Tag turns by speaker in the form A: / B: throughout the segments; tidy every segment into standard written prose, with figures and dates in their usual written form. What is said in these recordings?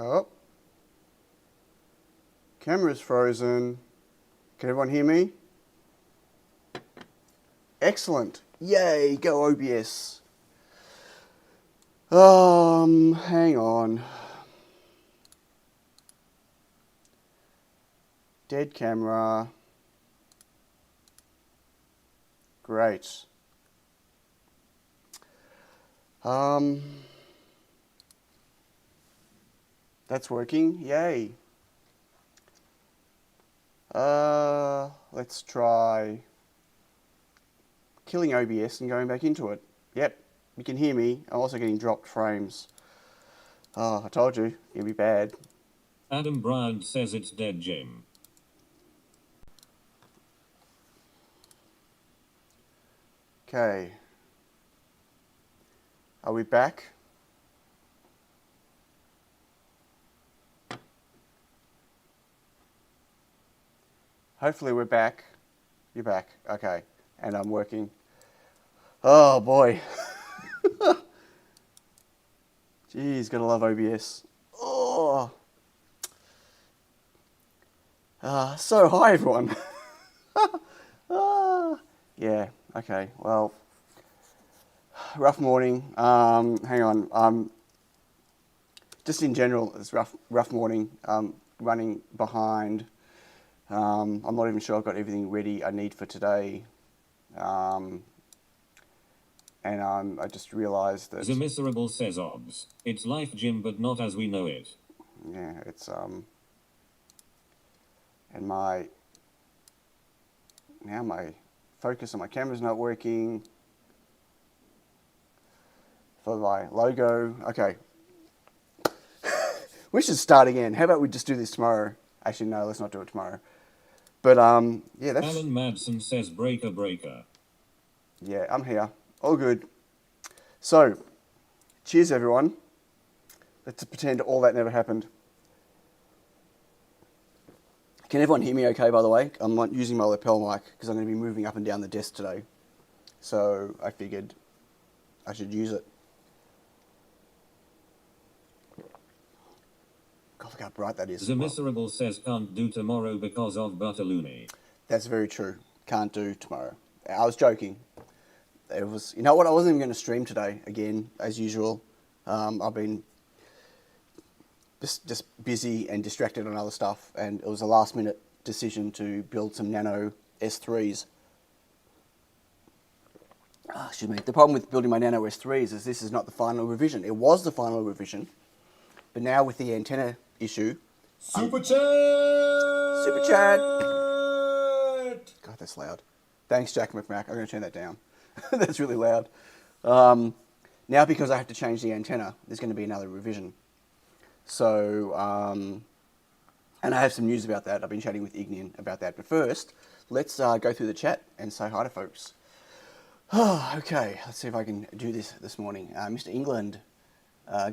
A: Oh. Camera's frozen. Can everyone hear me? Excellent. Yay, go OBS. Hang on. Dead camera. Great. That's working. Yay. Let's try killing OBS and going back into it. Yep, you can hear me. I'm also getting dropped frames. Oh, I told you, it'd be bad.
B: Adam Bryant says it's dead, Jim.
A: Okay. Are we back? Hopefully we're back. You're back. Okay. And I'm working. Oh boy. Jeez, gotta love OBS. Oh. So hi everyone. Yeah, okay. Well, rough morning. Hang on. Just in general, it's rough morning. Running behind. I'm not even sure I've got everything ready I need for today. And I just realised that...
B: The Miserable says OBS. It's life, Jim, but not as we know it.
A: Yeah, it's... And now my focus on my camera's not working. For my logo... Okay. We should start again. How about we just do this tomorrow? Actually, no, let's not do it tomorrow. But, yeah, that's...
B: Alan Madsen says breaker.
A: Yeah, I'm here. All good. So, cheers everyone. Let's pretend all that never happened. Can everyone hear me okay, by the way? I'm not using my lapel mic because I'm going to be moving up and down the desk today. So, I figured I should use it. God, look how bright that is.
B: The Miserable says can't do tomorrow because of Butterlooney.
A: That's very true. Can't do tomorrow. I was joking. It was, you know what? I wasn't even going to stream today. Again, as usual, I've been just busy and distracted on other stuff, and it was a last-minute decision to build some NANOS3s. Excuse me. The problem with building my NANOS3s is this is not the final revision. It was the final revision, but now with the antenna issue.
C: Super chat!
A: Super chat! God, that's loud. Thanks, Jack McMack. I'm going to turn that down. That's really loud. Now, because I have to change the antenna, there's going to be another revision. So, and I have some news about that. I've been chatting with Ignian about that. But first, let's go through the chat and say hi to folks. Okay, let's see if I can do this morning. Mr. England,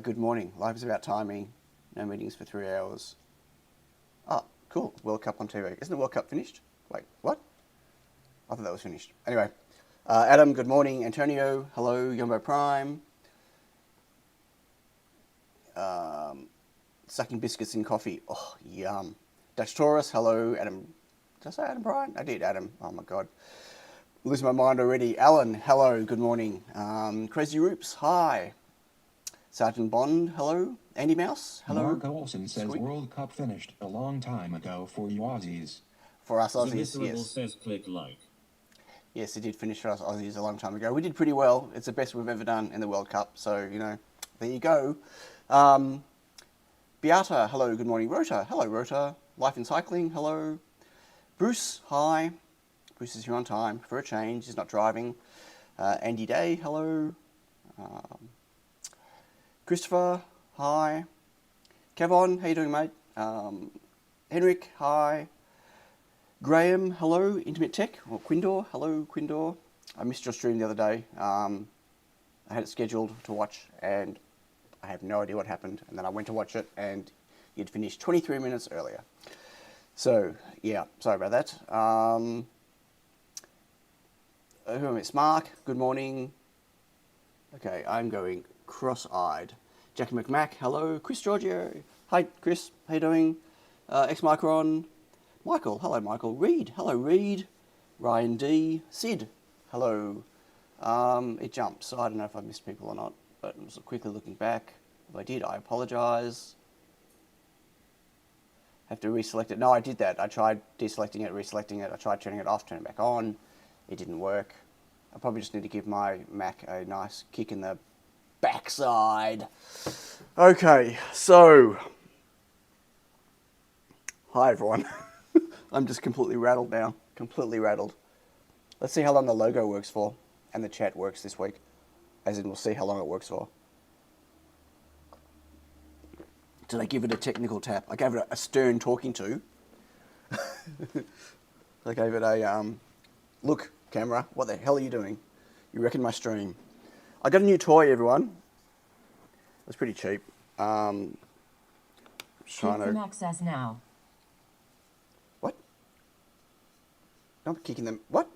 A: good morning. Life is about timing. No meetings for 3 hours. Oh, cool. World Cup on TV. Isn't the World Cup finished? Wait, what? I thought that was finished. Anyway, Adam, good morning. Antonio, hello. Yumbo Prime. Sucking biscuits and coffee. Oh, yum. Dutch Taurus, hello. Adam, did I say Adam Bryan? I did, Adam. Oh, my God. I'm losing my mind already. Alan, hello. Good morning. Crazy Roops, hi. Sergeant Bond, hello. Andy Mouse, hello.
C: Mark Olson says
A: Sweet.
C: World Cup finished a long time ago for you Aussies.
A: For us
B: The
A: Aussies,
B: Miserable
A: yes.
B: says click like.
A: Yes, it did finish for us Aussies a long time ago. We did pretty well. It's the best we've ever done in the World Cup. So, you know, there you go. Beata, hello, good morning. Rota, hello, Rota. Life in Cycling, hello. Bruce, hi. Bruce is here on time for a change. He's not driving. Andy Day, hello. Christopher, hi. Kevon, how you doing, mate? Henrik, hi. Graham, hello. Intimate Tech, or Quindor, hello, Quindor. I missed your stream the other day. I had it scheduled to watch, and I have no idea what happened. And then I went to watch it, and you'd finished 23 minutes earlier. So, yeah, sorry about that. Who am I? Mark, good morning. Okay, I'm going cross-eyed. Jackie McMack, hello. Chris Giorgio, Hi, Chris. How you doing? X-Micron. Michael. Hello, Michael. Reed. Hello, Reed. Ryan D. Sid. Hello. It jumped, so I don't know if I missed people or not, but I'm just quickly looking back. If I did, I apologise. Have to reselect it. No, I did that. I tried deselecting it, reselecting it. I tried turning it off, turning it back on. It didn't work. I probably just need to give my Mac a nice kick in the backside. Okay, so... Hi, everyone. I'm just completely rattled now. Completely rattled. Let's see how long the logo works for, and the chat works this week. As in, we'll see how long it works for. Did I give it a technical tap? I gave it a stern talking to. I gave it a, look, camera, what the hell are you doing? You wrecking my stream. I got a new toy, everyone. It was pretty cheap. Trying to...
D: access now.
A: What? I'm kicking them. What?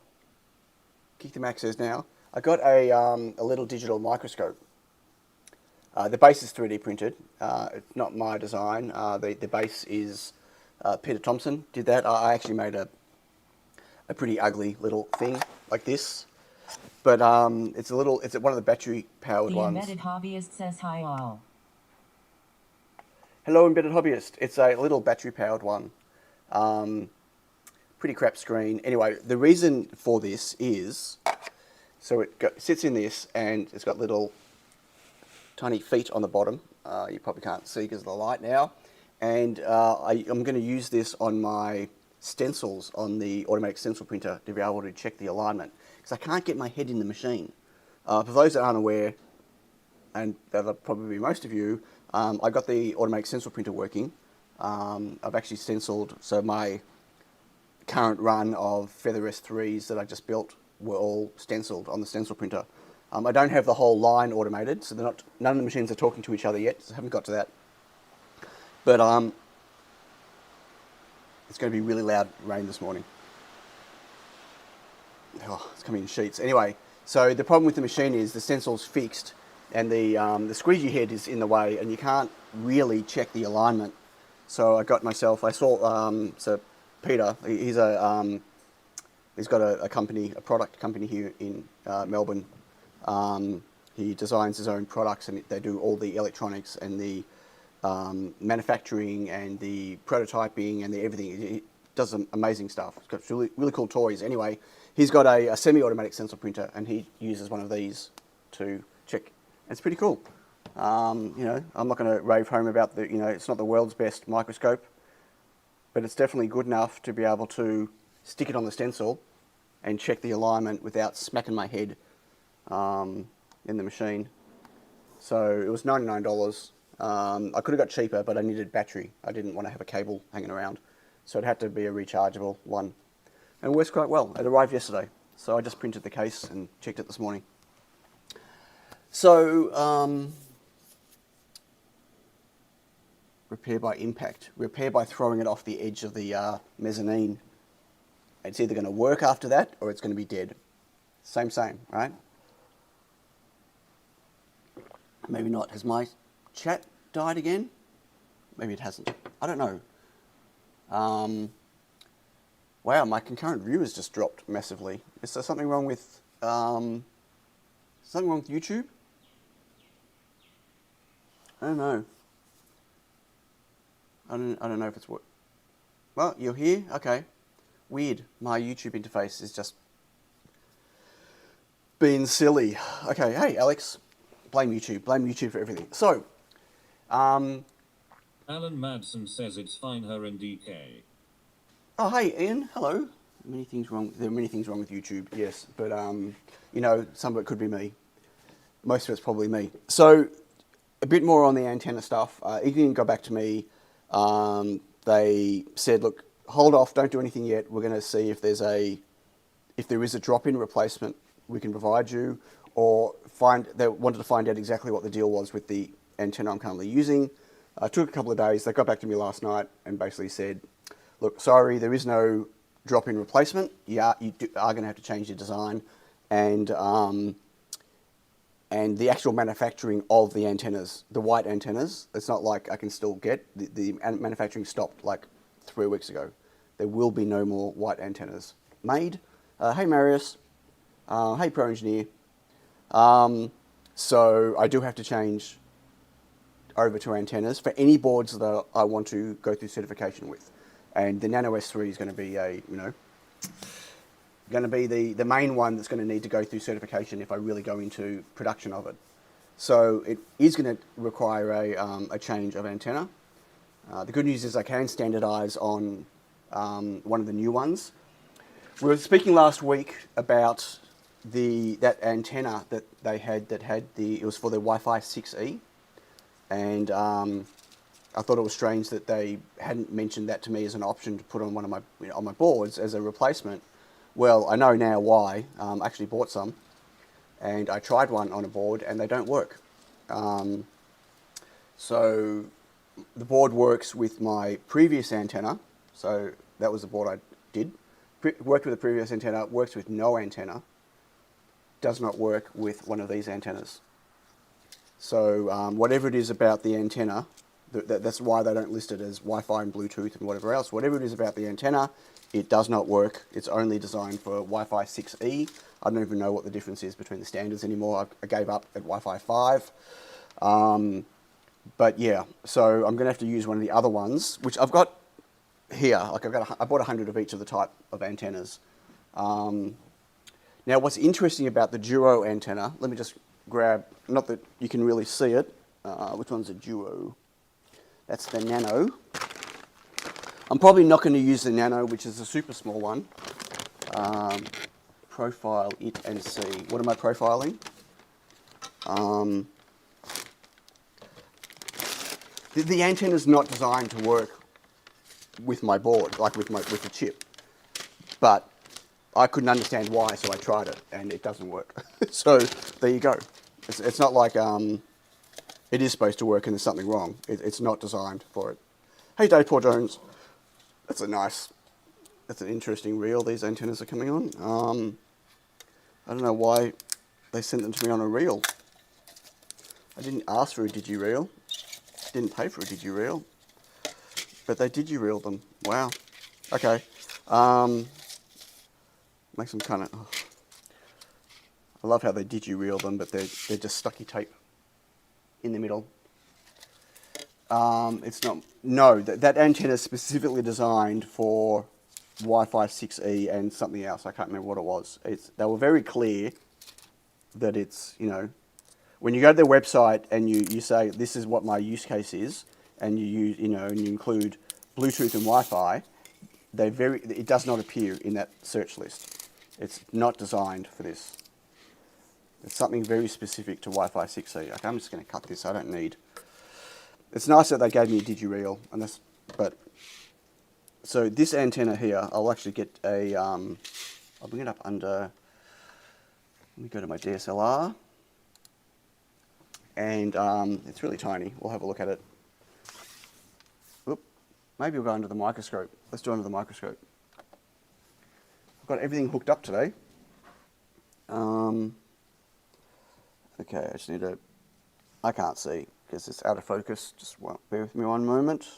A: Kick them access now. I got a little digital microscope. The base is 3D printed. It's not my design. The base is Peter Thompson did that. I actually made a pretty ugly little thing like this, but it's one of the battery powered ones.
D: The embedded hobbyist says hi all.
A: Hello, embedded hobbyist. It's a little battery powered one. Pretty crap screen. Anyway, the reason for this is so it sits in this and it's got little tiny feet on the bottom. You probably can't see because of the light now. And I'm going to use this on my stencils on the automatic stencil printer to be able to check the alignment. Because I can't get my head in the machine. For those that aren't aware, and that'll probably be most of you, I got the automatic stencil printer working. I've actually stenciled, so my current run of Feather S3s that I just built were all stenciled on the stencil printer. I don't have the whole line automated, so none of the machines are talking to each other yet, so I haven't got to that. But it's going to be really loud rain this morning. Oh, it's coming in sheets. Anyway, so the problem with the machine is the stencil's fixed, and the squeegee head is in the way, and you can't really check the alignment. So I saw so Peter, he's got a product company here in Melbourne. He designs his own products, and they do all the electronics and the manufacturing and the prototyping and the everything. He does some amazing stuff. He's got really, really cool toys. Anyway, he's got a semi-automatic stencil printer, and he uses one of these to check. It's pretty cool. I'm not going to rave home about it's not the world's best microscope, but it's definitely good enough to be able to stick it on the stencil and check the alignment without smacking my head in the machine. So it was $99. I could have got cheaper, but I needed battery. I didn't want to have a cable hanging around, so it had to be a rechargeable one. And it works quite well. It arrived yesterday, so I just printed the case and checked it this morning. So, repair by impact. Repair by throwing it off the edge of the mezzanine. It's either going to work after that or it's going to be dead. Same, right? Maybe not. Has my chat died again? Maybe it hasn't. I don't know. Wow, my concurrent view has just dropped massively. Is there something wrong with YouTube? I don't know. I don't know if it's what. Well, you're here? Okay. Weird. My YouTube interface is just being silly. Okay, hey, Alex. Blame YouTube. Blame YouTube for everything. So,
B: Alan Madsen says it's fine her in DK.
A: Oh, hey, Ian. Hello. Many things wrong. There are many things wrong with YouTube, yes. But, some of it could be me. Most of it's probably me. So, a bit more on the antenna stuff. Ian got back to me. They said, look, hold off, don't do anything yet. We're going to see if there is a drop-in replacement we can provide you, or they wanted to find out exactly what the deal was with the antenna I'm currently using. It took a couple of days. They got back to me last night and basically said, look, sorry, there is no drop-in replacement. You are going to have to change your design, and and the actual manufacturing of the antennas, the white antennas, it's not like I can still get, the manufacturing stopped like 3 weeks ago. There will be no more white antennas made. Hey Marius, hey Pro Engineer. So I do have to change over to antennas for any boards that I want to go through certification with. And the NANOS3 is going to be the main one that's going to need to go through certification if I really go into production of it. So it is going to require a change of antenna. The good news is I can standardize on one of the new ones. We were speaking last week about that antenna that they had it was for the Wi-Fi 6E, and I thought it was strange that they hadn't mentioned that to me as an option to put on one of my boards as a replacement. Well, I know now why. I actually bought some, and I tried one on a board, and they don't work. So the board works with my previous antenna. So that was the board I did. Worked with the previous antenna, works with no antenna. Does not work with one of these antennas. So whatever it is about the antenna, that's why they don't list it as Wi-Fi and Bluetooth and whatever else. Whatever it is about the antenna, it does not work. It's only designed for Wi-Fi 6E. I don't even know what the difference is between the standards anymore. I gave up at Wi-Fi 5. But yeah, so I'm going to have to use one of the other ones, which I've got here. Like I bought 100 of each of the type of antennas. Now, what's interesting about the Duo antenna, let me just grab, not that you can really see it. Which one's a Duo? That's the Nano. I'm probably not going to use the Nano, which is a super small one. Profile it and see. What am I profiling? The antenna's not designed to work with my board, like with the chip. But I couldn't understand why, so I tried it, and it doesn't work. So there you go. It's not like it is supposed to work and there's something wrong. It's not designed for it. Hey, Dave Paul Jones. That's an interesting reel these antennas are coming on. I don't know why they sent them to me on a reel. I didn't ask for a digi-reel. Didn't pay for a digi-reel. But they digi-reeled them. Wow. Okay. Makes them kind of... Oh. I love how they digi-reel them, but they're just stucky tape in the middle. It's not... No, that antenna is specifically designed for Wi-Fi 6E and something else. I can't remember what it was. They were very clear that it's, when you go to their website and you say, this is what my use case is, and you use, and you include Bluetooth and Wi-Fi, it does not appear in that search list. It's not designed for this. It's something very specific to Wi-Fi 6E. Okay, I'm just going to cut this. I don't need... It's nice that they gave me a digi-reel, but... So this antenna here, I'll actually get a... I'll bring it up under... Let me go to my DSLR. And it's really tiny. We'll have a look at it. Oop. Maybe we'll go under the microscope. Let's do it under the microscope. I've got everything hooked up today. Okay, I just need to... I can't see because it's out of focus. Just bear with me one moment.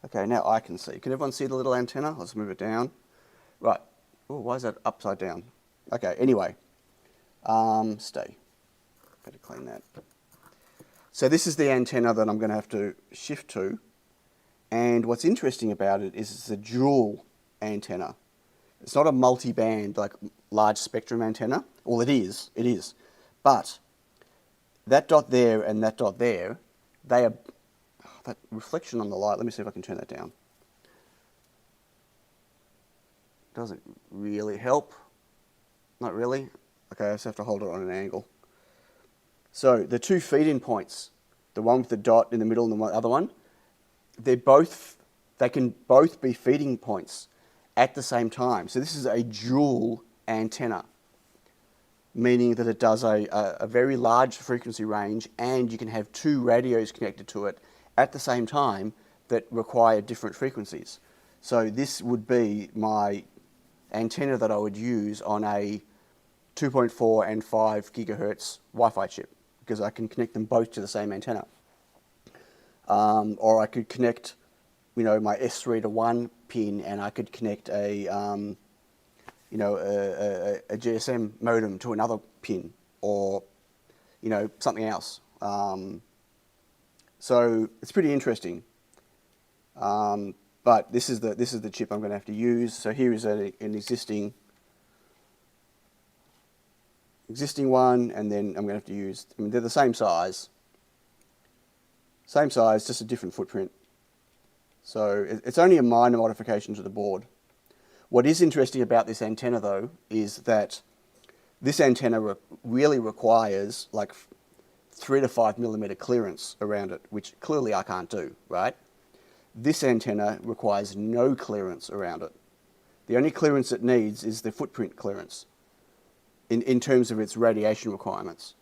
A: Okay, now I can see. Can everyone see the little antenna? Let's move it down. Right. Oh, why is that upside down? Okay, anyway. Stay. Better clean that. So this is the antenna that I'm going to have to shift to. And what's interesting about it is it's a dual antenna. It's not a multi-band, like large spectrum antenna. Well, it is. It is. But that dot there and that dot there, they are... that reflection on the light, let me see if I can turn that down. Doesn't really help. Not really. Okay, I just have to hold it on an angle. So the two feed-in points, the one with the dot in the middle and the other one, they can both be feeding points at the same time. So this is a dual antenna, meaning that it does a very large frequency range, and you can have two radios connected to it at the same time that require different frequencies. So this would be my antenna that I would use on a 2.4 and 5 gigahertz Wi-Fi chip. because I can connect them both to the same antenna. Or I could connect, you know, my S3 to one pin, and I could connect a GSM modem to another pin, or, you know, something else. So it's pretty interesting. But this is the chip I'm going to have to use. So here is an existing one, and then I'm going to have to use, I mean, they're the same size, just a different footprint. So it's only a minor modification to the board. What is interesting about this antenna, though, is that this antenna really requires like 3 to 5 millimeter clearance around it, which clearly I can't do, right? This antenna requires no clearance around it. The only clearance it needs is the footprint clearance in terms of its radiation requirements.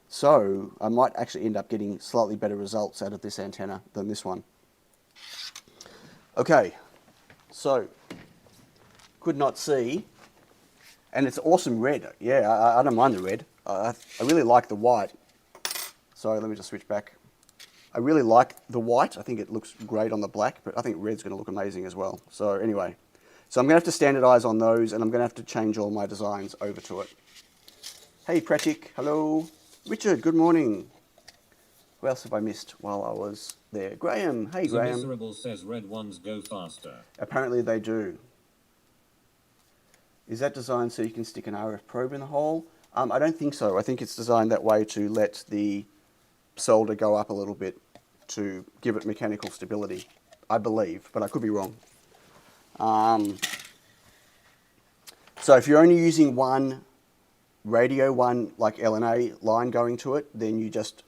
A: So I might actually end up getting slightly better results out of this antenna than this one. Okay, so could not see, and it's awesome red. Yeah, I don't mind the red. I really like the white. Sorry, let me just switch back. I really like the white. I think it looks great on the black, but I think red's going to look amazing as well. So anyway, so I'm going to have to standardize on those, and I'm going to have to change all my designs over to it. Hey, Pratik, hello. Richard, good morning. Who else have I missed while I was there? Graham, hey,
B: The
A: Graham.
B: Miserable says red ones go faster.
A: Apparently they do. Is that designed so you can stick an RF probe in the hole? I don't think so. I think it's designed that way to let the solder go up a little bit to give it mechanical stability, I believe, but I could be wrong. So if you're only using one radio, one like LNA line going to it, then you just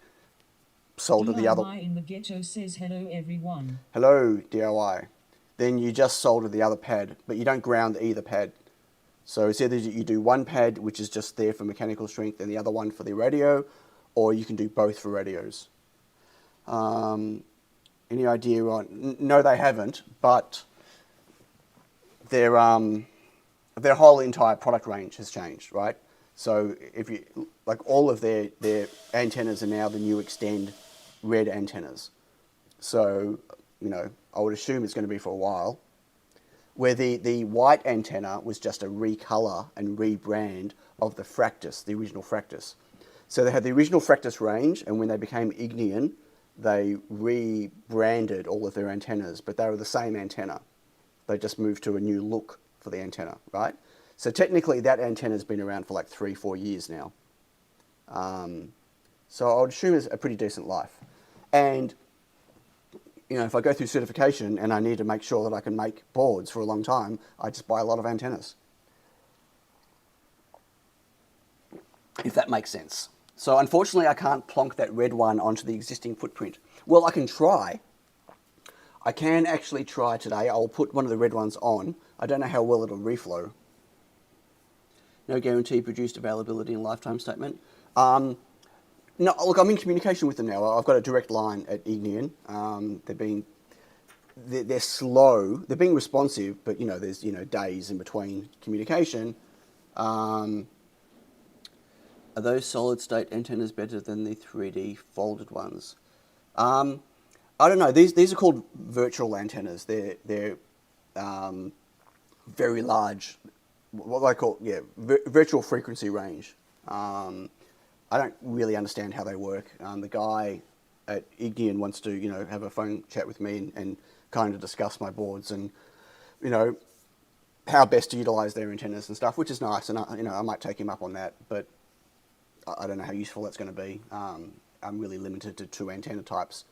A: solder the other.
D: DIY in the ghetto says hello everyone.
A: Hello, DIY. Then you just solder the other pad, but you don't ground either pad. So it's either you do one pad, which is just there for mechanical strength, and the other one for the radio, or you can do both for radios. Any idea on? No, they haven't, but their whole entire product range has changed, right? So if you like, all of their antennas are now the new Extend red antennas. So, you know, I would assume it's going to be for a while. Where the white antenna was just a recolor and rebrand of the Fractus, the original Fractus. So they had the original Fractus range, and when they became Ignian, they rebranded all of their antennas, but they were the same antenna. They just moved to a new look for the antenna, right? So technically that antenna's been around for like 3-4 years now. So I would assume it's a pretty decent life. And you know, if I go through certification and I need to make sure that I can make boards for a long time, I just buy a lot of antennas. If that makes sense. So unfortunately, I can't plonk that red one onto the existing footprint. Well, I can try. I can actually try today. I'll put one of the red ones on. I don't know how well it'll reflow. No guarantee produced availability and lifetime statement. No, look, I'm in communication with them now. I've got a direct line at Ignian. They're slow. They're being responsive, but you know, there's days in between communication. Are those solid state antennas better than the 3D folded ones? I don't know. These are called virtual antennas. They're very large. What they call virtual frequency range. I don't really understand how they work. The guy at Ignian wants to, have a phone chat with me and kind of discuss my boards and, how best to utilize their antennas and stuff, which is nice. And I might take him up on that, but I don't know how useful that's going to be. I'm really limited to 2 antenna types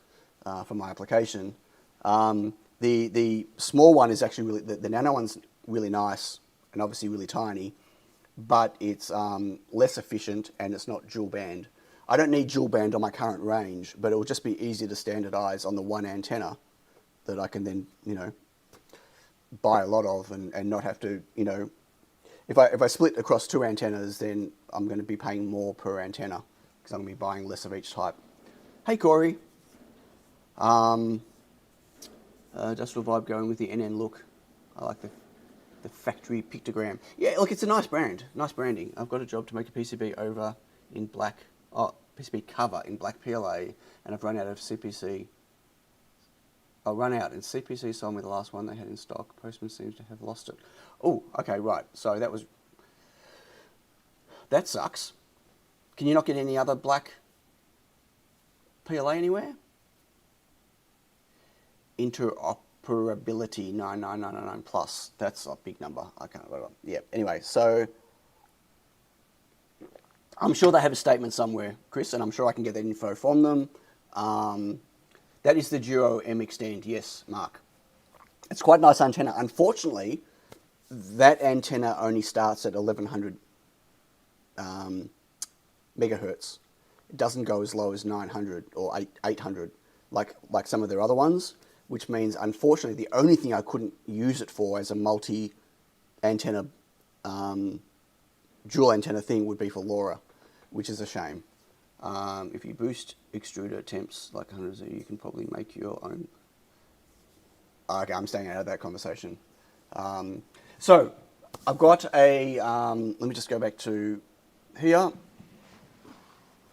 A: for my application. The small one is actually really the Nano one's really nice and obviously really tiny. But it's less efficient and it's not dual band. I don't need dual band on my current range, but it will just be easier to standardize on the one antenna that I can then, buy a lot of and not have to, if I split across 2 antennas, then I'm going to be paying more per antenna because I'm going to be buying less of each type. Hey, Corey. Industrial vibe going with the NN look. I like the factory pictogram. Yeah, look, it's a nice brand. Nice branding. I've got a job to make a PCB over in black. Oh, PCB cover in black PLA, and I've run out of CPC. I'll run out, and CPC sold me the last one they had in stock. Postman seems to have lost it. Oh, okay, right. So that sucks. Can you not get any other black PLA anywhere? Interoperability 99999 plus. That's a big number. I can't. Yeah. Anyway, so I'm sure they have a statement somewhere, Chris, and I'm sure I can get that info from them. That is the Duo M Extend. Yes, Mark. It's quite a nice antenna. Unfortunately, that antenna only starts at 1100 megahertz. It doesn't go as low as 900 or 800 like some of their other ones, which means, unfortunately, the only thing I couldn't use it for as a multi-antenna, dual antenna thing would be for LoRa, which is a shame. If you boost extruder temps like 100Z, you can probably make your own. Okay, I'm staying out of that conversation. So I've got a, let me just go back to here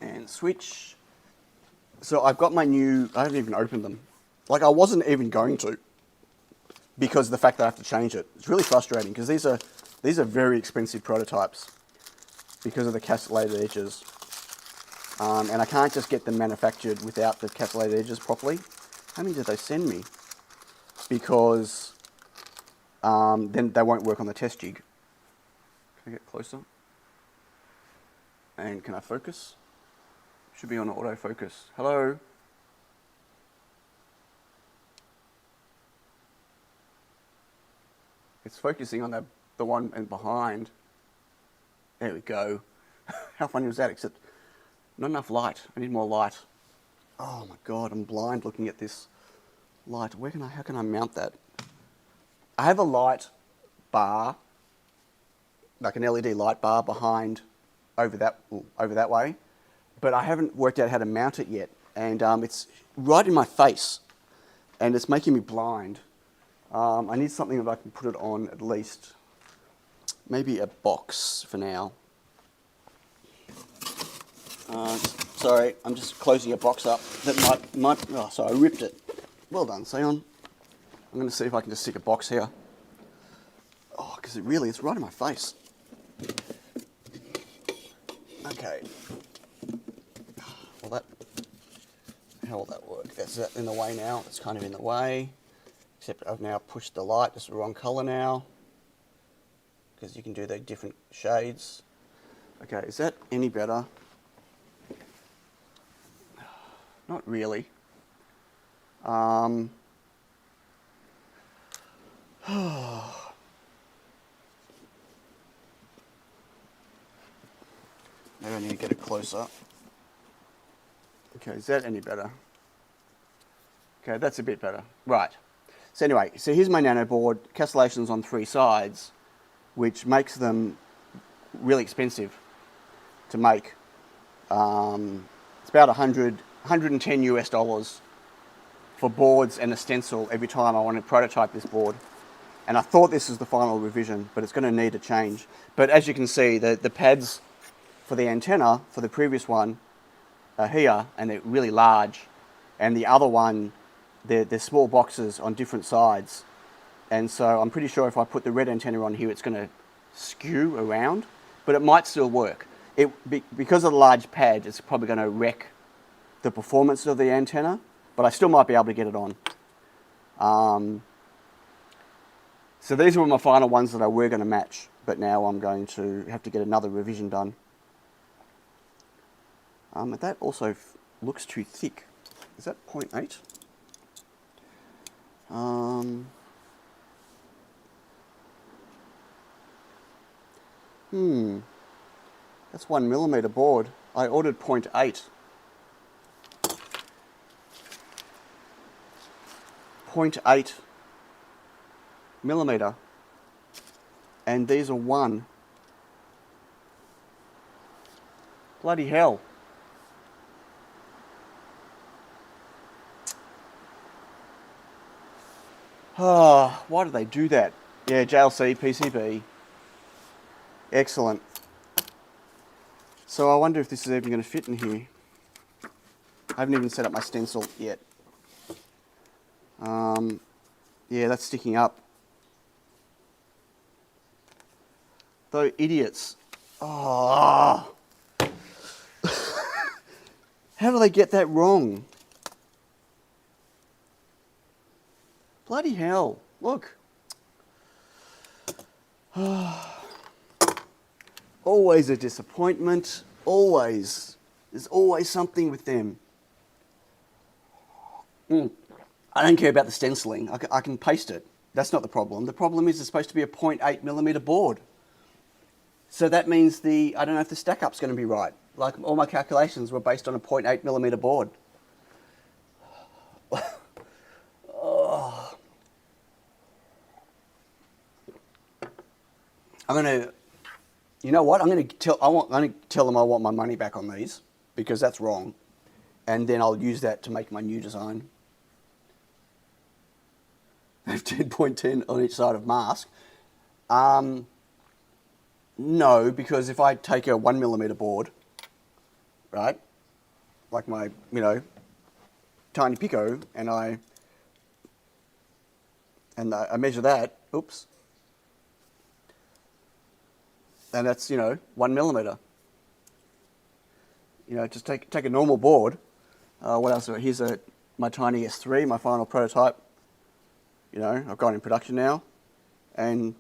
A: and switch. So I've got my new, I haven't even opened them. Like, I wasn't even going to, because of the fact that I have to change it. It's really frustrating because these are very expensive prototypes because of the castellated edges. And I can't just get them manufactured without the castellated edges properly. How many did they send me? Because then they won't work on the test jig. Can I get closer? And can I focus? Should be on autofocus. Hello? It's focusing on the one and behind. There we go. How funny was that? Except not enough light. I need more light. Oh my god, I'm blind looking at this light. How can I mount that? I have a light bar, like an LED light bar behind over that way, but I haven't worked out how to mount it yet, and it's right in my face, and it's making me blind. I need something that I can put it on at least. Maybe a box for now. Sorry, I'm just closing a box up that might. Oh, sorry, I ripped it. Well done, Sion. I'm going to see if I can just stick a box here. Oh, because it's right in my face. Okay. Well, how will that work? That's that in the way now. It's kind of in the way. Except I've now pushed the light. It's the wrong color now. Because you can do the different shades. Okay, is that any better? Not really. Maybe I need to get it closer. Okay, is that any better? Okay, that's a bit better. Right. So anyway, here's my Nano board. Castellations on 3 sides, which makes them really expensive to make. It's about 110 US dollars for boards and a stencil every time I want to prototype this board. And I thought this was the final revision, but it's going to need a change. But as you can see, the pads for the antenna for the previous one are here, and they're really large. And the other one, they're small boxes on different sides. And so I'm pretty sure if I put the red antenna on here, it's going to skew around, but it might still work. Because of the large pad, it's probably going to wreck the performance of the antenna, but I still might be able to get it on. So these were my final ones that I were going to match, but now I'm going to have to get another revision done. That also looks too thick. Is that 0.8? That's 1mm board. I ordered 0.8. 0.8 millimeter, and these are 1. Bloody hell. Oh, why do they do that? Yeah, JLC, PCB. Excellent. So I wonder if this is even going to fit in here. I haven't even set up my stencil yet. Yeah, that's sticking up. Though idiots. Oh. How do they get that wrong? Bloody hell. Look. Always a disappointment. Always. There's always something with them. I don't care about the stenciling. I can paste it. That's not the problem. The problem is it's supposed to be a 0.8mm board. So that means I don't know if the stack up's going to be right. Like all my calculations were based on a 0.8mm board. Oh. I'm going to, you know what? I'm going to tell them I want my money back on these because that's wrong. And then I'll use that to make my new design. I have 10.10 on each side of mask. No, because if I take a 1mm board, right, like my, tiny Pico, and I measure that, oops, and that's, 1mm. Just take a normal board. What else? Here's my tiny S3, my final prototype. I've got it in production now, and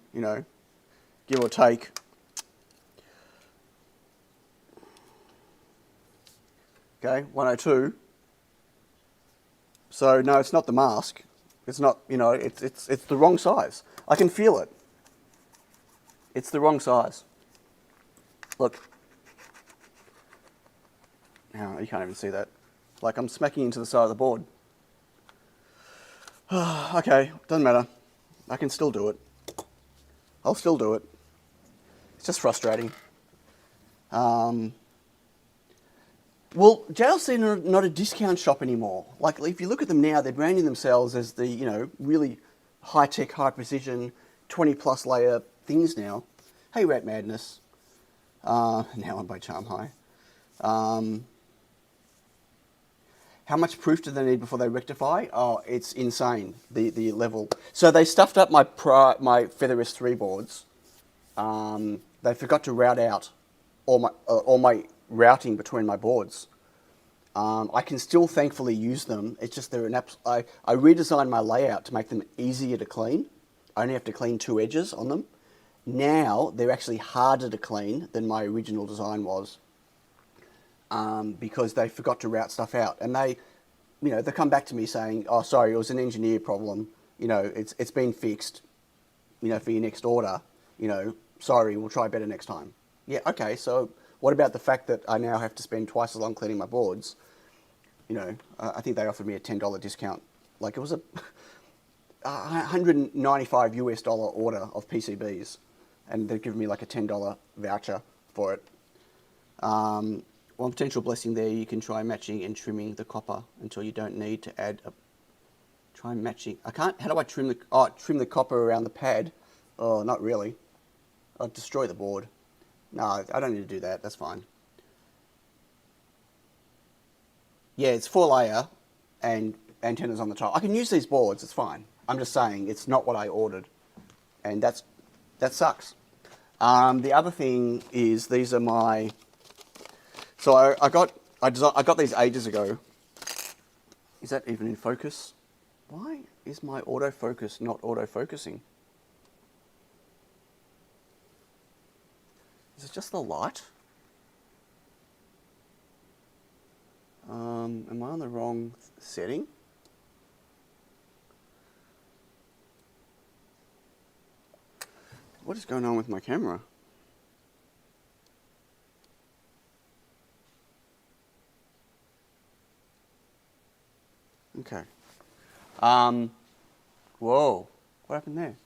A: give or take, okay, 102. So no, it's not the mask. It's not, it's the wrong size. I can feel it. It's the wrong size. Look. Now you can't even see that. Like I'm smacking into the side of the board. Okay, doesn't matter. I can still do it. I'll still do it. It's just frustrating. Well, JLC are not a discount shop anymore. Like, if you look at them now, they're branding themselves as the, really high-tech, high-precision, 20-plus layer things now. Hey, Rat Madness. Now I'm by Charm High. How much proof do they need before they rectify? Oh, it's insane, the level. So they stuffed up my Feather S3 boards. They forgot to route out all my routing between my boards. I can still thankfully use them. It's just I redesigned my layout to make them easier to clean. I only have to clean 2 edges on them. Now they're actually harder to clean than my original design was. Because they forgot to route stuff out, and they come back to me saying, "Oh, sorry, it was an engineer problem. It's been fixed. For your next order. Sorry, we'll try better next time." Yeah, okay. So what about the fact that I now have to spend twice as long cleaning my boards? I think they offered me a $10 discount. Like it was a $195 order of PCBs, and they've given me like a $10 voucher for it. One potential blessing there, you can try matching and trimming the copper until you don't need to add try matching. I can't, how do I trim the copper around the pad? Oh, not really. I'll destroy the board. No, I don't need to do that, that's fine. Yeah, it's 4-layer and antennas on the top. I can use these boards, it's fine. I'm just saying, it's not what I ordered. And that sucks. The other thing is, these are my... So I got these ages ago. Is that even in focus? Why is my autofocus not autofocusing? Is it just the light? Am I on the wrong setting? What is going on with my camera? Okay. Whoa. What happened there?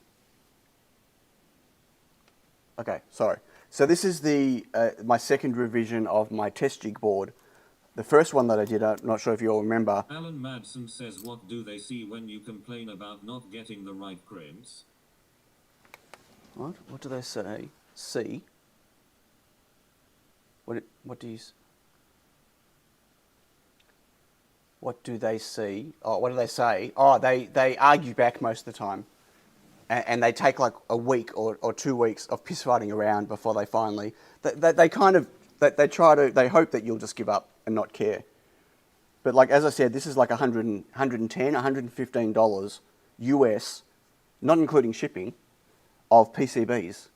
A: Okay, sorry. So this is my second revision of my test jig board. The first one that I did, I'm not sure if you all remember.
B: Alan Madsen says, what do they see when you complain about not getting the right prints?
A: What? What do they say? See? What do you... what do they see? Oh, what do they say? Oh, they argue back most of the time. And they take like a week or 2 weeks of piss fighting around before they finally... They kind of... They hope that you'll just give up and not care. But like, as I said, this is like $110, $115 US, not including shipping, of PCBs.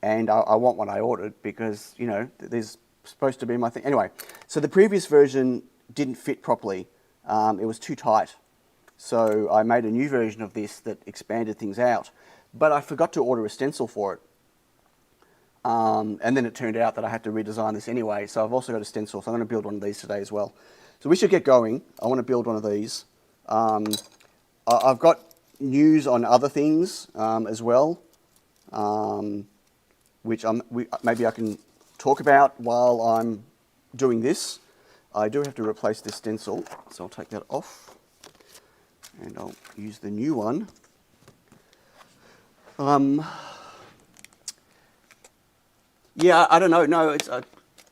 A: And I want what I ordered because, you know, there's supposed to be my thing. Anyway, so the previous version didn't fit properly. It was too tight. So I made a new version of this that expanded things out. But I forgot to order a stencil for it. And then it turned out that I had to redesign this anyway. So I've also got a stencil. So I'm going to build one of these today as well. So we should get going. I want to build one of these. I've got news on other things as well, which maybe I can talk about while I'm doing this. I do have to replace this stencil, so I'll take that off. And I'll use the new one. Yeah, I don't know. No,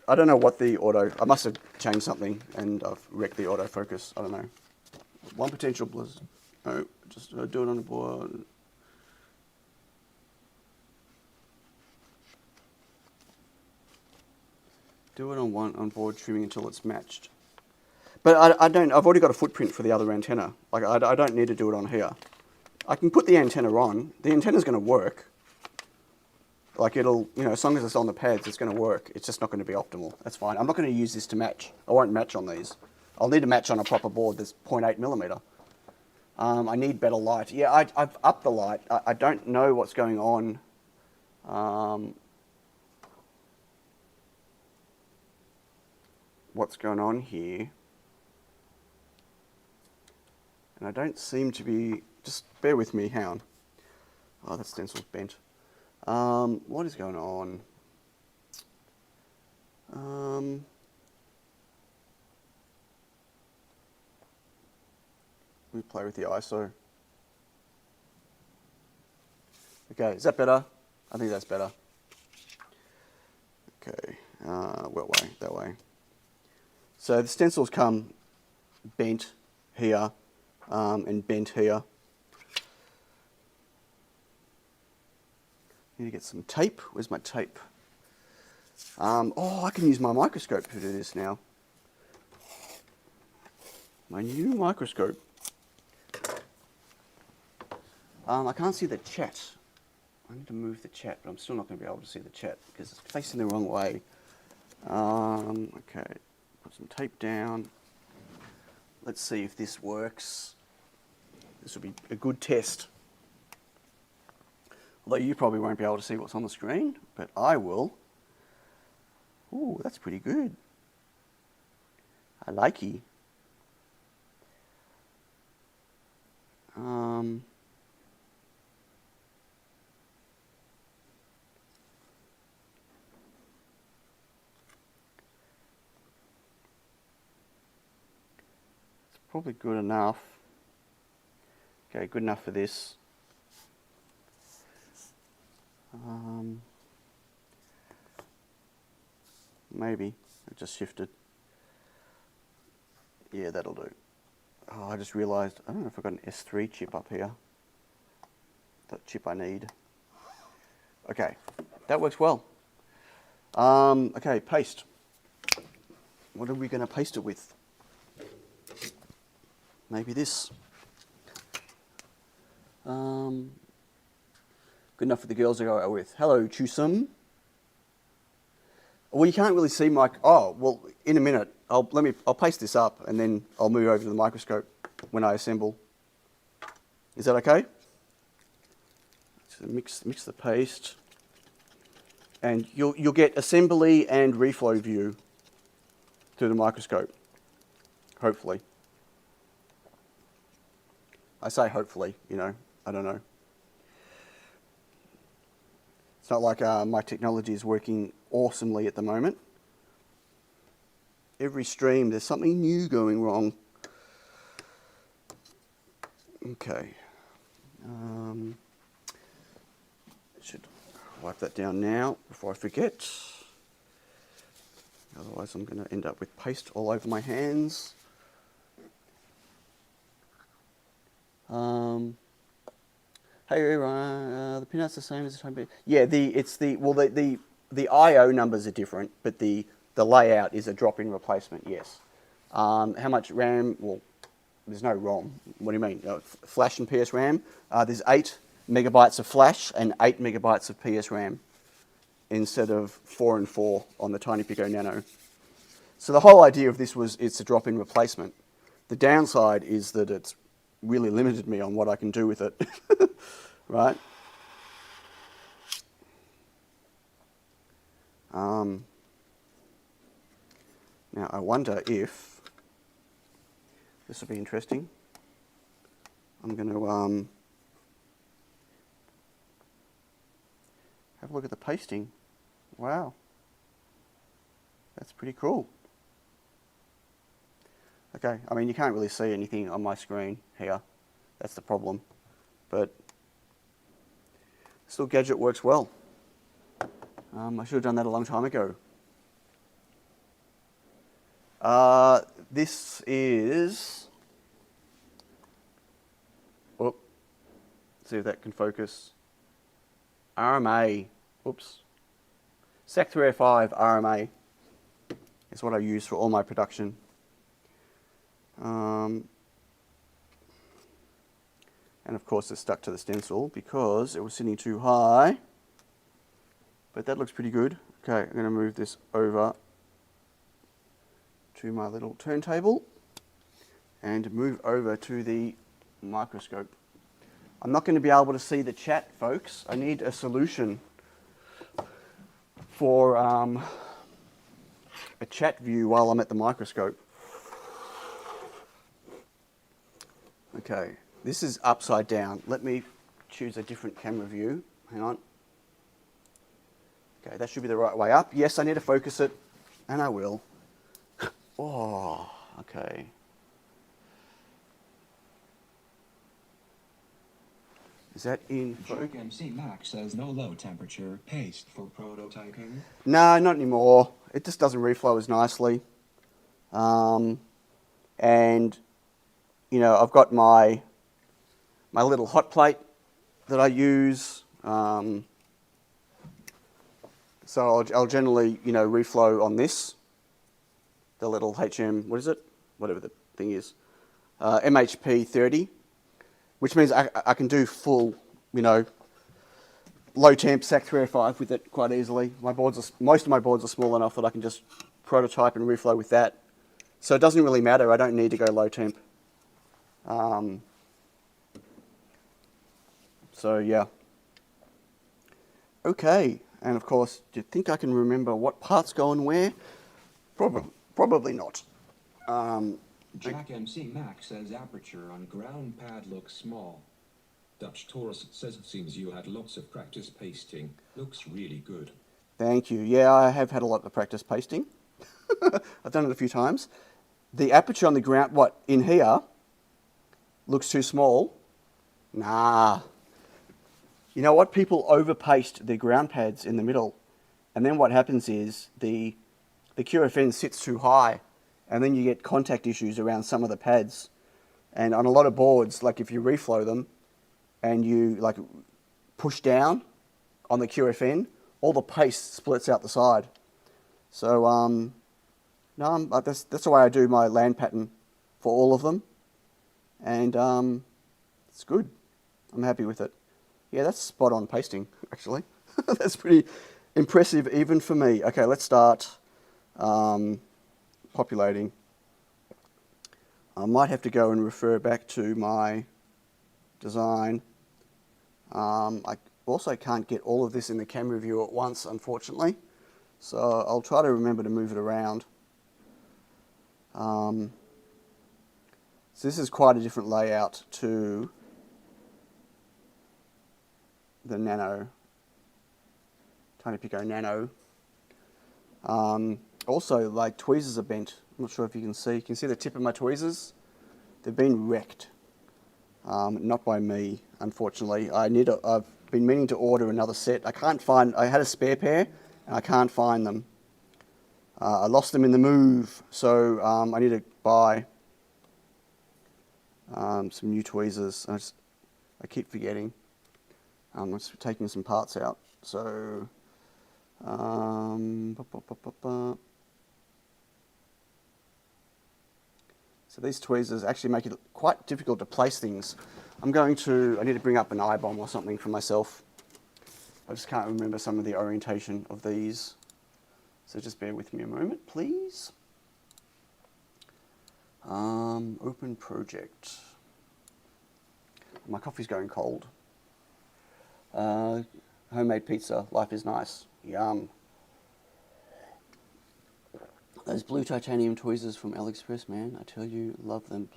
A: I don't know what the auto... I must have changed something and I've wrecked the autofocus. I don't know. One potential blizzard. No, just do it on the board. Do it on board trimming until it's matched. But I don't... I've already got a footprint for the other antenna. Like, I don't need to do it on here. I can put the antenna on. The antenna's going to work. Like, it'll... You know, as long as it's on the pads, it's going to work. It's just not going to be optimal. That's fine. I'm not going to use this to match. I won't match on these. I'll need to match on a proper board that's 0.8 millimeter. I need better light. Yeah, I've upped the light. I don't know what's going on. What's going on here? And I don't seem to be... Just bear with me, hang on. Oh, that stencil's bent. What is going on? Let me play with the ISO. Okay, is that better? I think that's better. Okay, what way? That way. So the stencils come bent here and bent here. Need to get some tape. Where's my tape? Oh, I can use my microscope to do this now. My new microscope. I can't see the chat. I need to move the chat, but I'm still not going to be able to see the chat because it's facing the wrong way. Okay, put some tape down. Let's see if this works. This will be a good test. Although you probably won't be able to see what's on the screen, but I will. Ooh, that's pretty good. I like it. It's probably good enough. Okay, good enough for this. Maybe it just shifted. Yeah, that'll do. Oh, I just realized I don't know if I've got an S3 chip up here. That chip I need. Okay, that works well. Okay, paste. What are we going to paste it with? Maybe this. Good enough for the girls to go out with. Hello, Chusum. Well, you can't really see my... Oh, well, in a minute. I'll paste this up and then I'll move over to the microscope when I assemble. Is that okay? So mix the paste, and you'll get assembly and reflow view through the microscope. Hopefully. I say hopefully. You know, I don't know. It's not like my technology is working awesomely at the moment. Every stream, there's something new going wrong. Okay. Should wipe that down now before I forget. Otherwise I'm going to end up with paste all over my hands. Hey, the pinout's the same as the time. Yeah, the I/O numbers are different, but the layout is a drop-in replacement. Yes. How much RAM? Well, there's no ROM. What do you mean? Flash and PS RAM? There's 8 megabytes of flash and 8 megabytes of PS RAM instead of 4 and 4 on the Tiny Pico Nano. So the whole idea of this was it's a drop-in replacement. The downside is that it's really limited me on what I can do with it, right? Now I wonder if this will be interesting. I'm going to have a look at the pasting. Wow, that's pretty cool. Okay, I mean you can't really see anything on my screen here. That's the problem, but still gadget works well. I should have done that a long time ago. This is, oh, see if that can focus. RMA, oops. Sec305 RMA is what I use for all my production. And of course it's stuck to the stencil because it was sitting too high. But that looks pretty good. Okay, I'm going to move this over to my little turntable and move over to the microscope. I'm not going to be able to see the chat, folks. I need a solution for a chat view while I'm at the microscope. Okay, this is upside down. Let me choose a different camera view. Hang on. Okay, that should be the right way up. Yes, I need to focus it, and I will. Oh, okay. Is that in focus?
C: MC Max says no low temperature paste for prototyping.
A: No, not anymore. It just doesn't reflow as nicely. And, you know, I've got my little hot plate that I use. So I'll generally, you know, reflow on this. The little HM, what is it? Whatever the thing is. MHP 30, which means I can do full, you know, low temp Sec305 with it quite easily. Most of my boards are small enough that I can just prototype and reflow with that. So it doesn't really matter. I don't need to go low temp. So yeah. Okay, and of course, do you think I can remember what parts go in where? Probably not.
C: Jack MC Max says aperture on ground pad looks small.
B: Dutch Taurus says it seems you had lots of practice pasting. Looks really good.
A: Thank you. Yeah, I have had a lot of practice pasting. I've done it a few times. The aperture on the ground, what, in here, looks too small. Nah. You know what? People overpaste their ground pads in the middle. And then what happens is the QFN sits too high. And then you get contact issues around some of the pads. And on a lot of boards, like if you reflow them and you like push down on the QFN, all the paste splits out the side. So no, that's the way I do my land pattern for all of them. And it's good. I'm happy with it. Yeah, that's spot on pasting, actually. That's pretty impressive even for me. Okay, let's start populating. I might have to go and refer back to my design. I also can't get all of this in the camera view at once, unfortunately. So I'll try to remember to move it around. So this is quite a different layout to the Nano, Tiny Pico Nano. Also, like, tweezers are bent. I'm not sure if you can see. You can see the tip of my tweezers? They've been wrecked. Not by me, unfortunately. I've been meaning to order another set. I had a spare pair, and I can't find them. I lost them in the move, so I need to buy some new tweezers. I keep forgetting. I'm just taking some parts out. So, so these tweezers actually make it quite difficult to place things. I need to bring up an I-bomb or something for myself. I just can't remember some of the orientation of these. So just bear with me a moment, please. Open project. My coffee's going cold. Homemade pizza, life is nice. Yum. Those blue titanium tweezers from AliExpress, man, I tell you, love them.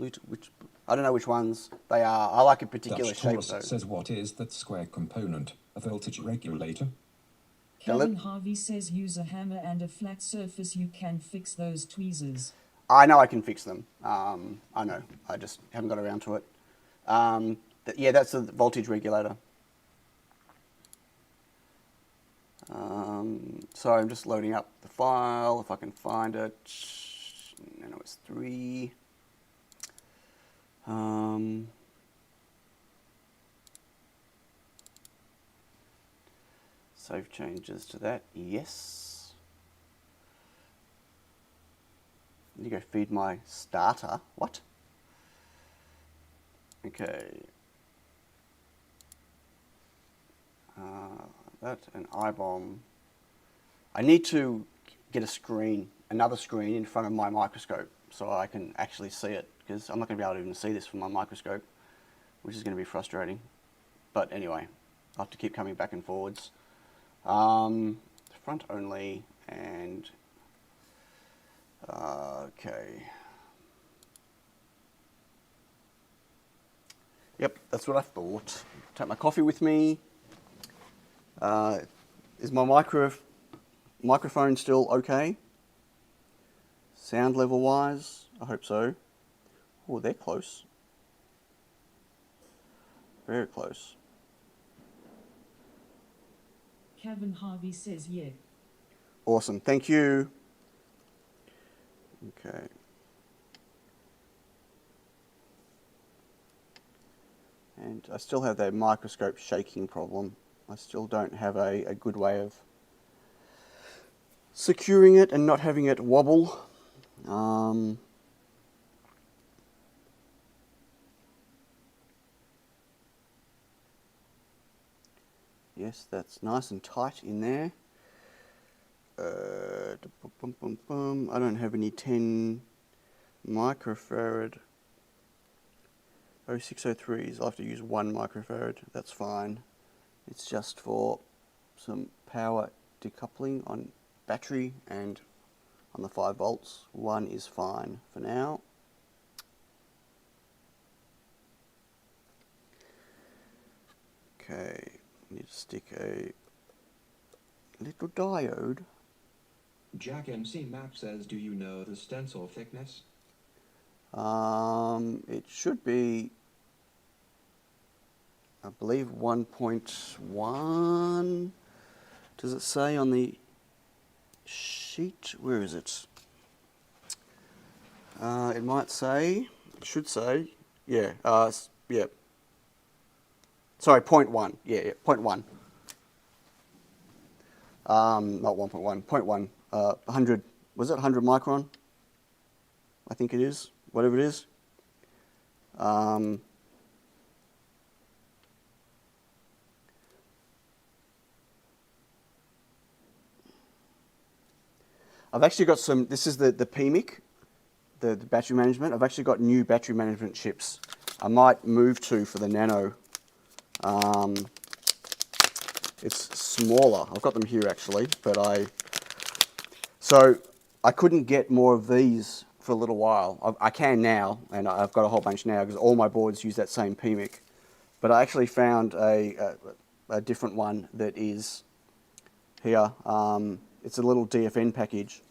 A: I don't know which ones they are. I like a particular shape
B: Taurus
A: though.
B: says, what is that square component? A voltage regulator?
D: Kevin Harvey says use a hammer and a flat surface. You can fix those tweezers.
A: I know I can fix them. I know. I just haven't got around to it. Yeah, that's the voltage regulator. So I'm just loading up the file, if I can find it. NANOS3. Save changes to that, yes. Need to go feed my starter, what? Okay. That, an I-bomb. I need to get a screen, another screen in front of my microscope so I can actually see it, because I'm not going to be able to even see this from my microscope, which is going to be frustrating. But anyway, I'll have to keep coming back and forwards. Front only, and okay. Yep, that's what I thought. Take my coffee with me. Is my microphone still okay? Sound level wise? I hope so. Oh, they're close. Very close.
D: Kevin Harvey says yeah.
A: Awesome, thank you. Okay. And I still have that microscope shaking problem. I still don't have a good way of securing it and not having it wobble. Yes, that's nice and tight in there. I don't have any 10 microfarad 0603s. I'll have to use 1 microfarad, that's fine. It's just for some power decoupling on battery and on the 5 volts. 1 is fine for now. Okay, need to stick a little diode.
C: Jack MC Map says, do you know the stencil thickness?
A: It should be, I believe, 1.1. Does it say on the sheet? Where is it? It might say, it should say, yeah, yeah. Sorry, 0.1, yeah, 0.1. Not 1.1, 0.1, 100, was it 100 micron? I think it is, whatever it is. I've actually got some, this is the PMIC, the battery management. I've actually got new battery management chips. I might move to for the Nano. It's smaller. I've got them here actually, but so I couldn't get more of these for a little while. I can now, and I've got a whole bunch now because all my boards use that same PMIC. But I actually found a different one that is here. It's a little DFN package.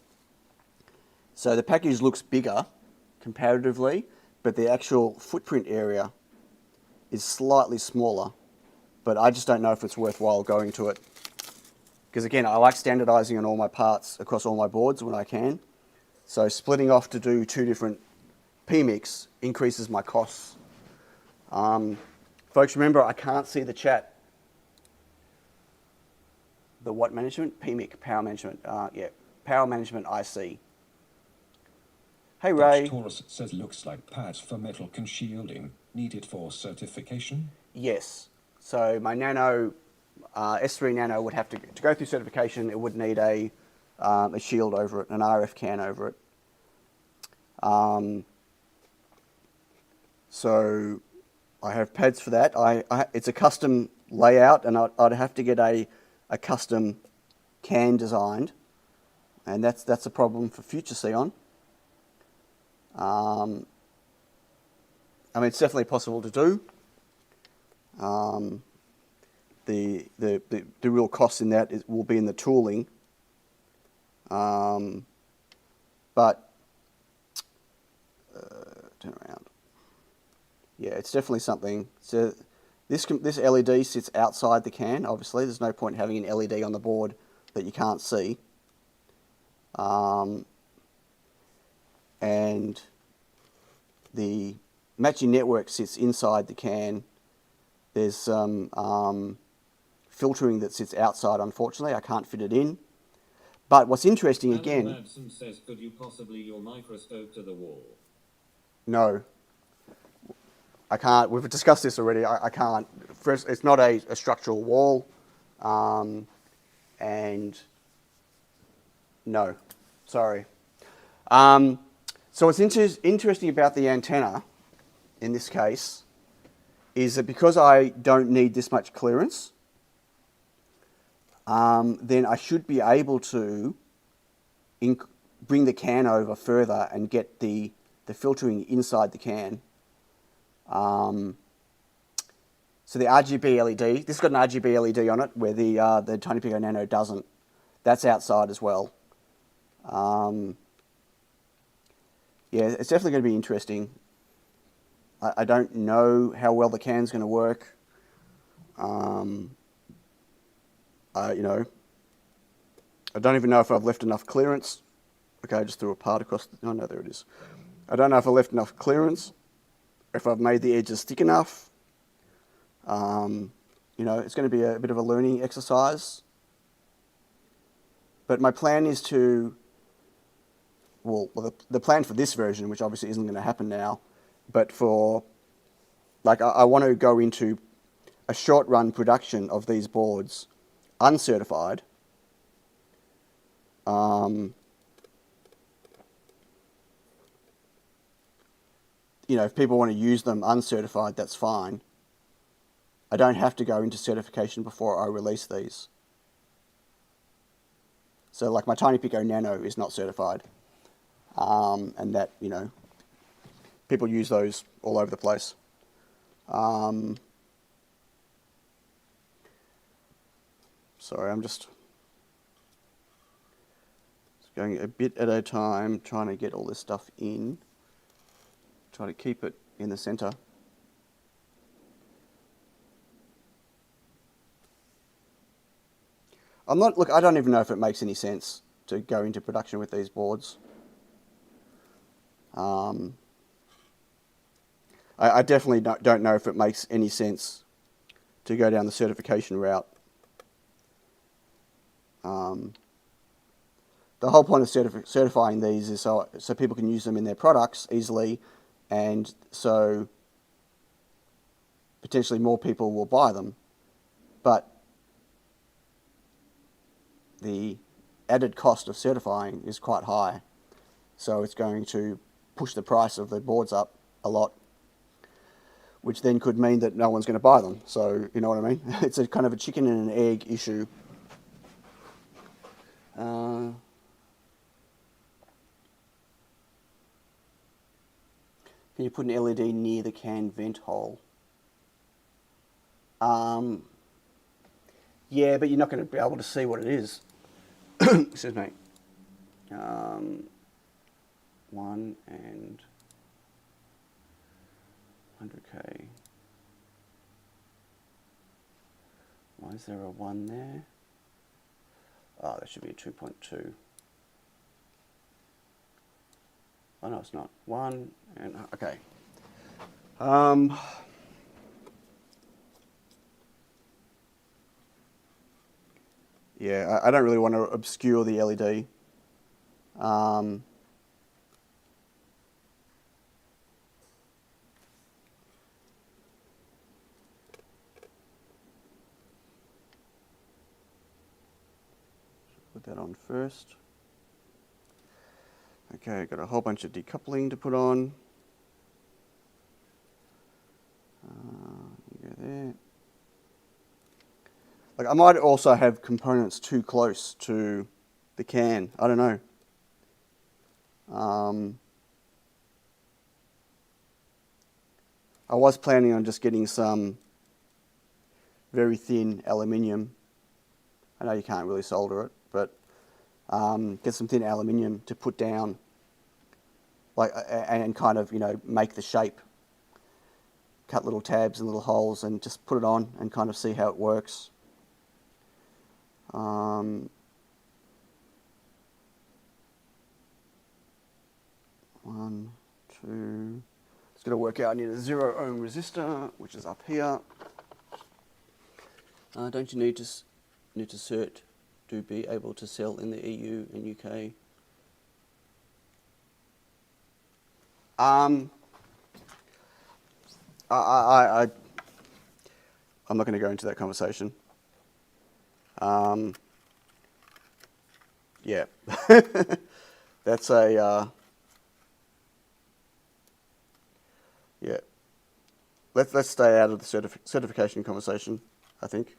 A: So the package looks bigger comparatively, but the actual footprint area is slightly smaller. But I just don't know if it's worthwhile going to it. Because again, I like standardizing on all my parts across all my boards when I can. So splitting off to do 2 different PMICs increases my costs Folks, remember, I can't see the chat. The what management? PMIC, power management. Yeah, power management IC. Hey, Ray.
B: Taurus says looks like pads for metal can shielding. Needed for certification?
A: Yes. So my Nano, S3 Nano would have to go through certification. It would need a shield over it, an RF can over it. So I have pads for that. It's a custom layout, and I'd have to get a custom can designed, and that's a problem for future Xeon. I mean, it's definitely possible to do. The real cost in that will be in the tooling. But turn around. Yeah, it's definitely something. So this LED sits outside the can. Obviously, there's no point having an LED on the board that you can't see. And the matching network sits inside the can. There's some filtering that sits outside. Unfortunately, I can't fit it in. But what's interesting again...
E: Ransom says, could you possibly your microscope to the wall?
A: No. I can't. We've discussed this already. I can't. First, it's not a structural wall. And no. Sorry. So what's interesting about the antenna, in this case, is that because I don't need this much clearance, then I should be able to bring the can over further and get the filtering inside the can. So the RGB LED, this has got an RGB LED on it, where the Tiny Pico Nano doesn't. That's outside as well. Yeah, it's definitely going to be interesting. I don't know how well the can's going to work. You know, I don't even know if I've left enough clearance. Okay, I just threw a part across. Oh no, there it is. I don't know if I left enough clearance, if I've made the edges thick enough. You know, it's going to be a bit of a learning exercise. But my plan is to, well the plan for this version, which obviously isn't going to happen now, but for, like, I want to go into a short run production of these boards uncertified. You know, if people want to use them uncertified, that's fine. I don't have to go into certification before I release these. So, like, my Tiny Pico Nano is not certified. And that, you know, people use those all over the place. Sorry, I'm just going a bit at a time, trying to get all this stuff in. Try to keep it in the center. Look, I don't even know if it makes any sense to go into production with these boards. I definitely don't know if it makes any sense to go down the certification route. The whole point of certifying these is so people can use them in their products easily, and so potentially more people will buy them. But the added cost of certifying is quite high, so it's going to push the price of the boards up a lot, which then could mean that no one's going to buy them. So, you know what I mean? It's a kind of a chicken and an egg issue. Can you put an LED near the can vent hole? Yeah, but you're not going to be able to see what it is. Excuse me. 1 and 100K. Why is there a 1 there? Oh, that should be a 2.2. Oh no, it's not. 1 and okay. Yeah, I don't really want to obscure the LED. Put that on first. Okay, got a whole bunch of decoupling to put on. Go there. Like I might also have components too close to the can. I don't know. I was planning on just getting some very thin aluminium. I know you can't really solder it, but get some thin aluminium to put down, like, and kind of, you know, make the shape. Cut little tabs and little holes and just put it on and kind of see how it works. 1, 2. It's going to work out. I need a 0 ohm resistor, which is up here. Don't you need to cert to be able to sell in the EU and UK? I'm not going to go into that conversation. Yeah, that's a yeah. Let's stay out of the certification conversation, I think.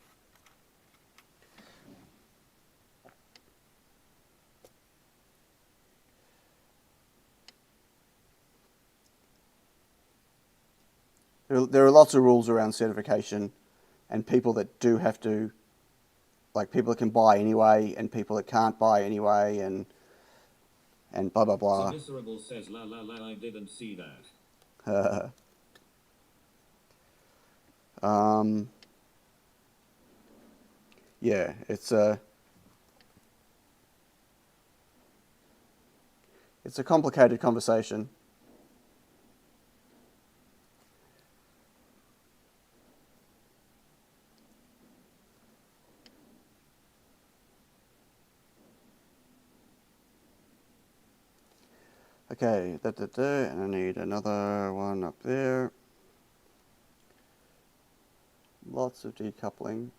A: There are lots of rules around certification, and people that do have to, like people that can buy anyway, and people that can't buy anyway, and blah blah blah.
E: So Miserable says, la la la, I didn't see that.
A: Yeah, it's a complicated conversation. Okay, and I need another one up there. Lots of decoupling.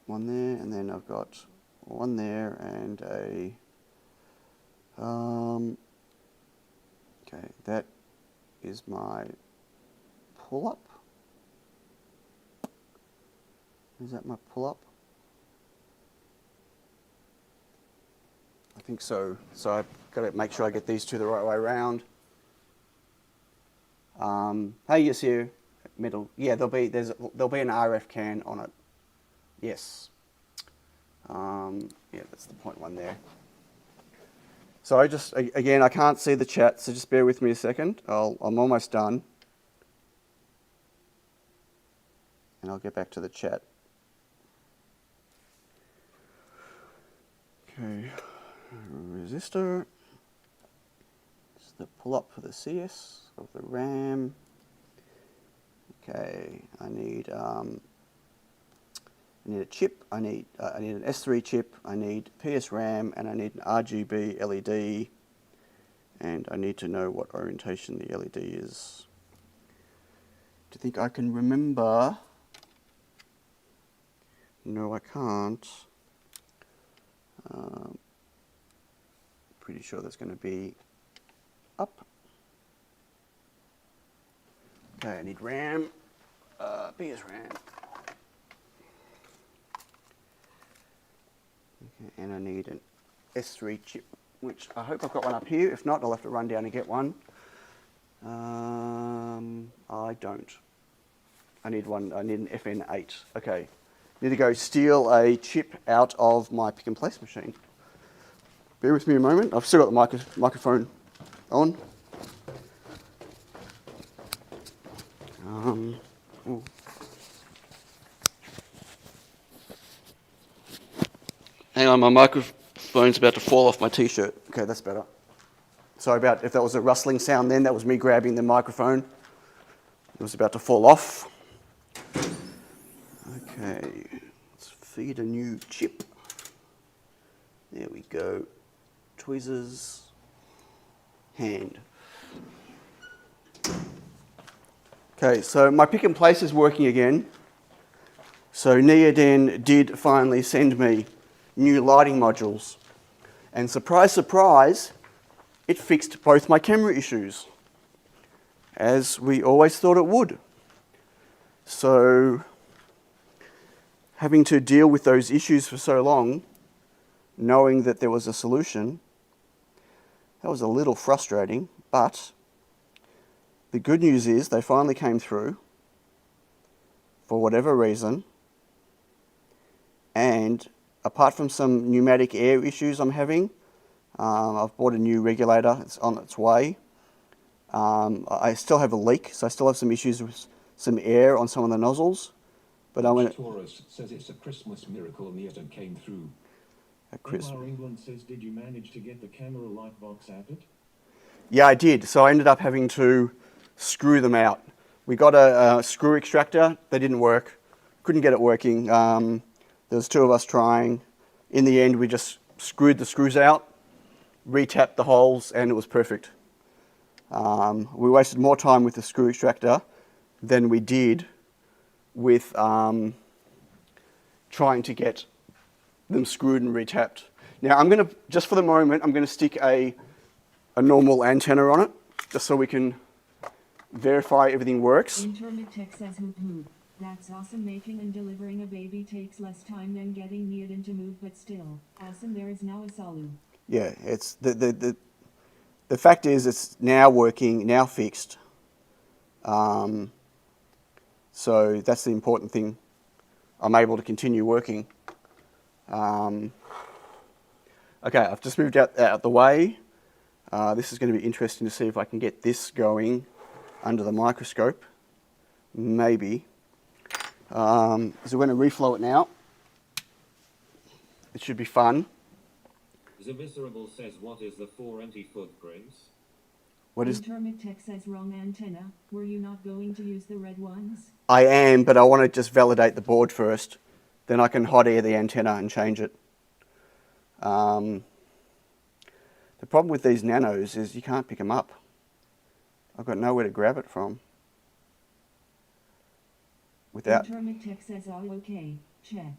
A: One there, and then I've got one there and a okay, that is my pull-up. Is that my pull-up? I think so. So I've got to make sure I get these two the right way around. Hey, yes, here, middle. Yeah, there'll be an RF can on it. Yes. Yeah, that's the point one there. So again, I can't see the chat, so just bear with me a second. I'm almost done. And I'll get back to the chat. Okay, resistor. It's the pull-up for the CS of the RAM. Okay, I need a chip. I need an S3 chip. I need PS RAM, and I need an RGB LED. And I need to know what orientation the LED is. Do you think I can remember? No, I can't. Pretty sure that's going to be up. Okay, I need RAM, PS RAM. Okay, and I need an S3 chip, which I hope I've got one up here. If not, I'll have to run down and get one. I don't. I need one. I need an FN8. Okay. Need to go steal a chip out of my pick and place machine. Bear with me a moment. I've still got the microphone on. Hang on, my microphone's about to fall off my t-shirt. Okay, that's better. Sorry about if that was a rustling sound then. That was me grabbing the microphone. It was about to fall off. Okay. Okay, let's feed a new chip. There we go. Tweezers, hand. Okay, so my pick and place is working again. So Neoden did finally send me new lighting modules. And surprise, surprise, it fixed both my camera issues, as we always thought it would. So having to deal with those issues for so long, knowing that there was a solution, that was a little frustrating, but the good news is they finally came through for whatever reason. And apart from some pneumatic air issues I'm having, I've bought a new regulator, it's on its way. I still have a leak, so I still have some issues with some air on some of the nozzles. But I went.
B: Taurus says it's a Christmas miracle Neoden came through.
A: At Christmas.
F: MR England says, did you manage to get the camera light box added?
A: Yeah, I did. So I ended up having to screw them out. We got a screw extractor. They didn't work. Couldn't get it working. There was two of us trying. In the end, we just screwed the screws out, re-tapped the holes, and it was perfect. We wasted more time with the screw extractor than we did with trying to get them screwed and re-tapped. Now I'm going to, just for the moment, I'm going to stick a normal antenna on it, just so we can verify everything works.
D: Intermitech says hoop hoop. That's awesome. Making and delivering a baby takes less time than getting Neoden to move, but still awesome. There is now a solu.
A: Yeah, it's the fact is it's now working, now fixed. So that's the important thing. I'm able to continue working. Okay, I've just moved out the way. This is going to be interesting to see if I can get this going under the microscope. Maybe. So we're going to reflow it now. It should be fun.
E: Viscerable says, what is the 4 anti-footprints?
A: What is?
D: Intermitech says wrong antenna. Were you not going to use the red ones?
A: I am, but I want to just validate the board first. Then I can hot air the antenna and change it. The problem with these nanos is you can't pick them up. I've got nowhere to grab it from. Without.
D: Intermitech says all okay. Check.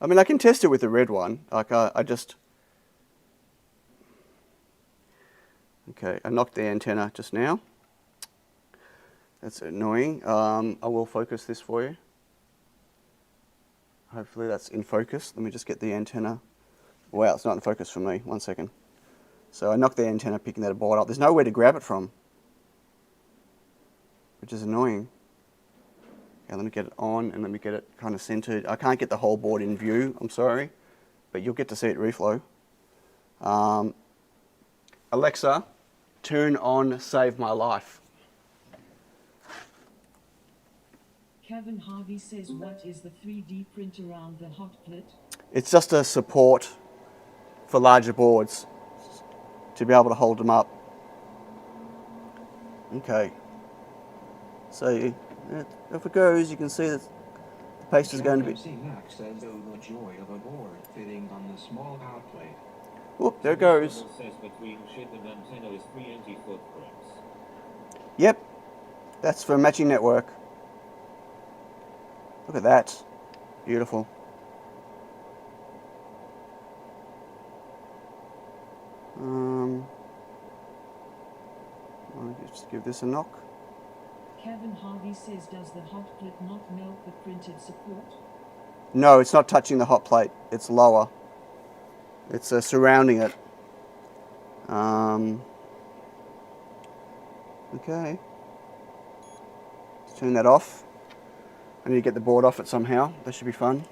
A: I mean, I can test it with the red one. Like I just. Okay, I knocked the antenna just now. That's annoying. I will focus this for you. Hopefully that's in focus. Let me just get the antenna. Wow, it's not in focus for me. 1 second. So I knocked the antenna, picking that board up. There's nowhere to grab it from, which is annoying. Okay, let me get it on and let me get it kind of centered. I can't get the whole board in view, I'm sorry, but you'll get to see it reflow. Alexa, turn on Save My Life.
D: Kevin Harvey says, what is the 3D print around the hot plate?
A: It's just a support for larger boards to be able to hold them up. Okay. So if it goes, you can see that the paste is going to be.
C: MC Max says, oh, the joy of a board fitting on the small hot plate.
A: Whoop, there it goes.
E: Says between chip and antenna is 3 anti-footprints.
A: Yep, that's for matching network. Look at that. Beautiful. I'll just give this a knock.
D: Kevin Harvey says, does the hot plate not melt the printed support?
A: No, it's not touching the hot plate. It's lower. It's surrounding it. Okay. Let's turn that off. I need to get the board off it somehow. That should be fun.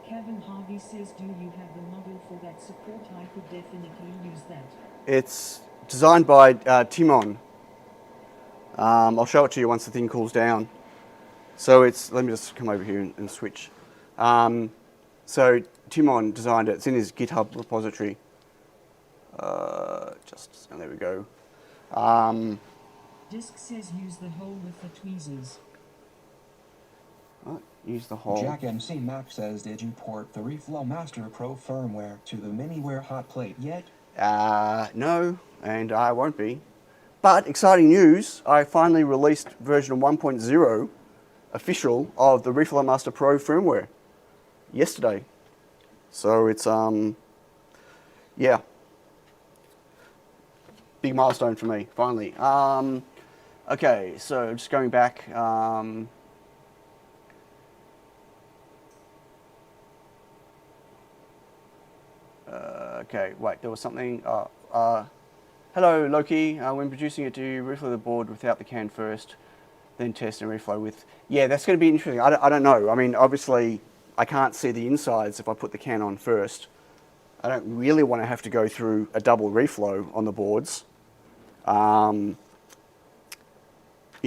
D: Kevin Harvey says, do you have the model for that support? I could definitely use that.
A: It's designed by Timon. I'll show it to you once the thing cools down. So it's, let me just come over here and switch. So So Timon designed it. It's in his GitHub repository. There we go.
D: Disk says use the hole with the tweezers.
A: Right, use the hole.
C: Jack MC Mac says, did you port the Reflow Master Pro firmware to the MiniWare hot plate yet?
A: No, and I won't be. But exciting news, I finally released version 1.0 official of the Reflow Master Pro firmware yesterday. So it's, yeah, big milestone for me, finally. Okay, so just going back, okay, wait, there was something, hello Loki, when producing it, do you reflow the board without the can first, then test and reflow with? Yeah, that's going to be interesting. I don't know. I mean, obviously, I can't see the insides if I put the can on first. I don't really want to have to go through a double reflow on the boards. You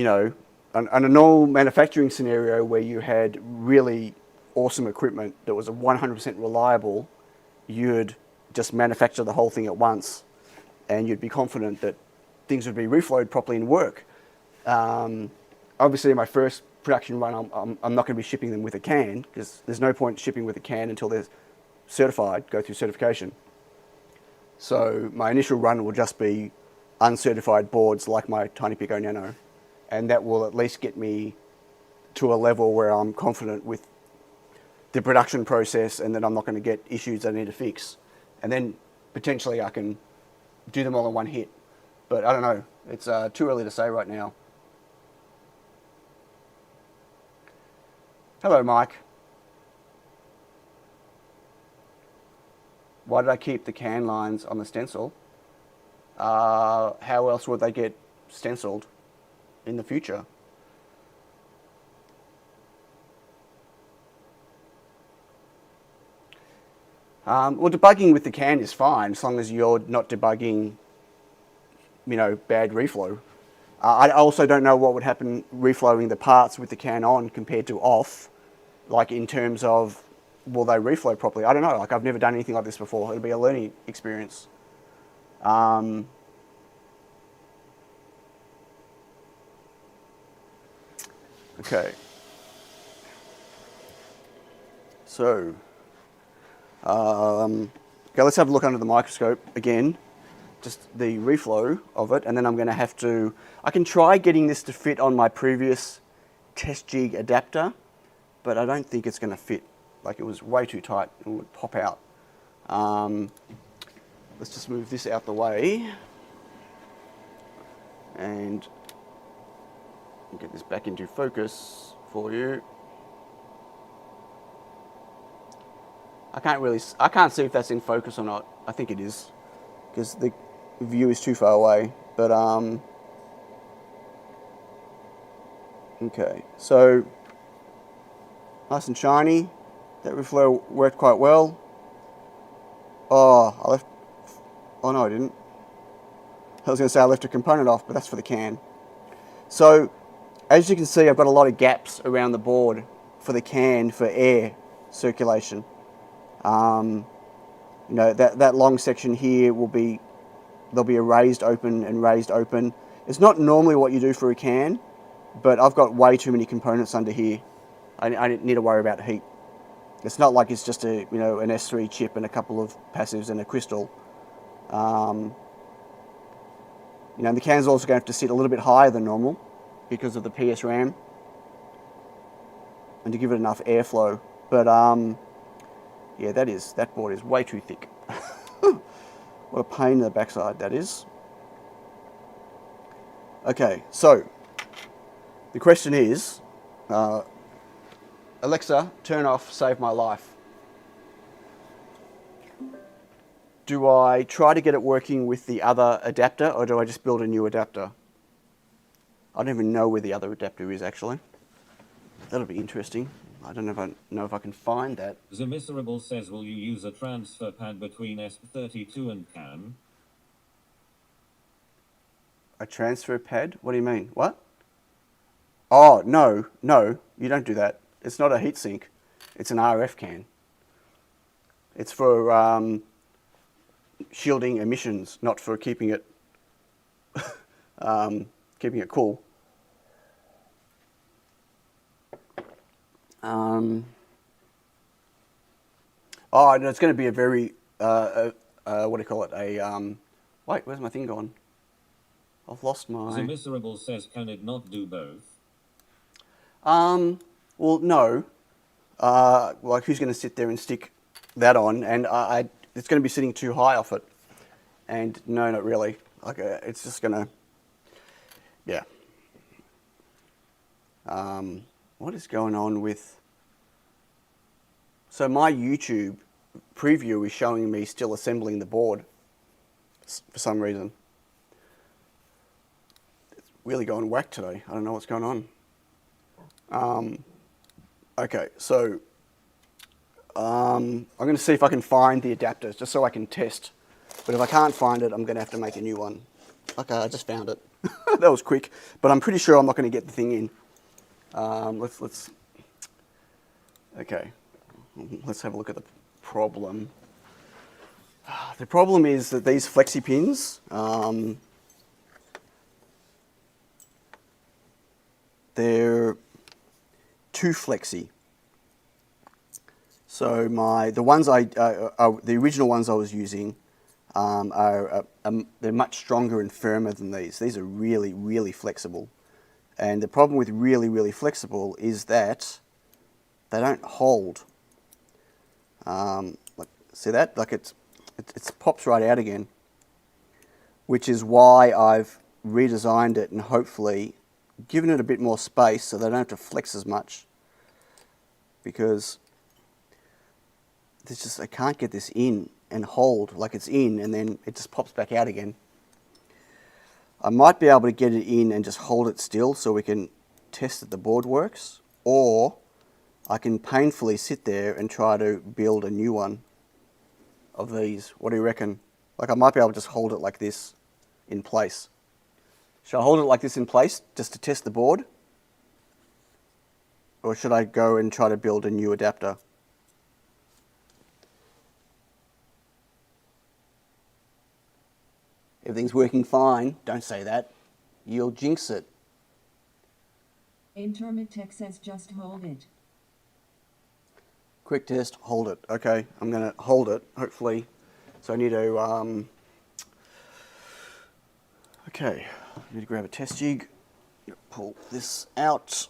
A: know, on a normal manufacturing scenario where you had really awesome equipment that was 100% reliable, you'd just manufacture the whole thing at once and you'd be confident that things would be reflowed properly and work. Obviously, in my first production run, I'm not going to be shipping them with a can because there's no point shipping with a can until they're certified, go through certification. So my initial run will just be uncertified boards like my Tiny Pico Nano, and that will at least get me to a level where I'm confident with the production process and that I'm not going to get issues I need to fix. And then potentially I can do them all in one hit. But I don't know. It's too early to say right now. Hello, Mike. Why did I keep the can lines on the stencil? How else would they get stenciled in the future? Well, debugging with the can is fine as long as you're not debugging, you know, bad reflow. I also don't know what would happen reflowing the parts with the can on compared to off, like in terms of will they reflow properly? I don't know. Like I've never done anything like this before. It'll be a learning experience. Okay. So, okay, let's have a look under the microscope again. Just the reflow of it, and then I'm going to have to, I can try getting this to fit on my previous test jig adapter, but I don't think it's going to fit. Like it was way too tight, it would pop out. Let's just move this out the way and get this back into focus for you. I can't see if that's in focus or not. I think it is because the view is too far away, but okay, so nice and shiny. That reflow worked quite well. Oh, no I didn't. I was going to say I left a component off, but that's for the can. So as you can see, I've got a lot of gaps around the board for the can for air circulation. You know, that long section here there'll be a raised open and raised open. It's not normally what you do for a can, but I've got way too many components under here. I need to worry about heat. It's not like it's just an S3 chip and a couple of passives and a crystal. You know, the can's also going to have to sit a little bit higher than normal because of the PS RAM and to give it enough airflow. But yeah, that board is way too thick. What a pain in the backside that is. Okay, so the question is, Alexa, turn off Save My Life. Do I try to get it working with the other adapter, or do I just build a new adapter? I don't even know where the other adapter is, actually. That'll be interesting. I don't know if I can find that.
E: The Miserable says, will you use a transfer pad between S32 and CAN?
A: A transfer pad? What do you mean? What? Oh, no, you don't do that. It's not a heatsink. It's an RF can. It's for shielding emissions, not for keeping it cool. Oh, no, it's going to be a very what do you call it? Wait, where's my thing gone? I've lost my.
E: The Miserable says, can it not do both?
A: Well, no. Like, who's going to sit there and stick that on? And it's going to be sitting too high off it. And no, not really. Like, it's just going to, yeah. What is going on with? So my YouTube preview is showing me still assembling the board for some reason. It's really going whack today. I don't know what's going on. Okay, so I'm going to see if I can find the adapters just so I can test. But if I can't find it, I'm going to have to make a new one. Okay, I just found it. That was quick, but I'm pretty sure I'm not going to get the thing in. Okay, let's have a look at the problem. The problem is that these flexi pins, they're too flexi. So the original ones I was using they're much stronger and firmer than these. These are really, really flexible. And the problem with really, really flexible is that they don't hold. Like, see that? Like it pops right out again. Which is why I've redesigned it and hopefully given it a bit more space so they don't have to flex as much. Because I can't get this in and hold like it's in, and then it just pops back out again. I might be able to get it in and just hold it still so we can test that the board works, or I can painfully sit there and try to build a new one of these. What do you reckon? Like, I might be able to just hold it like this in place. Should I hold it like this in place just to test the board? Or should I go and try to build a new adapter? Everything's working fine. Don't say that. You'll jinx it.
D: Intermitech says just hold it.
A: Quick test, hold it. Okay, I'm going to hold it, hopefully. So I need to, okay, I need to grab a test jig. Pull this out.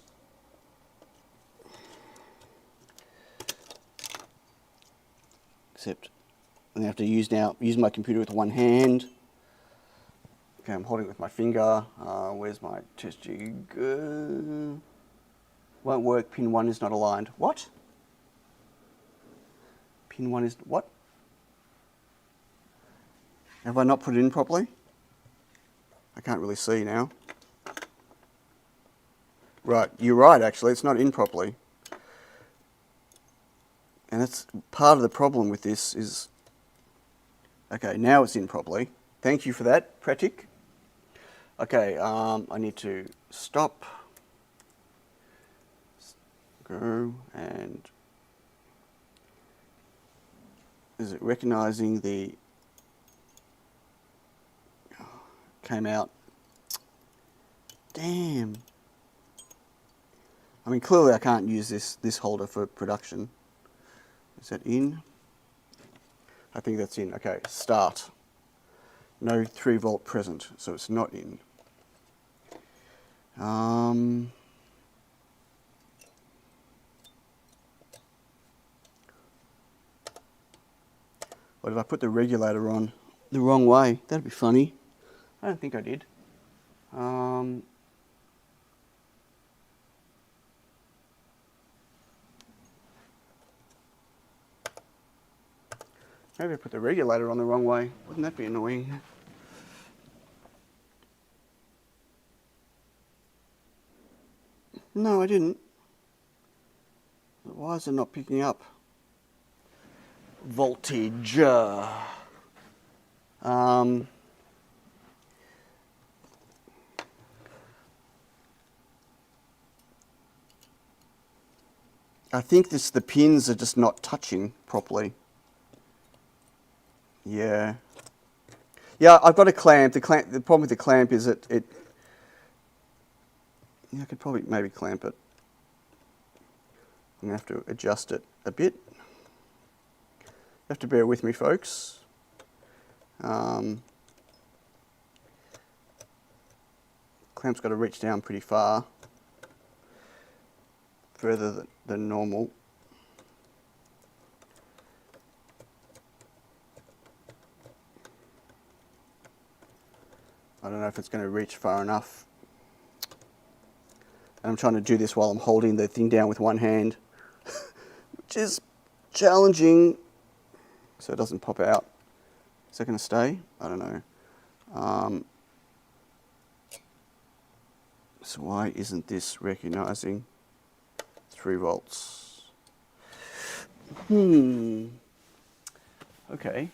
A: Except I'm going to have to use my computer with one hand. Okay, I'm holding it with my finger. Where's my test jig? Won't work. Pin 1 is not aligned. What? Pin 1 is what? Have I not put it in properly? I can't really see now. Right, you're right actually, it's not in properly. And that's part of the problem with this is... Okay, now it's in properly. Thank you for that, Pratik. Okay, I need to stop, go, and is it recognizing the, came out, damn. I mean, clearly I can't use this holder for production. Is that in? I think that's in. Okay, start. No 3 volt present, so it's not in. What if I put the regulator on the wrong way? That'd be funny. I don't think I did. Maybe I put the regulator on the wrong way. Wouldn't that be annoying? No, I didn't. Why is it not picking up? Voltage. I think the pins are just not touching properly. Yeah. Yeah, I've got a clamp. The problem with the clamp is that it. Yeah, I could probably maybe clamp it. I'm gonna have to adjust it a bit. You have to bear with me, folks. Clamp's got to reach down pretty far, further than normal. I don't know if it's going to reach far enough. And I'm trying to do this while I'm holding the thing down with one hand, which is challenging, so it doesn't pop out. Is that going to stay? I don't know. So why isn't this recognizing 3 volts? Okay.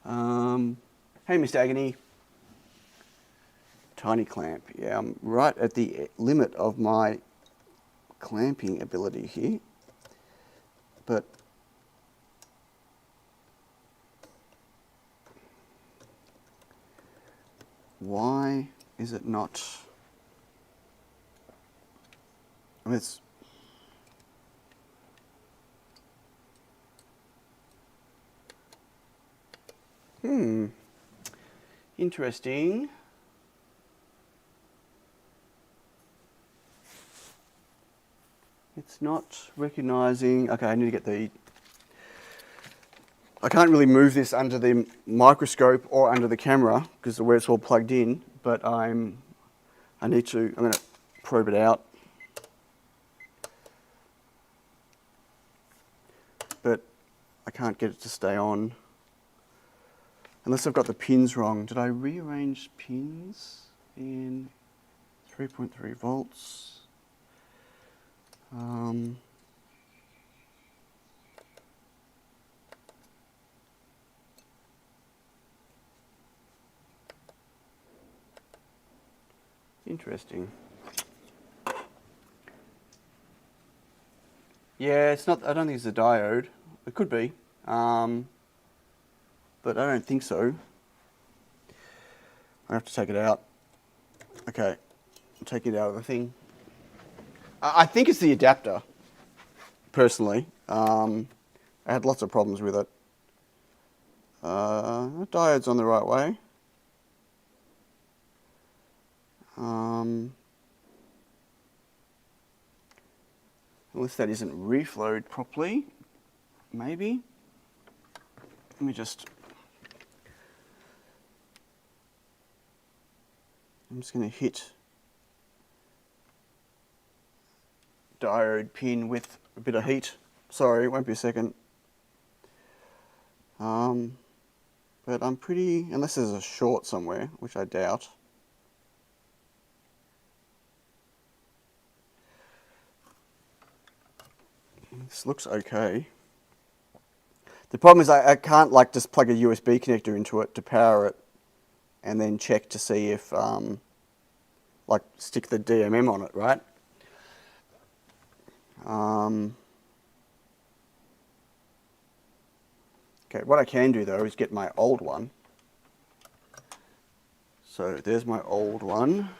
A: Hey, Mr. Agony. Tiny clamp. Yeah, I'm right at the limit of my clamping ability here. But why is it not? I mean, it's interesting. It's not recognizing. Okay, I need to get the. I can't really move this under the microscope or under the camera because of where it's all plugged in. But I'm going to probe it out. But I can't get it to stay on unless I've got the pins wrong. Did I rearrange pins in 3.3 volts? Interesting. Yeah, it's not. I don't think it's a diode. It could be, but I don't think so. I have to take it out. Okay, I'm taking it out of the thing. I think it's the adapter. Personally, I had lots of problems with it. The diode's on the right way. Unless that isn't reflowed properly, maybe. Let me just. I'm just going to hit diode pin with a bit of heat. Sorry, it won't be a second. But I'm pretty, unless there's a short somewhere, which I doubt. This looks okay. The problem is I can't like just plug a USB connector into it to power it and then check to see if, like stick the DMM on it, right? Okay, what I can do though is get my old one. So there's my old one.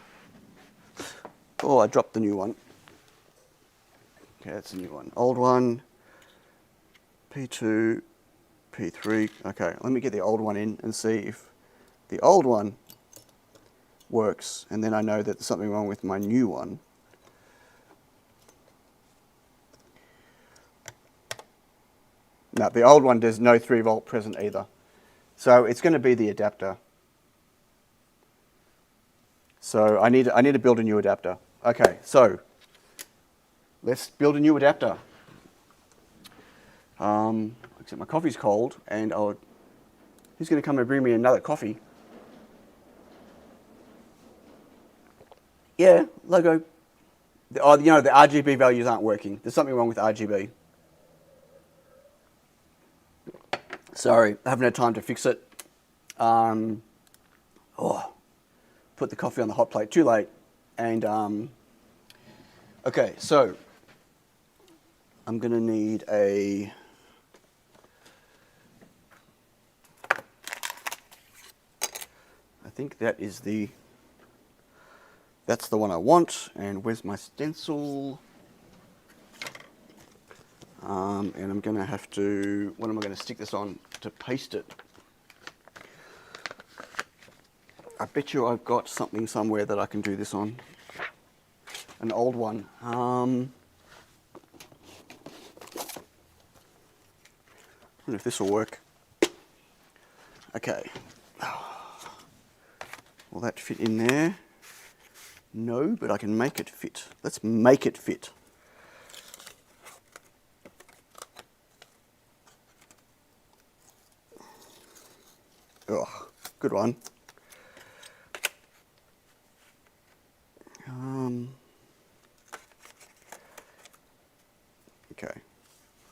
A: Oh, I dropped the new one. Okay, that's the new one. Old one, P2, P3. Okay, let me get the old one in and see if the old one works, and then I know that there's something wrong with my new one. No, the old one there's no 3 volt present either. So it's going to be the adapter. So I need to build a new adapter. Okay, so let's build a new adapter. Except my coffee's cold, and who's going to come and bring me another coffee? Yeah, logo. The RGB values aren't working. There's something wrong with RGB. Sorry, I haven't had time to fix it. Put the coffee on the hot plate too late. And, okay, so I'm going to need a think that's the one I want. And where's my stencil? And I'm going to have to, what am I going to stick this on to paste it? I bet you I've got something somewhere that I can do this on. An old one. I wonder if this will work. Okay. Will that fit in there? No, but I can make it fit. Let's make it fit. Oh, good one. Okay.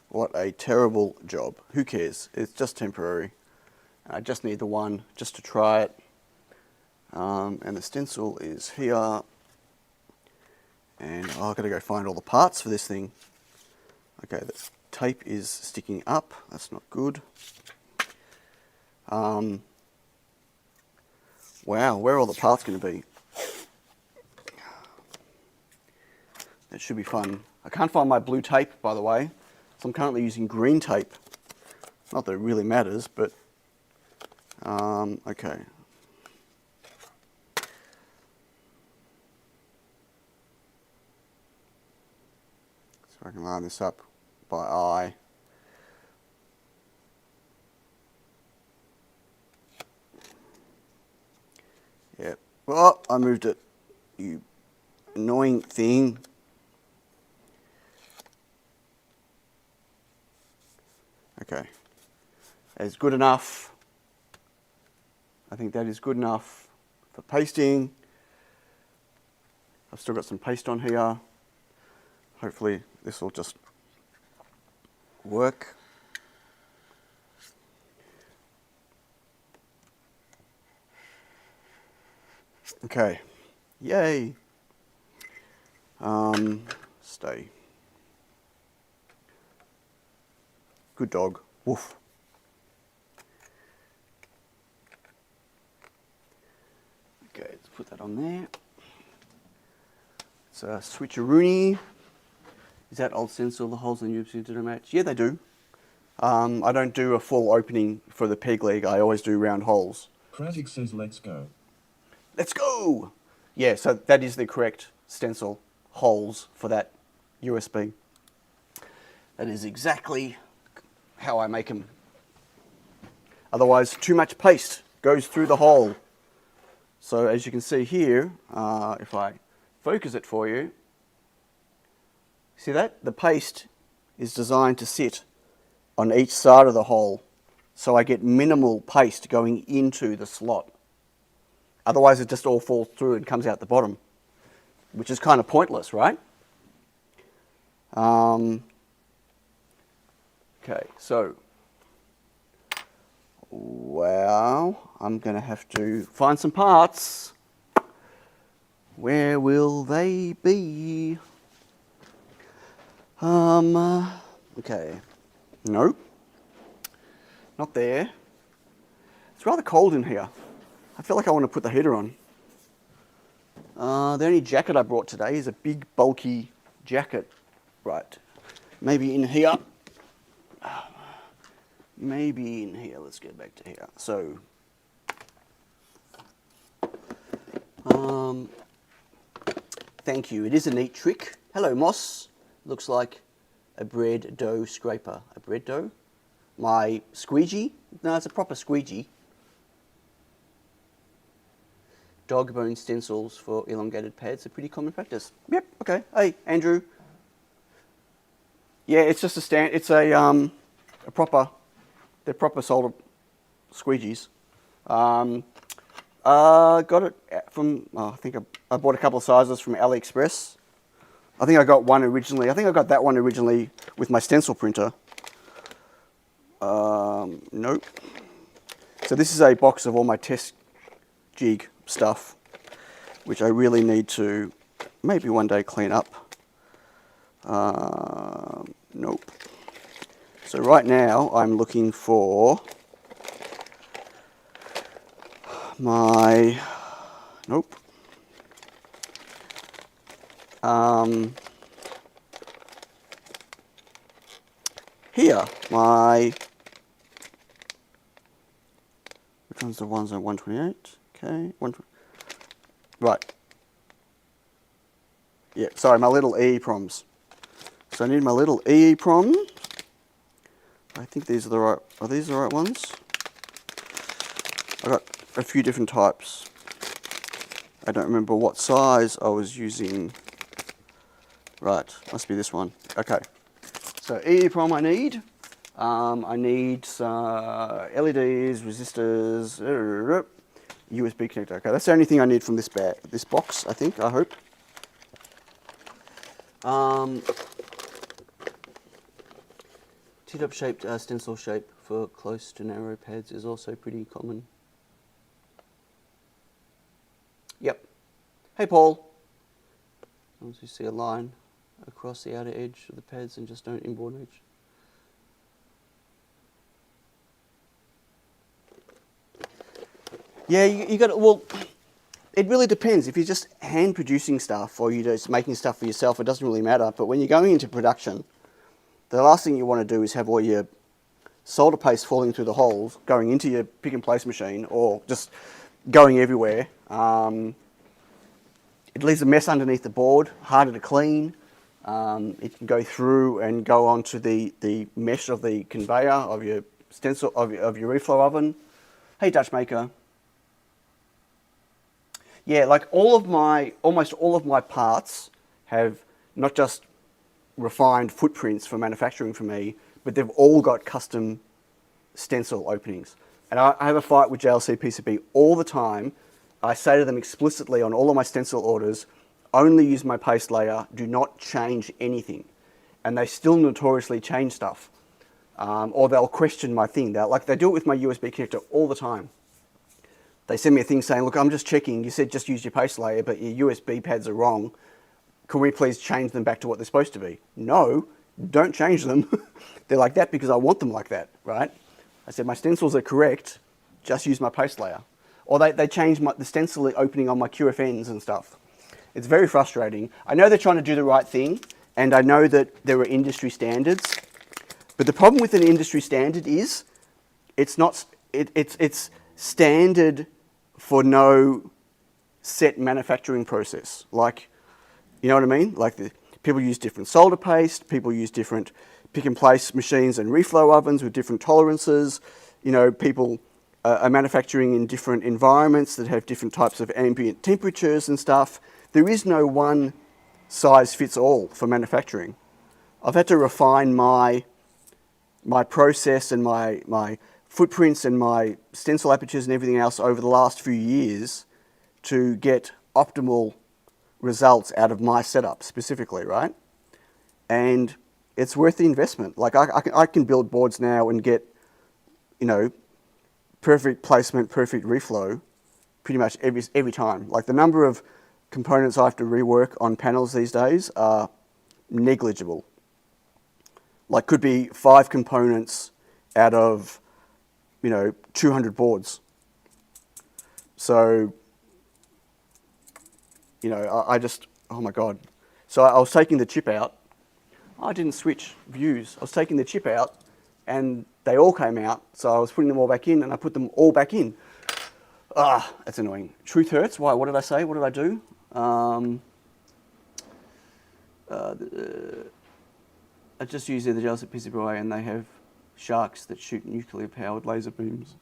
A: What a terrible job. Who cares? It's just temporary. I just need the one just to try it. And the stencil is here. And I've got to go find all the parts for this thing. Okay, the tape is sticking up. That's not good. Wow, where are all the parts going to be? That should be fun. I can't find my blue tape, by the way, so I'm currently using green tape. Not that it really matters, but okay. So I can line this up by eye. Yep. Oh, I moved it. You annoying thing. Okay. That's good enough. I think that is good enough for pasting. I've still got some paste on here. Hopefully this will just work. Okay, yay. Stay. Good dog. Woof. Okay, let's put that on there. It's a switcheroony. Is that old stencil, the holes in the tubes to match? Yeah, they do. I don't do a full opening for the peg leg. I always do round holes.
F: Krazik says let's go.
A: Let's go! Yeah, so that is the correct stencil holes for that USB. That is exactly how I make them. Otherwise, too much paste goes through the hole. So as you can see here, if I focus it for you, see that? The paste is designed to sit on each side of the hole, so I get minimal paste going into the slot. Otherwise it just all falls through and comes out the bottom, which is kind of pointless, right? Okay, so, wow, I'm going to have to find some parts. Where will they be? Okay, nope, not there. It's rather cold in here. I feel like I want to put the heater on. The only jacket I brought today is a big, bulky jacket. Right, maybe in here. Maybe in here. Let's get back to here. So, thank you. It is a neat trick. Hello, Moss. Looks like a bread dough scraper. A bread dough? My squeegee? No, it's a proper squeegee. Dog bone stencils for elongated pads are pretty common practice. Yep, okay. Hey, Andrew. Yeah, it's just a stand. It's a proper. They're proper solder squeegees. Got it from. I think I bought a couple of sizes from AliExpress. I think I got one originally. I think I got that one originally with my stencil printer. Nope. So this is a box of all my test jig stuff, which I really need to maybe one day clean up. Nope. So right now I'm looking for my, nope. Here, my, which one's the ones at 128? Okay, right. Yeah, sorry, my little EEPROMs. So I need my little EEPROM. I think these are the right, are these the right ones? I got a few different types. I don't remember what size I was using. Right, must be this one. Okay, so EEPROM I need. I need LEDs, resistors, USB connector. Okay, that's the only thing I need from this box, I think, I hope. T-top shaped stencil shape for close to narrow pads is also pretty common. Yep. Hey Paul. Once you see a line across the outer edge of the pads and just don't inboard edge. Yeah, you got to, well, it really depends. If you're just hand producing stuff or you're just making stuff for yourself, it doesn't really matter. But when you're going into production, the last thing you want to do is have all your solder paste falling through the holes, going into your pick and place machine or just going everywhere. It leaves a mess underneath the board, harder to clean. It can go through and go onto the mesh of the conveyor of your stencil, of your reflow oven. Hey Dutch Maker. Yeah, like almost all of my parts have not just refined footprints for manufacturing for me, but they've all got custom stencil openings. And I have a fight with JLC PCB all the time. I say to them explicitly on all of my stencil orders, only use my paste layer, do not change anything. And they still notoriously change stuff. Or they'll question my thing. They do it with my USB connector all the time. They send me a thing saying, look, I'm just checking, you said just use your paste layer, but your USB pads are wrong. Can we please change them back to what they're supposed to be? No, don't change them. They're like that because I want them like that, right? I said, my stencils are correct, just use my paste layer. Or they change the stencil opening on my QFNs and stuff. It's very frustrating. I know they're trying to do the right thing, and I know that there are industry standards, but the problem with an industry standard is it's standard for no set manufacturing process. Like, you know what I mean? Like people use different solder paste, people use different pick and place machines and reflow ovens with different tolerances. You know, people are manufacturing in different environments that have different types of ambient temperatures and stuff. There is no one size fits all for manufacturing. I've had to refine my process and my footprints and my stencil apertures and everything else over the last few years to get optimal results out of my setup specifically, right? And it's worth the investment. Like I can build boards now and get, you know, perfect placement, perfect reflow pretty much every time. Like the number of components I have to rework on panels these days are negligible. Like could be 5 components out of, you know, 200 boards. So, you know, I just, oh my God. So I was taking the chip out. I didn't switch views. I was taking the chip out and they all came out. So I was putting them all back in and I put them all back in. Ah, that's annoying. Truth hurts. Why? What did I say? What did I do? I just used the JLC PCBA and they have sharks that shoot nuclear powered laser beams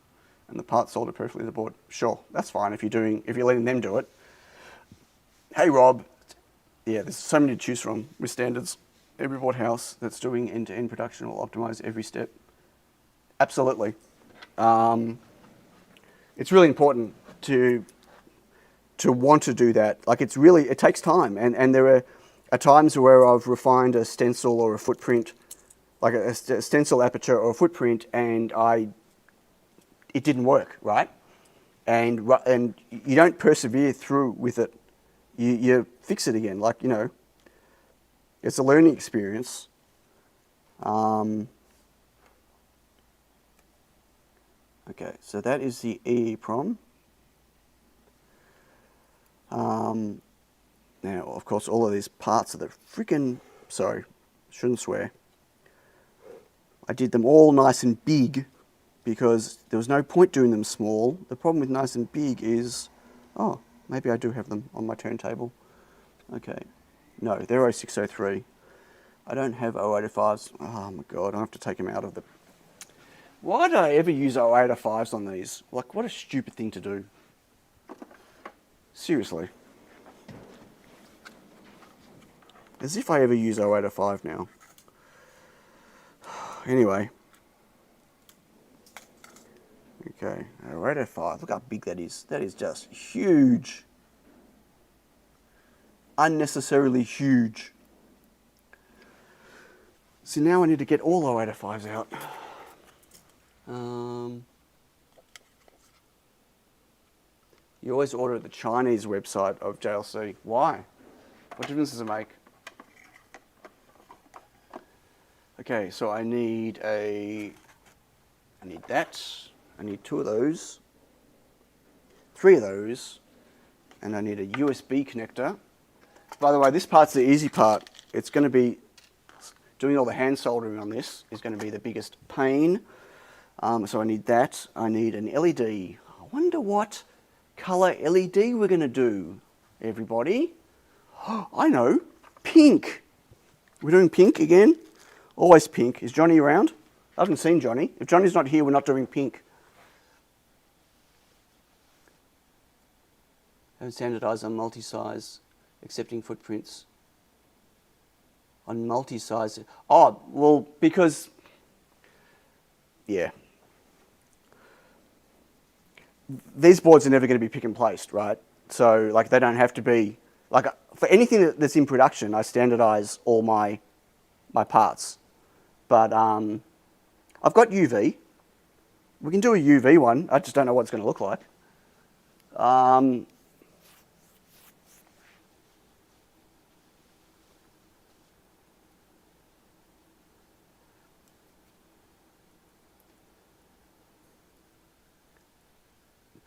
A: and the parts soldered perfectly to the board. Sure, that's fine if you're letting them do it. Hey Rob, yeah, there's so many to choose from with standards. Every board house that's doing end-to-end production will optimize every step. Absolutely. It's really important to want to do that. Like it takes time and there are times where I've refined a stencil or a footprint, like a stencil aperture or a footprint, and it didn't work, right? And you don't persevere through with it. You fix it again, like, you know, it's a learning experience. Okay, so that is the EEPROM. Now, of course, all of these parts are the freaking, sorry, shouldn't swear. I did them all nice and big because there was no point doing them small. The problem with nice and big is, oh, maybe I do have them on my turntable. Okay, no, they're 0603. I don't have 0805s. Oh my God, I have to take them out of the... Why did I ever use 0805s on these? Like, what a stupid thing to do. Seriously. As if I ever use 0805 now. Anyway. Okay, 0805. Look how big that is. That is just huge. Unnecessarily huge. So now I need to get all 0805s out. You always order at the Chinese website of JLC. Why? What difference does it make? Okay, so I need that. I need 2 of those, 3 of those, and I need a USB connector. By the way, this part's the easy part. It's going to be, doing all the hand soldering on this is going to be the biggest pain. So I need that. I need an LED. I wonder what color LED we're going to do, everybody. I know, pink. We're doing pink again. Always pink. Is Johnny around? I haven't seen Johnny. If Johnny's not here, we're not doing pink. Haven't standardized on multi-size, accepting footprints. On multi-size. Oh, well, because, yeah. These boards are never going to be pick and placed, right? So, like, they don't have to be, like, for anything that's in production, I standardize all my parts. But I've got UV. We can do a UV one. I just don't know what it's going to look like.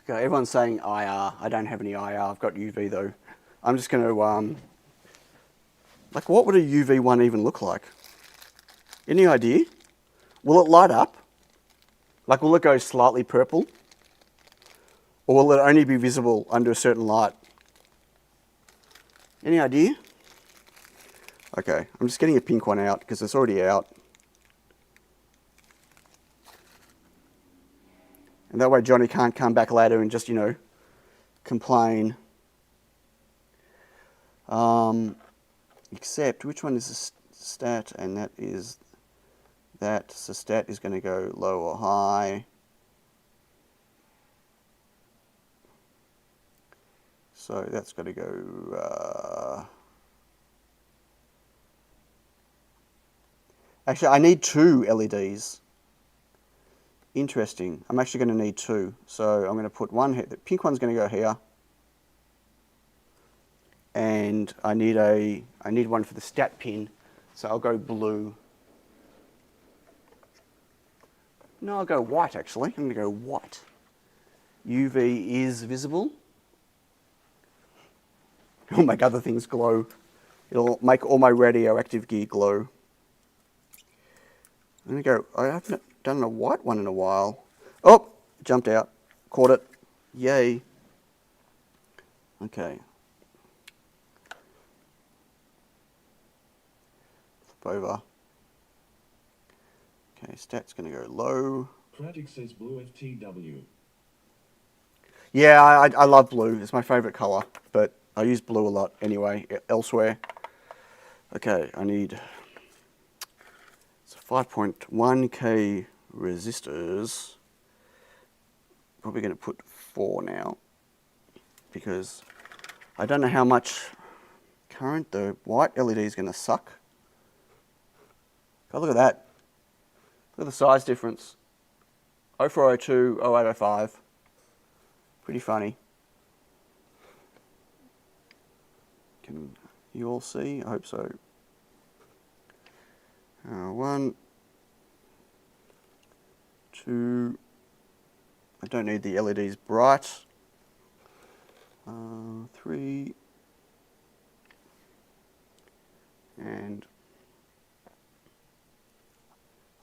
A: Okay, everyone's saying IR. I don't have any IR. I've got UV though. I'm just going to, like, what would a UV one even look like? Any idea? Will it light up? Like, will it go slightly purple? Or will it only be visible under a certain light? Any idea? Okay, I'm just getting a pink one out because it's already out. And that way Johnny can't come back later and just, you know, complain. Except, which one is the stat? And that is that. So stat is going to go low or high. So that's got to go... Actually, I need 2 LEDs. Interesting. I'm actually going to need 2. So I'm going to put one here. The pink one's going to go here. And I need one for the stat pin. So I'll go blue. No, I'll go white actually. I'm going to go white. UV is visible. It'll make other things glow. It'll make all my radioactive gear glow. I'm going to go, I haven't done a white one in a while. Oh, jumped out. Caught it. Yay. Okay. Flip over. Okay, stat's going to go low.
F: Pratic says blue FTW.
A: Yeah, I love blue. It's my favourite colour, but I use blue a lot anyway, elsewhere. Okay, I need 5.1k resistors. Probably going to put 4 now because I don't know how much current the white LED is going to suck. God, look at that. Look at the size difference. 0402, 0805. Pretty funny. Can you all see? I hope so. 1, 2. I don't need the LEDs bright. 3, and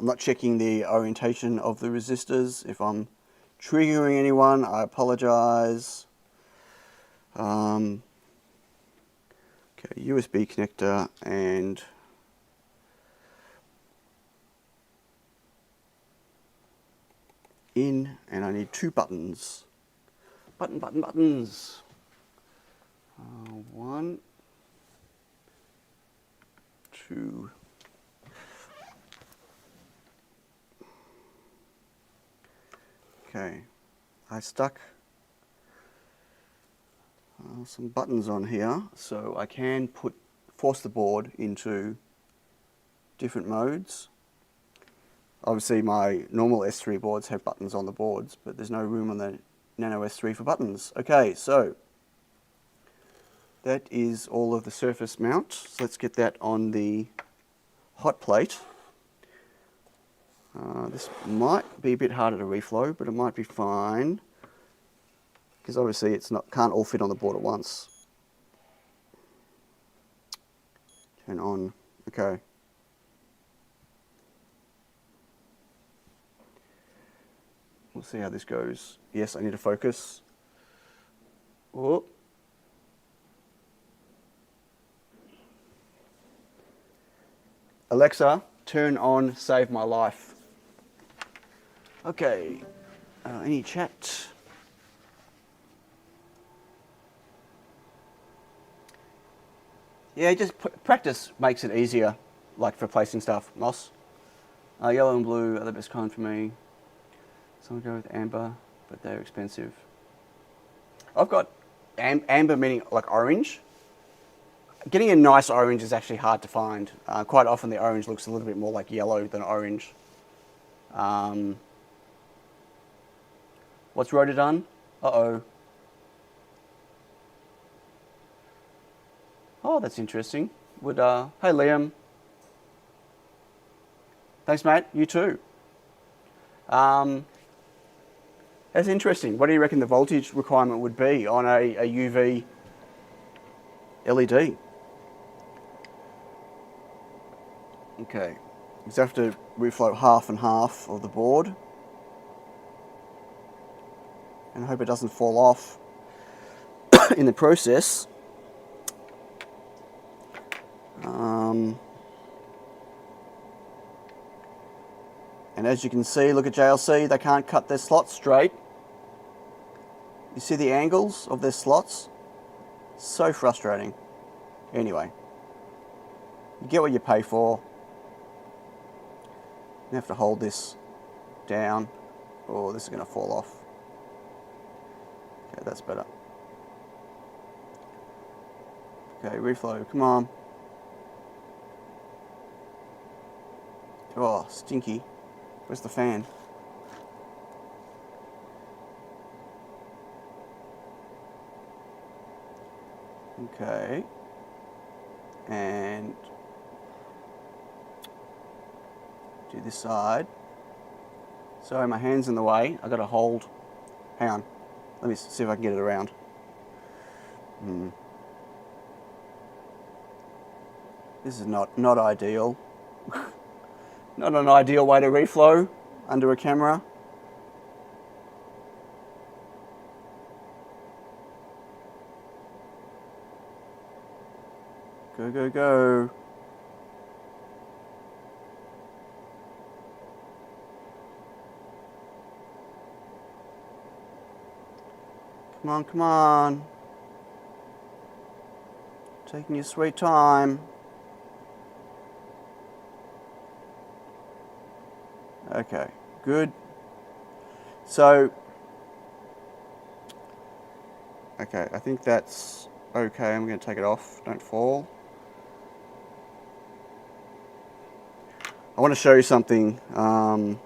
A: I'm not checking the orientation of the resistors. If I'm triggering anyone, I apologize. Okay, USB connector and in, and I need 2 buttons. Buttons. 1, 2. Okay, I stuck some buttons on here so I can force the board into different modes. Obviously my normal S3 boards have buttons on the boards, but there's no room on the Nano S3 for buttons. Okay, so that is all of the surface mount. So let's get that on the hot plate. This might be a bit harder to reflow, but it might be fine, because obviously can't all fit on the board at once. Turn on. Okay. We'll see how this goes. Yes, I need to focus. Oh. Alexa, turn on Save My Life. Okay. Any chat? Yeah, just practice makes it easier, like for placing stuff. Moss. Yellow and blue are the best kind for me. Some go with amber, but they're expensive. I've got amber meaning like orange. Getting a nice orange is actually hard to find. Quite often the orange looks a little bit more like yellow than orange. What's Rhoda done? Uh-oh. Oh, that's interesting. Hey Liam. Thanks, mate. You too. That's interesting. What do you reckon the voltage requirement would be on a UV LED? Okay, you just have to reflow half and half of the board and hope it doesn't fall off in the process. And as you can see, look at JLC, they can't cut their slots straight. You see the angles of their slots? So frustrating. Anyway, you get what you pay for. You have to hold this down, or this is going to fall off. Okay, that's better. Okay, reflow, come on. Oh, stinky. Where's the fan? Okay. And do this side. Sorry, my hand's in the way. I got to hold. Hang on. Let me see if I can get it around. This is not ideal. Not an ideal way to reflow under a camera. Go, go, go. Come on, come on. Taking your sweet time. Okay, good. So, okay, I think that's okay. I'm going to take it off. Don't fall. I want to show you something under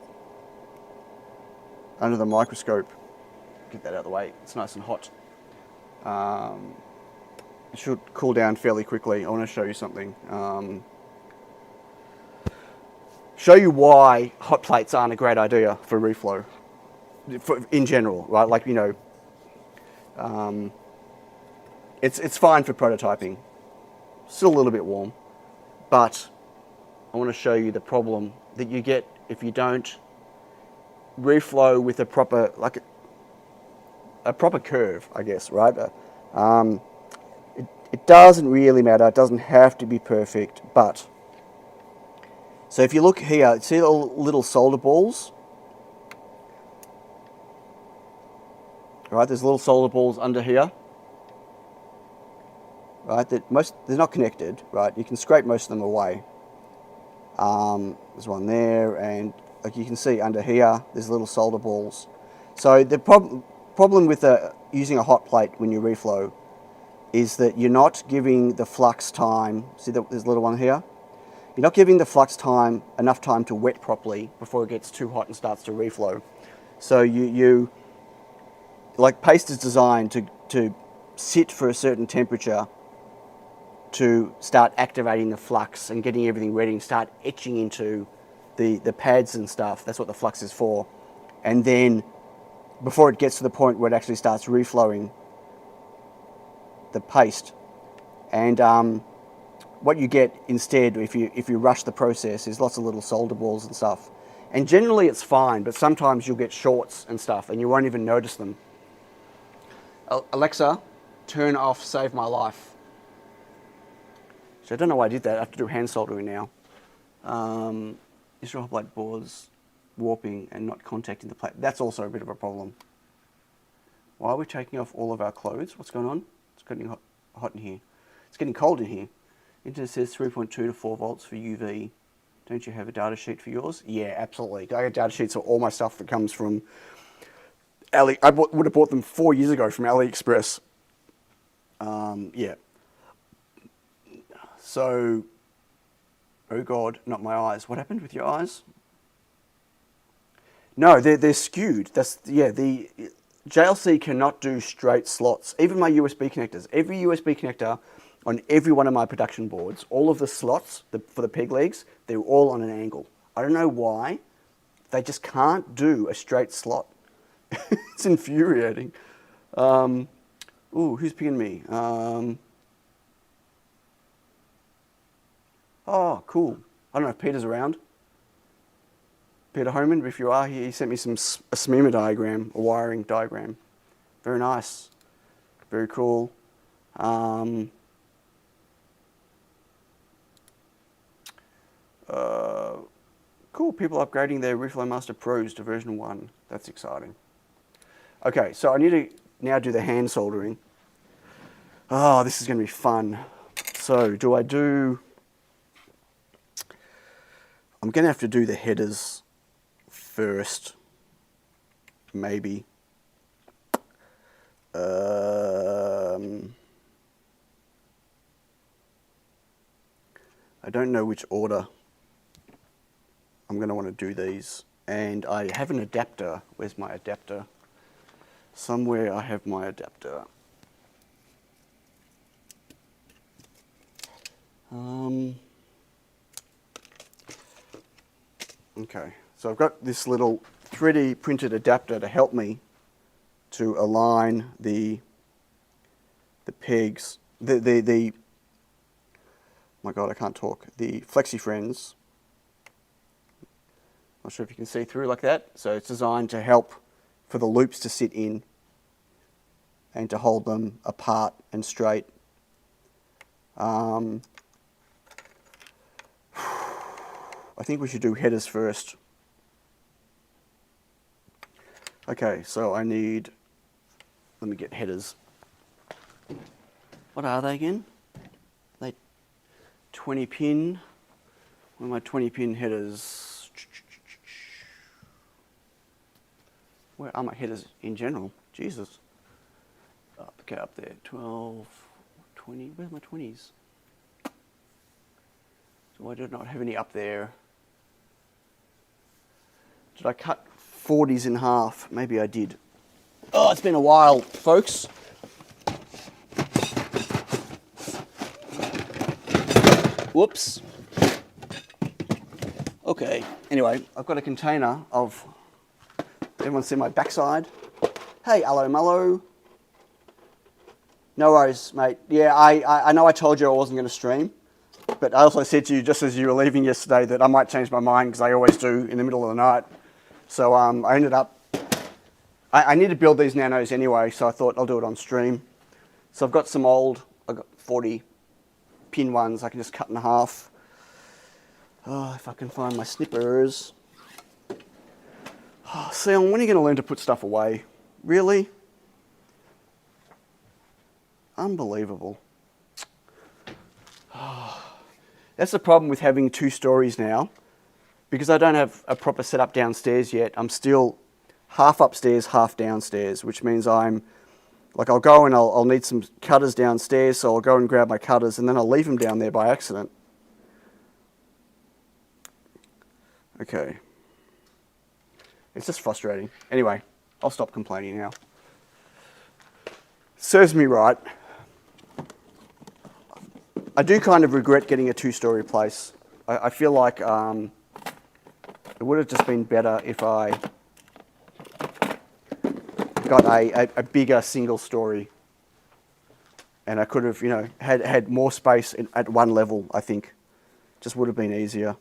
A: the microscope. Get that out of the way. It's nice and hot. It should cool down fairly quickly. I want to show you something. Show you why hot plates aren't a great idea for reflow, in general, right? Like, you know, It's fine for prototyping. Still a little bit warm, but I want to show you the problem that you get if you don't reflow with a proper, like a proper curve, I guess, right? It doesn't really matter. It doesn't have to be perfect, but so if you look here, see the little solder balls? Right, there's little solder balls under here. Right, they're not connected, right? You can scrape most of them away. There's one there, and like you can see under here, there's little solder balls. So the problem with using a hot plate when you reflow is that you're not giving the flux time. See there's a little one here? You're not giving the flux time enough time to wet properly before it gets too hot and starts to reflow. So you like paste is designed to sit for a certain temperature to start activating the flux and getting everything ready and start etching into the pads and stuff. That's what the flux is for. And then before it gets to the point where it actually starts reflowing the paste. And what you get instead, if you rush the process, is lots of little solder balls and stuff. And generally it's fine, but sometimes you'll get shorts and stuff and you won't even notice them. Alexa, turn off Save My Life. So I don't know why I did that. I have to do hand soldering now. Israel plate boards warping and not contacting the plate. That's also a bit of a problem. Why are we taking off all of our clothes? What's going on? It's getting hot in here. It's getting cold in here. Internet says 3.2 to 4 volts for UV. Don't you have a data sheet for yours? Yeah, absolutely. I have data sheets for all my stuff that comes from Ali. I would have bought them 4 years ago from AliExpress. Yeah. So, oh God, not my eyes. What happened with your eyes? No, they're skewed. The JLC cannot do straight slots. Even my USB connectors. Every USB connector on every one of my production boards, all of the slots for the peg legs, they're all on an angle. I don't know why. They just can't do a straight slot. It's infuriating. Ooh, who's pinging me? Oh, cool. I don't know if Peter's around. Peter Homan, if you are, he sent me a SMEMA diagram, a wiring diagram. Very nice. Very cool. Cool, people upgrading their Reflow Master Pros to version 1. That's exciting. Okay, so I need to now do the hand soldering. Oh, this is going to be fun. So, I'm going to have to do the headers first, maybe. I don't know which order I'm going to want to do these. And I have an adapter. Where's my adapter? Somewhere I have my adapter. Okay, so I've got this little 3D printed adapter to help me to align the pegs, my God, I can't talk, the flexi friends. Not sure if you can see through like that. So it's designed to help for the loops to sit in and to hold them apart and straight. I think we should do headers first. Okay, so I need, let me get headers. What are they again? They 20 pin. Where are my 20 pin headers? Where are my headers in general? Jesus. Okay, up there. 12, 20. Where's my 20s? So I did not have any up there. Did I cut 40s in half? Maybe I did. Oh, it's been a while, folks. Whoops. Okay, anyway, I've got a container of, everyone see my backside? Hey, Allo Mallow. No worries, mate. Yeah, I know I told you I wasn't going to stream, but I also said to you just as you were leaving yesterday that I might change my mind because I always do in the middle of the night. So I ended up, I need to build these nanos anyway, so I thought I'll do it on stream. So I've got some old, I've got 40 pin ones I can just cut in half. Oh, if I can find my snippers. Oh, Sion, when are you going to learn to put stuff away? Really? Unbelievable. That's the problem with having 2 stories now. Because I don't have a proper setup downstairs yet, I'm still half upstairs, half downstairs, which means I'm, like I'll go and I'll need some cutters downstairs, so I'll go and grab my cutters and then I'll leave them down there by accident. Okay. It's just frustrating. Anyway, I'll stop complaining now. Serves me right. I do kind of regret getting a 2-story place. I feel like it would have just been better if I got a bigger single story, and I could have, you know, had more space at one level. I think just would have been easier.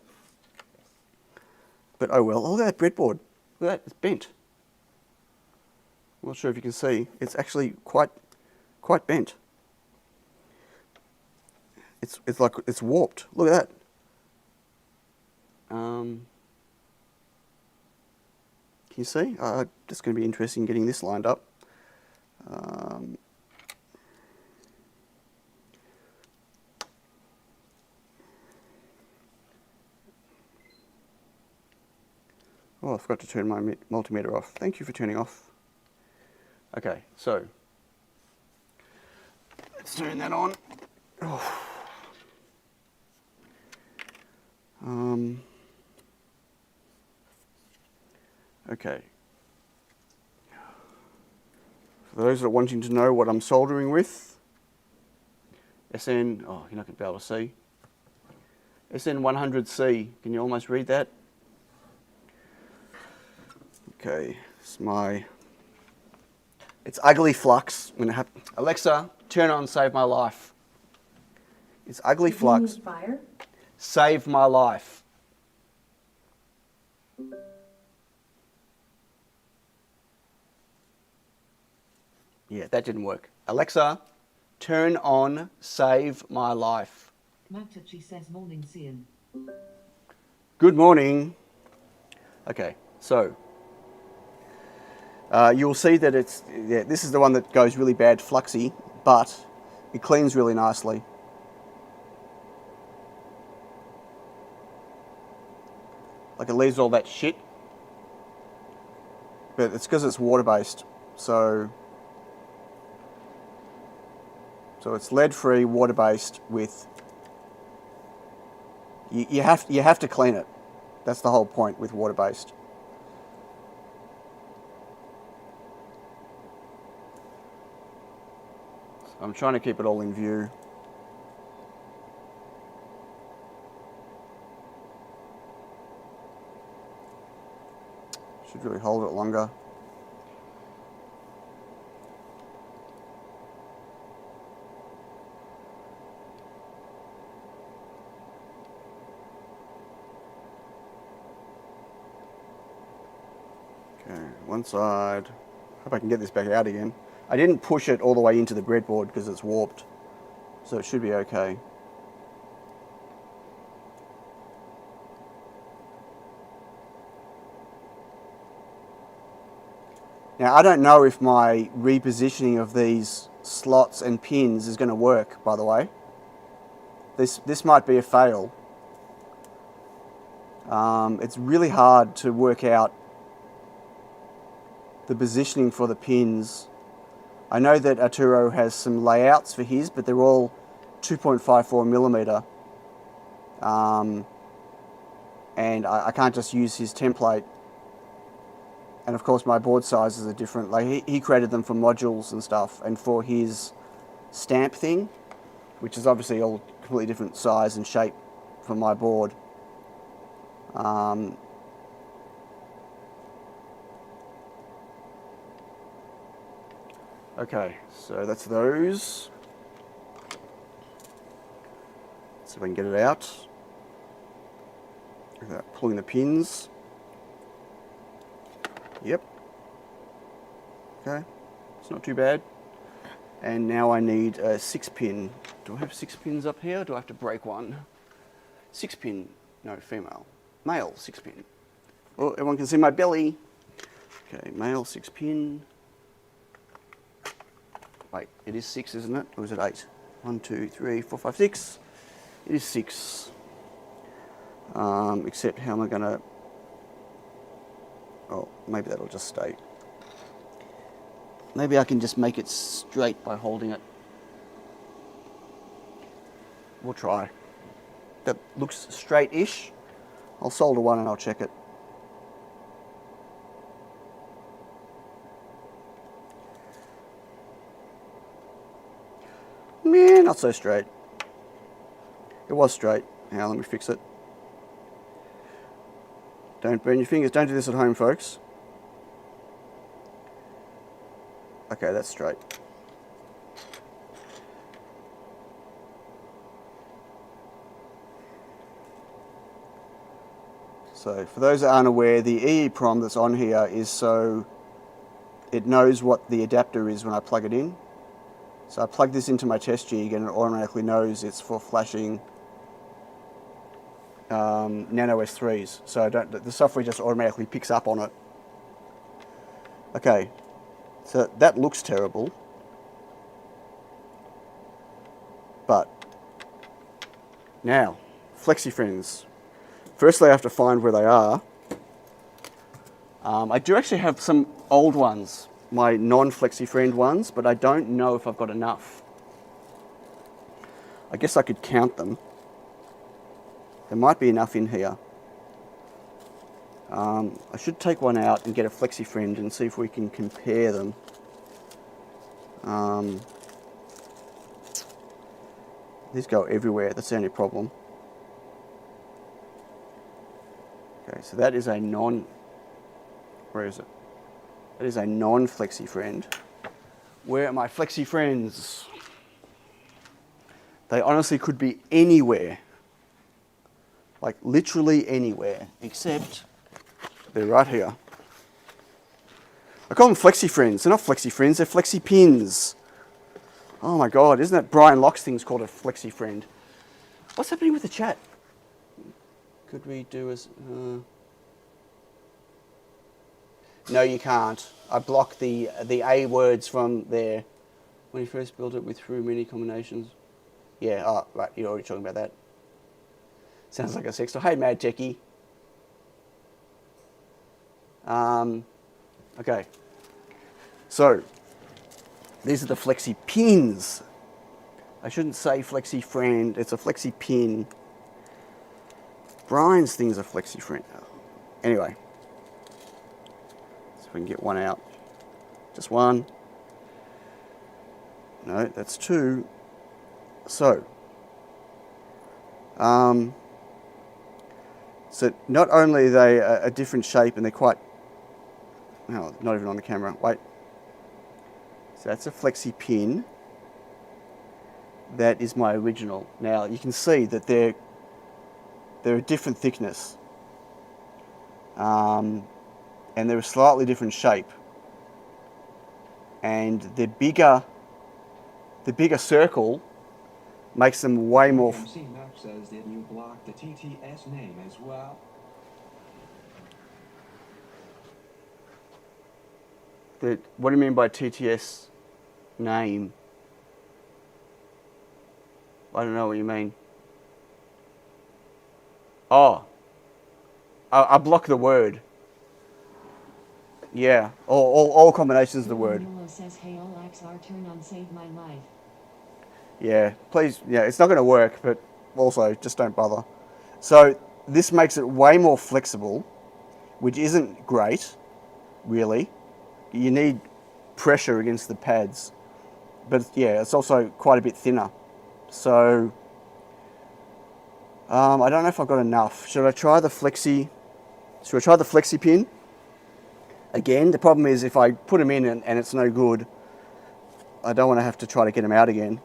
A: But oh well. Look at that breadboard. Look at that, it's bent. I'm not sure if you can see. It's actually quite bent. It's like it's warped. Look at that. Can you see? Just going to be interesting getting this lined up. Oh, I forgot to turn my multimeter off. Thank you for turning off. Okay, so let's turn that on. Oh. Okay. For those that are wanting to know what I'm soldering with, SN, oh, you're not going to be able to see. SN100C, can you almost read that? Okay, it's ugly flux. Alexa, turn on Save My Life. It's ugly flux.
D: Fire?
A: Save my life. Yeah, that didn't work. Alexa, turn on Save My Life.
D: Matachi says morning, Cian.
A: Good morning. Okay, so you'll see that this is the one that goes really bad fluxy, but it cleans really nicely. Like it leaves all that shit, but it's because it's water-based. So it's lead-free, water-based with. You have to clean it. That's the whole point with water-based. I'm trying to keep it all in view. Should really hold it longer. Okay, one side. Hope I can get this back out again. I didn't push it all the way into the breadboard because it's warped, so it should be okay. Now, I don't know if my repositioning of these slots and pins is going to work, by the way. This might be a fail. It's really hard to work out the positioning for the pins. I know that Arturo has some layouts for his, but they're all 2.54 millimeter. And I can't just use his template. And of course my board sizes are different. Like he created them for modules and stuff, and for his stamp thing, which is obviously all completely different size and shape from my board. Okay, so that's those. See if I can get it out. Without pulling the pins. Yep. Okay, it's not too bad. And now I need a 6-pin. Do I have 6 pins up here? Or do I have to break one? 6-pin, no, female. Male 6-pin. Oh, everyone can see my belly. Okay, male 6-pin. Wait, it is 6, isn't it? Or is it 8? 1, 2, 3, 4, 5, 6. It is 6. Except how am I gonna... Oh, maybe that'll just stay. Maybe I can just make it straight by holding it. We'll try. That looks straight-ish. I'll solder one and I'll check it. Meh, not so straight. It was straight. Now let me fix it. Don't burn your fingers. Don't do this at home, folks. Okay, that's straight. So for those that aren't aware, the EEPROM that's on here is so it knows what the adapter is when I plug it in. So I plug this into my test jig and it automatically knows it's for flashing NANOS3s. So the software just automatically picks up on it. Okay, so that looks terrible. But now, flexi friends. Firstly, I have to find where they are. I do actually have some old ones, my non-flexi friend ones, but I don't know if I've got enough. I guess I could count them. There might be enough in here. I should take one out and get a flexi friend and see if we can compare them. These go everywhere, that's the only problem. Okay, so that is a where is it? That is a non-flexi friend. Where are my flexi friends? They honestly could be anywhere. Like literally anywhere, except they're right here. I call them flexi friends. They're not flexi friends, they're flexi pins. Oh my God, isn't that Brian Locke's thing's called a flexi friend? What's happening with the chat? Could we do as... No, you can't. I blocked the A words from there. When you first built it with through many combinations. Yeah, oh, right, you're already talking about that. Sounds like a sexto. Hey, Mad Techie. Okay. So, these are the flexi pins. I shouldn't say flexi friend, it's a flexi pin. Brian's thing's a flexi friend. Anyway. So we can get one out. Just one. No, that's two. So. So not only are they a different shape and they're quite, no, not even on the camera, wait. So that's a flexi pin. That is my original. Now you can see that they're a different thickness. And they're a slightly different shape. And the bigger circle makes them way more...
C: MC Map says that you blocked the TTS name as well.
A: What do you mean by TTS name? I don't know what you mean. Oh. I block the word. Yeah, all combinations of the word.
D: Nano says, hey, Olaxar, turn on Save My Life.
A: Yeah, please, yeah, it's not going to work, but also just don't bother. So this makes it way more flexible, which isn't great, really. You need pressure against the pads, but yeah, it's also quite a bit thinner. So I don't know if I've got enough. Should I try the flexi pin? Again, the problem is if I put them in and it's no good, I don't want to have to try to get them out again.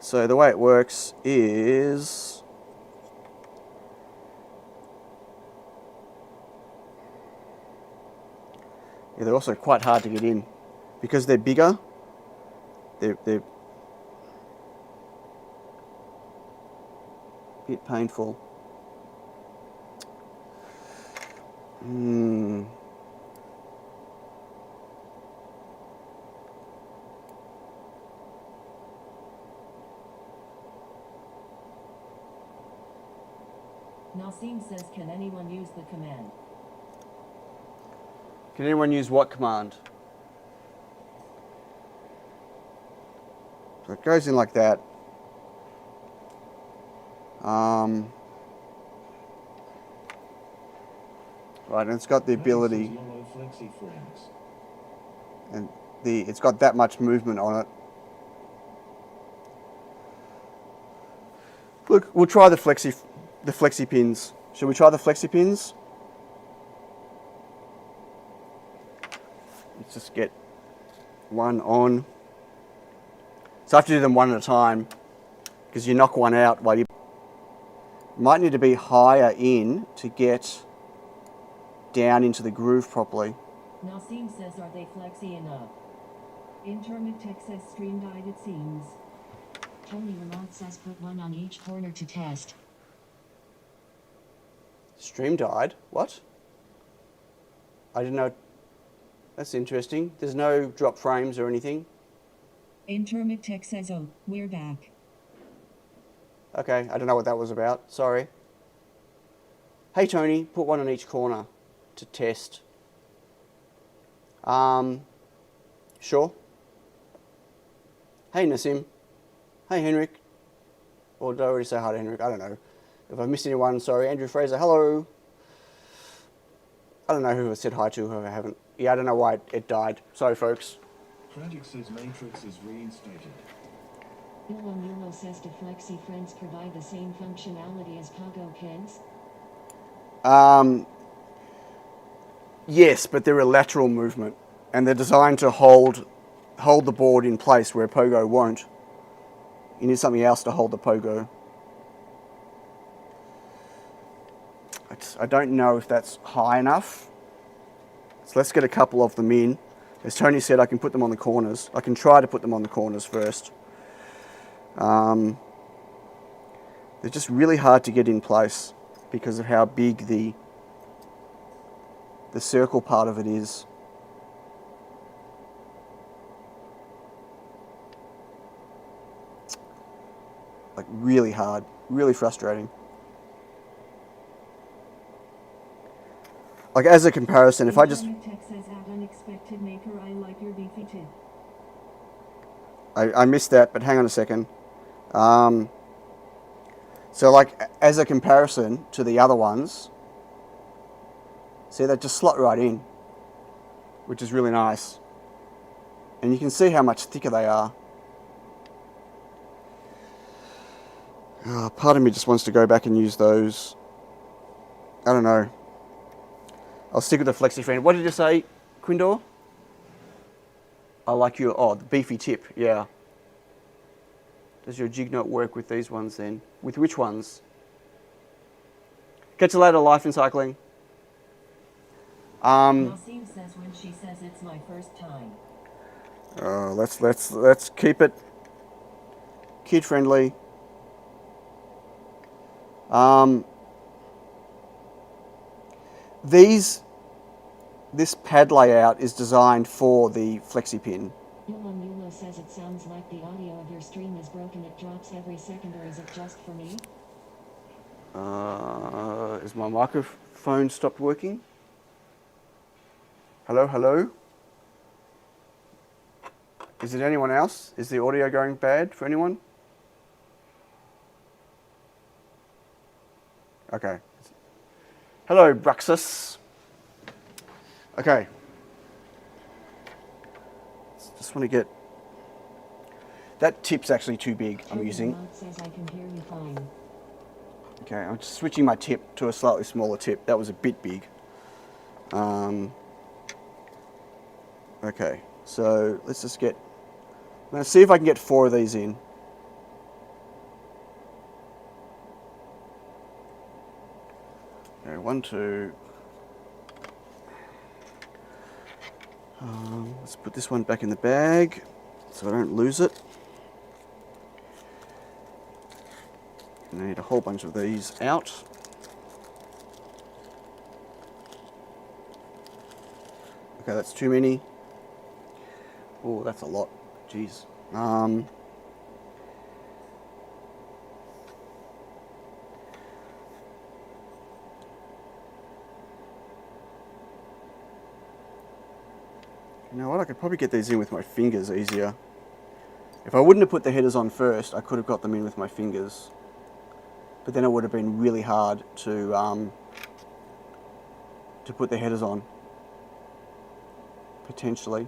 A: So the way it works is they're also quite hard to get in because they're bigger. They're a bit painful.
D: Nasim says, can anyone use the command?
A: Can anyone use what command? So it goes in like that. Right, and it's got the ability,
F: Yellow flexi frames.
A: and it's got that much movement on it. Look, we'll try the flexi pins. Should we try the flexi pins? Let's just get one on. So I have to do them one at a time because you knock one out while you might need to be higher in to get down into the groove properly.
D: Nasim says, are they flexi enough? Intermit Tech says, stream died it seems.
G: Tony Lamont says put one on each corner to test.
A: Stream died? What? I didn't know. That's interesting. There's no drop frames or anything.
D: Intermit Tech says, oh, we're back.
A: Okay, I don't know what that was about. Sorry. Hey Tony, put one on each corner to test. Sure. Hey Nassim. Hey Henrik. Or did I already say hi to Henrik? I don't know. If I missed anyone, sorry. Andrew Fraser, hello. I don't know who I said hi to, who I haven't. Yeah, I don't know why it died. Sorry folks.
F: Tragic says Matrix is reinstated.
G: Yulo says, do flexi friends provide the same functionality as pogo pins?
A: Yes, but they're a lateral movement, and they're designed to hold the board in place where pogo won't. You need something else to hold the pogo. I don't know if that's high enough. So let's get a couple of them in. As Tony said, I can put them on the corners. I can try to put them on the corners first. They're just really hard to get in place because of how big the circle part of it is. Like really hard, really frustrating. Like as a comparison, if I just...
D: Intermit Tech says, add unexpected maker, I like your beefy tip.
A: I missed that, but hang on a second. So like as a comparison to the other ones, see, they just slot right in, which is really nice. And you can see how much thicker they are. Part of me just wants to go back and use those. I don't know. I'll stick with the flexi friend. What did you say, Quindor? I like your, the beefy tip, yeah. Does your jig not work with these ones then? With which ones? Catch you later, Life in Cycling.
D: Nasim says, when she says it's my first time.
A: Let's keep it kid friendly. This pad layout is designed for the flexi pin.
G: Yulo says it sounds like the audio of your stream is broken. It drops every second, or is it just for me?
A: Is my microphone stopped working? Hello, hello? Is it anyone else? Is the audio going bad for anyone? Okay. Hello, Bruxus. Okay. Just want to get... That tip's actually too big, I'm using.
G: Says I can hear you fine.
A: Okay, I'm just switching my tip to a slightly smaller tip. That was a bit big. Okay, so let's just get... I'm going to see if I can get 4 of these in. Okay, 1, 2... let's put this one back in the bag so I don't lose it. I need a whole bunch of these out. Okay, that's too many. Oh, that's a lot. Jeez. You know what? I could probably get these in with my fingers easier. If I wouldn't have put the headers on first, I could have got them in with my fingers. But then it would have been really hard to put the headers on. Potentially.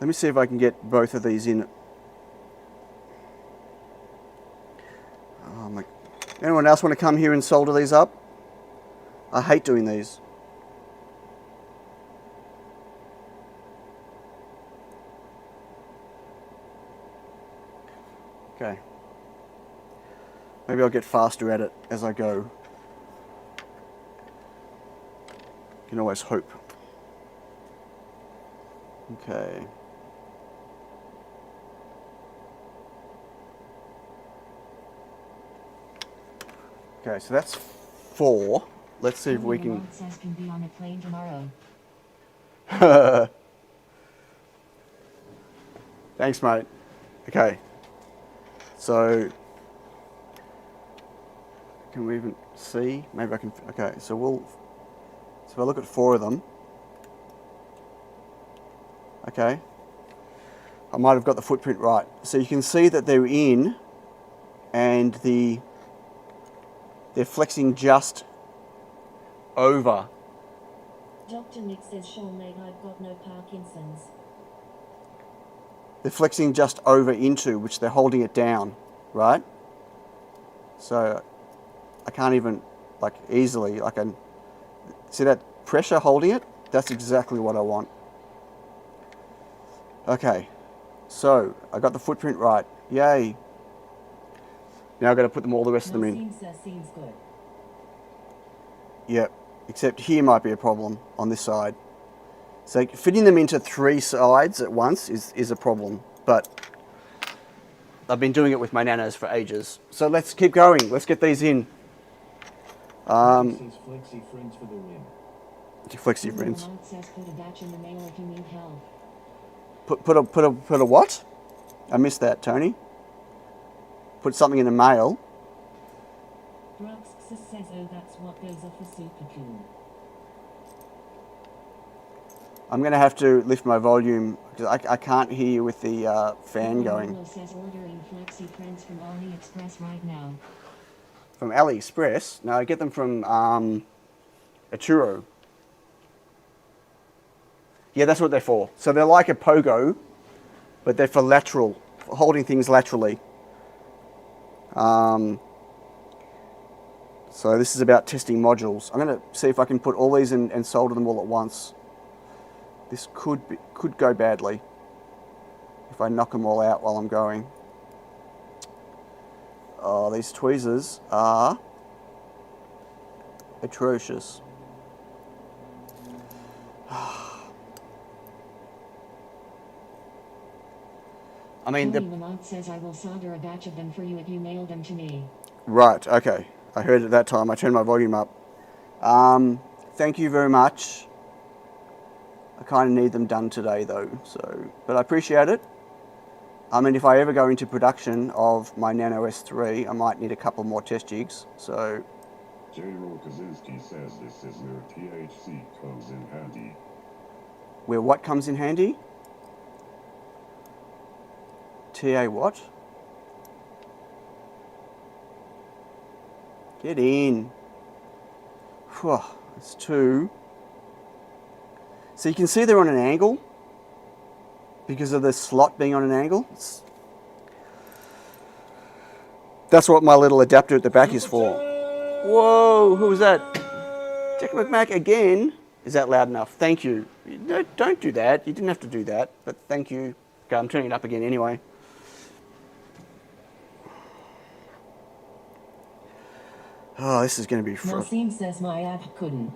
A: Let me see if I can get both of these in. Anyone else want to come here and solder these up? I hate doing these. Okay. Maybe I'll get faster at it as I go. You can always hope. Okay. Okay, so that's 4. Let's see if we can...
G: Says can be on a plane tomorrow.
A: Thanks, mate. Okay. So... Can we even see? Maybe I can... Okay, so we'll... So if I look at 4 of them... Okay. I might have got the footprint right. So you can see that they're in and they're flexing just over.
G: Dr. Nick says, Sean, mate, I've got no Parkinson's.
A: They're flexing just over into, which they're holding it down, right? So I can't even, like, easily, I can, see that pressure holding it? That's exactly what I want. Okay, so I got the footprint right. Yay. Now I've got to put them all the rest of them in.
G: Seems good.
A: Yep, except here might be a problem on this side. So fitting them into 3 sides at once is a problem, but I've been doing it with my nanos for ages. So let's keep going. Let's get these in.
F: Says flexi friends for the win.
A: Flexi friends.
G: Says put a batch in the mail if you need help.
A: Put a what? I missed that, Tony. Put something in the mail.
D: Brooks says, oh, that's what goes off a super cool.
A: I'm going to have to lift my volume because I can't hear you with the fan going.
G: Says ordering flexi friends from AliExpress right now.
A: From AliExpress? No, I get them from Aturo. Yeah, that's what they're for. So they're like a pogo, but they're for lateral, for holding things laterally. So this is about testing modules. I'm going to see if I can put all these in and solder them all at once. This could go badly if I knock them all out while I'm going. Oh, these tweezers are atrocious. I mean,
G: Tony Lamont says I will solder a batch of them for you if you mail them to me.
A: Right, okay. I heard it that time. I turned my volume up. Thank you very much. I kind of need them done today though, but I appreciate it. I mean, if I ever go into production of my NANOS3, I might need a couple more test jigs, so...
H: J. Roll Kaczynski says this is where THC comes in handy.
A: Where what comes in handy? TA what? Get in. Whew, it's 2. So you can see they're on an angle because of the slot being on an angle. That's what my little adapter at the back is for. Whoa, who was that? Jack McMack again? Is that loud enough? Thank you. No, don't do that. You didn't have to do that, but thank you. Okay, I'm turning it up again anyway. Oh, this is going to be
G: Nasim says my app couldn't.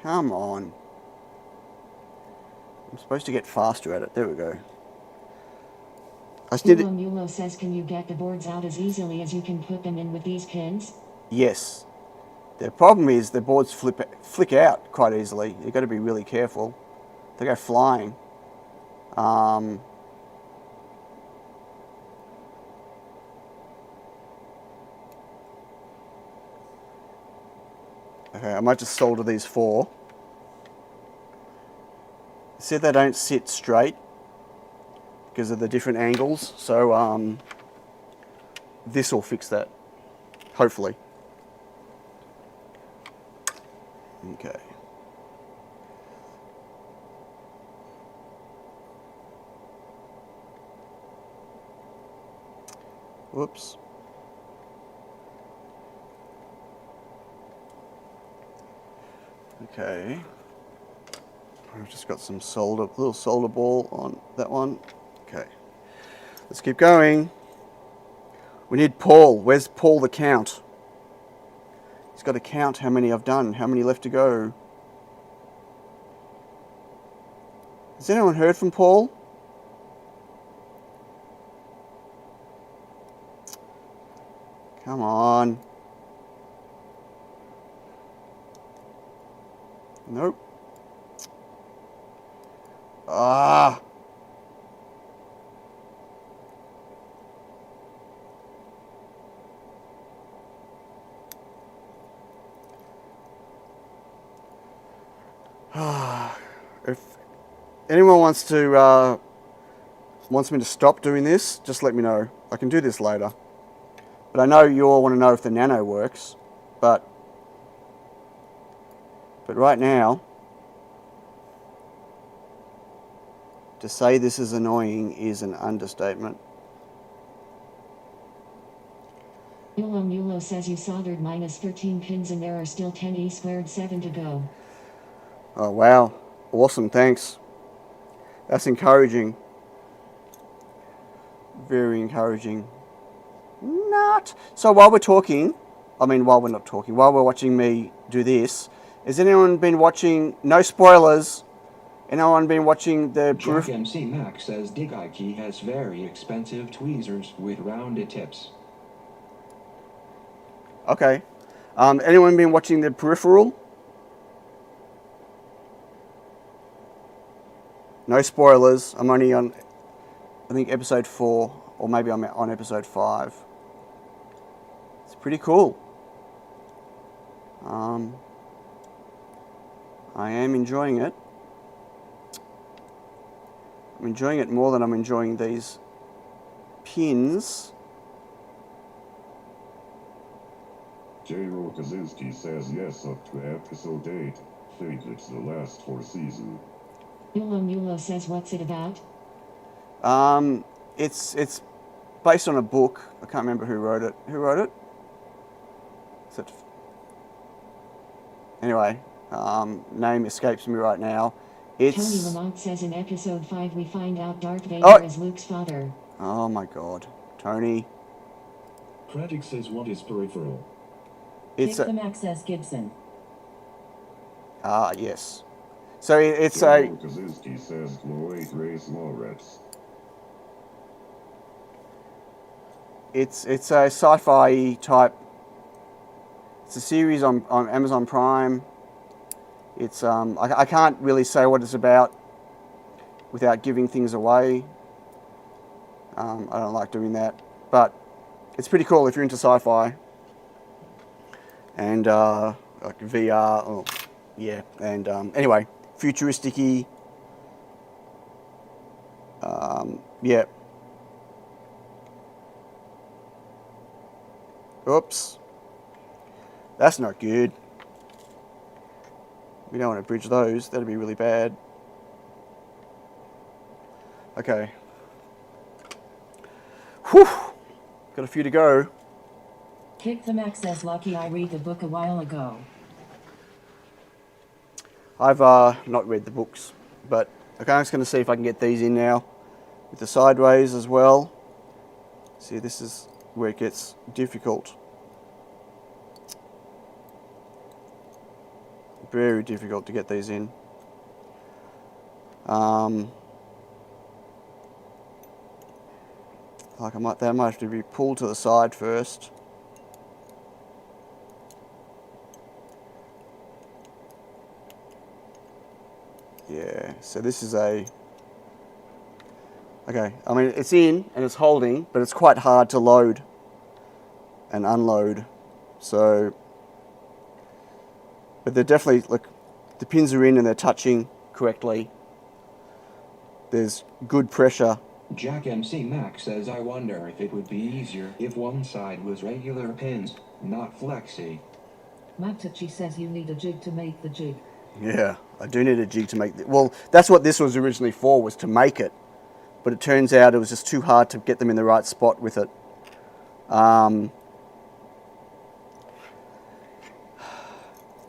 A: Come on. I'm supposed to get faster at it. There we go. I just did it.
G: Mulo says, can you get the boards out as easily as you can put them in with these pins?
A: Yes. The problem is the boards flick out quite easily. You've got to be really careful. They go flying. Okay, I might just solder these 4. See, they don't sit straight because of the different angles. So this will fix that, hopefully. Okay. Whoops. Okay. I've just got some little solder ball on that one. Okay. Let's keep going. We need Paul. Where's Paul the count? He's got to count how many I've done, how many left to go. Has anyone heard from Paul? Come on. Nope. Ah. If anyone wants me to stop doing this, just let me know. I can do this later. But I know you all want to know if the Nano works, but right now, to say this is annoying is an understatement.
G: Mulo says you soldered minus 13 pins and there are still 10 E²7 to go.
A: Oh wow, awesome, thanks. That's encouraging. Very encouraging. Not. So while we're talking, while we're not talking, while we're watching me do this, has anyone been watching, no spoilers, anyone been watching the
C: Jack MC Mac says Digaiki has very expensive tweezers with rounded tips.
A: Okay. Anyone been watching the peripheral? No spoilers. I'm only on, I think, episode 4, or maybe I'm on episode 5. It's pretty cool. I am enjoying it. I'm enjoying it more than I'm enjoying these pins.
H: J-Ro Kaczynski says yes up to episode 8. Think it's the last 4 season.
G: Mulo says, what's it about?
A: It's based on a book. I can't remember who wrote it. Who wrote it? Is it? Anyway, name escapes me right now.
G: Tony
A: It's.
G: Lamont says in episode 5 we find out Darth Vader is Luke's father.
A: Oh my God, Tony.
F: Tragic says what is peripheral?
A: It's
D: Kick them access Gibson.
A: yes. So it's
H: J-Ro Kaczynski says Chloe Grace Moretz.
A: It's a sci-fi type. It's a series on Amazon Prime. It's I can't really say what it's about without giving things away. I don't like doing that, but it's pretty cool if you're into sci-fi and like VR. Oh, yeah, and anyway, futuristic-y. Yeah. Oops. That's not good. We don't want to bridge those. That'd be really bad. Okay. Whew. Got a few to go.
G: Kick the Mac says lucky I read the book a while ago.
A: I've not read the books, but okay, I'm just going to see if I can get these in now with the sideways as well. See, this is where it gets difficult. Very difficult to get these in. Like they might have to be pulled to the side first. Yeah, so this is okay, I mean it's in and it's holding, but it's quite hard to load and unload. So, but they're definitely, look, the pins are in and they're touching correctly. There's good pressure.
C: Jack MC Mac says, I wonder if it would be easier if one side was regular pins, not flexi.
G: Matachi says you need a jig to make the jig.
A: Yeah, I do need a jig to make well, that's what this was originally for, was to make it. But it turns out it was just too hard to get them in the right spot with it.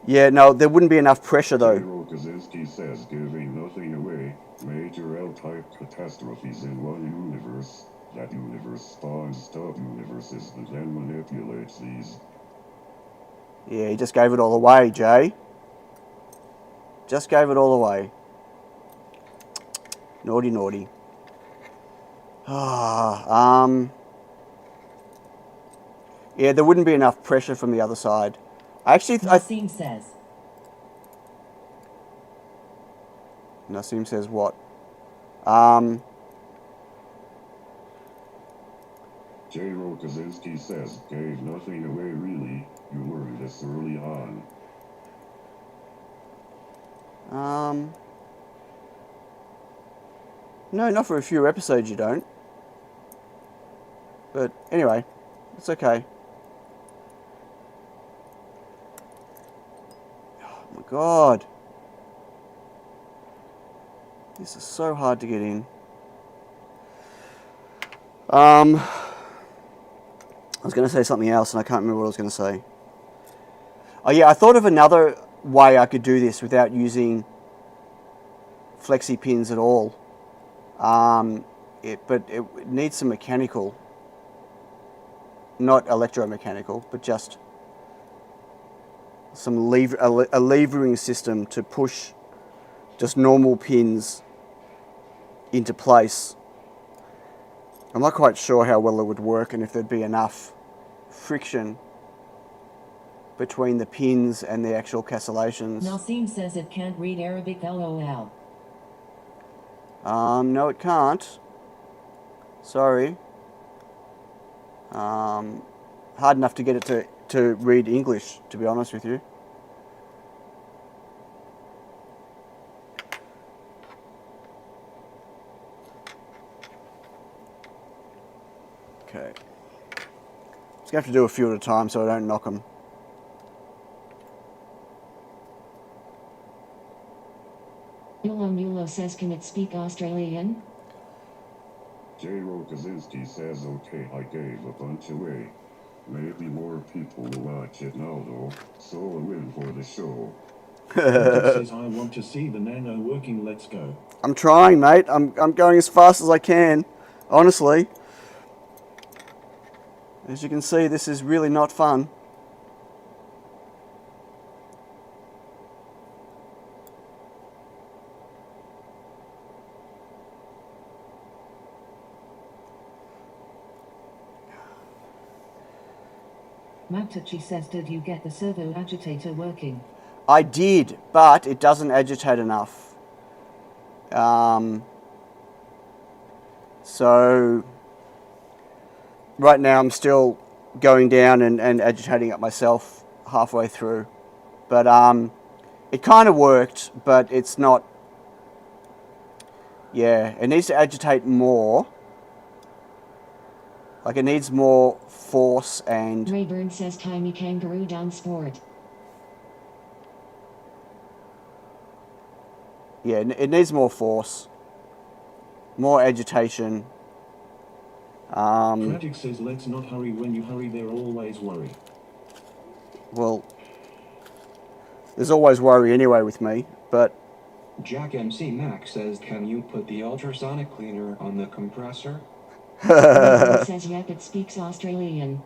A: Yeah, no, there wouldn't be enough pressure though.
H: General Kaczynski says, giving nothing away, major L-type catastrophes in one universe. That universe spawns sub-universes that then manipulates these.
A: Yeah, he just gave it all away, Jay. Just gave it all away. Naughty, naughty. Yeah, there wouldn't be enough pressure from the other side.
G: Nassim says.
A: Nassim says what?
H: General Kaczynski says, gave nothing away really. You learned this early on.
A: No, not for a few episodes you don't. But anyway, it's okay. Oh my god. This is so hard to get in. I was going to say something else and I can't remember what I was going to say. Oh yeah, I thought of another way I could do this without using flexi pins at all. But it needs some mechanical, not electromechanical, but just some a levering system to push just normal pins into place. I'm not quite sure how well it would work and if there'd be enough friction between the pins and the actual castellations.
G: Nassim says it can't read Arabic, LOL.
A: No, it can't. Sorry. Hard enough to get it to read English, to be honest with you. Okay. Just gonna have to do a few at a time so I don't knock them.
G: Nulo says, can it speak Australian?
H: General Kaczynski says, okay, I gave a bunch away. Maybe more people will watch it now though, so a win for the show.
F: Matachi says, I want to see the Nano working, let's go.
A: I'm trying, mate. I'm going as fast as I can, honestly. As you can see, this is really not fun.
G: Matachi says, did you get the servo agitator working?
A: I did, but it doesn't agitate enough. So right now I'm still going down and agitating it myself halfway through. But it kind of worked, but it's not. Yeah, it needs to agitate more. Like it needs more force and...
G: Rayburn says, tiny kangaroo down sport.
A: Yeah, it needs more force, more agitation.
F: Tragic says let's not hurry. When you hurry, there always worry.
A: Well, there's always worry anyway with me, but
C: Jack MC Max says, can you put the ultrasonic cleaner on the compressor?
G: Nico says yep, it speaks Australian.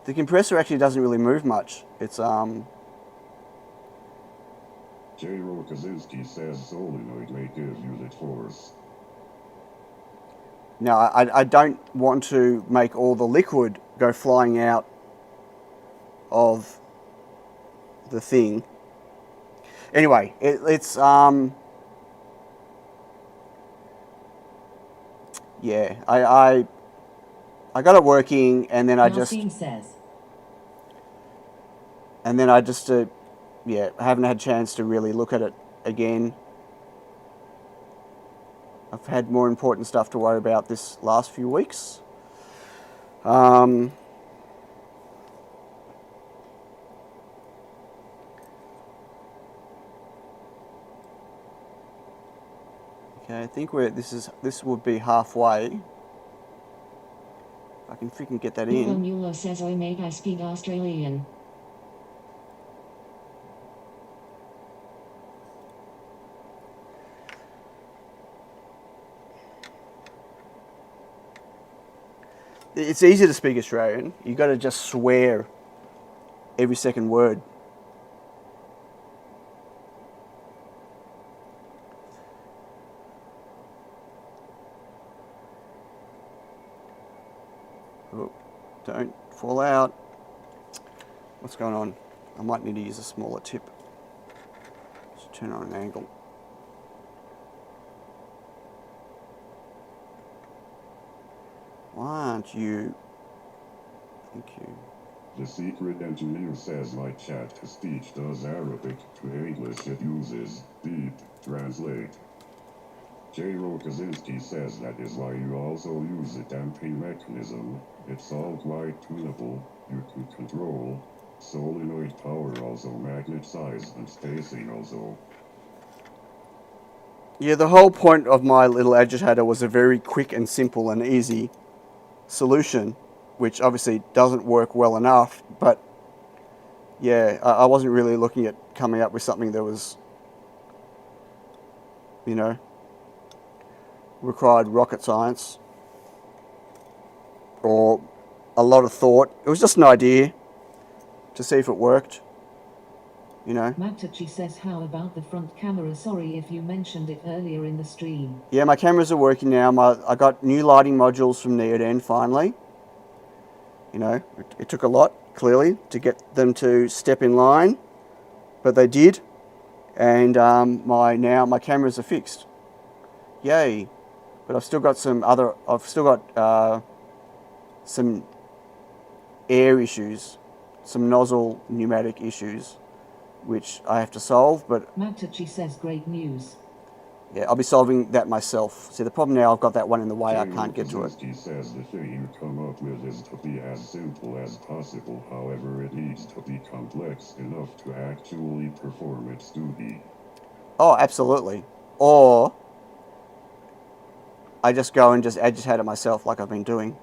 A: the compressor actually doesn't really move much. It's
H: J-Ro Kaczynski says solenoid may give you the force.
A: no, I don't want to make all the liquid go flying out of the thing. Anyway, it's yeah, I got it working, and then I just yeah, I haven't had a chance to really look at it again. I've had more important stuff to worry about this last few weeks. Okay, I think this would be halfway. If I can freaking get that
G: Nico
A: in.
G: Mulo says oi mate, I speak Australian.
A: It's easy to speak Australian. You got to just swear every second word. Oh, don't fall out. What's going on? I might need to use a smaller tip. Just turn on an angle. Why aren't you? Thank you.
H: The secret engineer says my chat to speech does Arabic to English. It uses deep translate. J-Ro Kaczynski says that is why you also use a damping mechanism. It's all quite tunable. You can control solenoid power, also magnet size and spacing also.
A: Yeah, the whole point of my little agitator was a very quick and simple and easy solution, which obviously doesn't work well enough, but yeah, I wasn't really looking at coming up with something that was, you know, required rocket science or a lot of thought. It was just an idea to see if it worked, you know.
I: Matachi says, how about the front camera? Sorry if you mentioned it earlier in the stream.
A: Yeah, my cameras are working now. I got new lighting modules from Neoden finally. You know, it took a lot, clearly, to get them to step in line, but they did. And my cameras are fixed. Yay. But I've still got some air issues, some nozzle pneumatic issues, which I have to solve, but
I: Matachi says great news.
A: yeah, I'll be solving that myself. See, the problem now, I've got that one in the way, I can't get to it.
H: Kaczynski says the thing you come up with is to be as simple as possible, however it needs to be complex enough to actually perform its duty.
A: Oh, absolutely. Or I just go and just agitate it myself like I've been doing.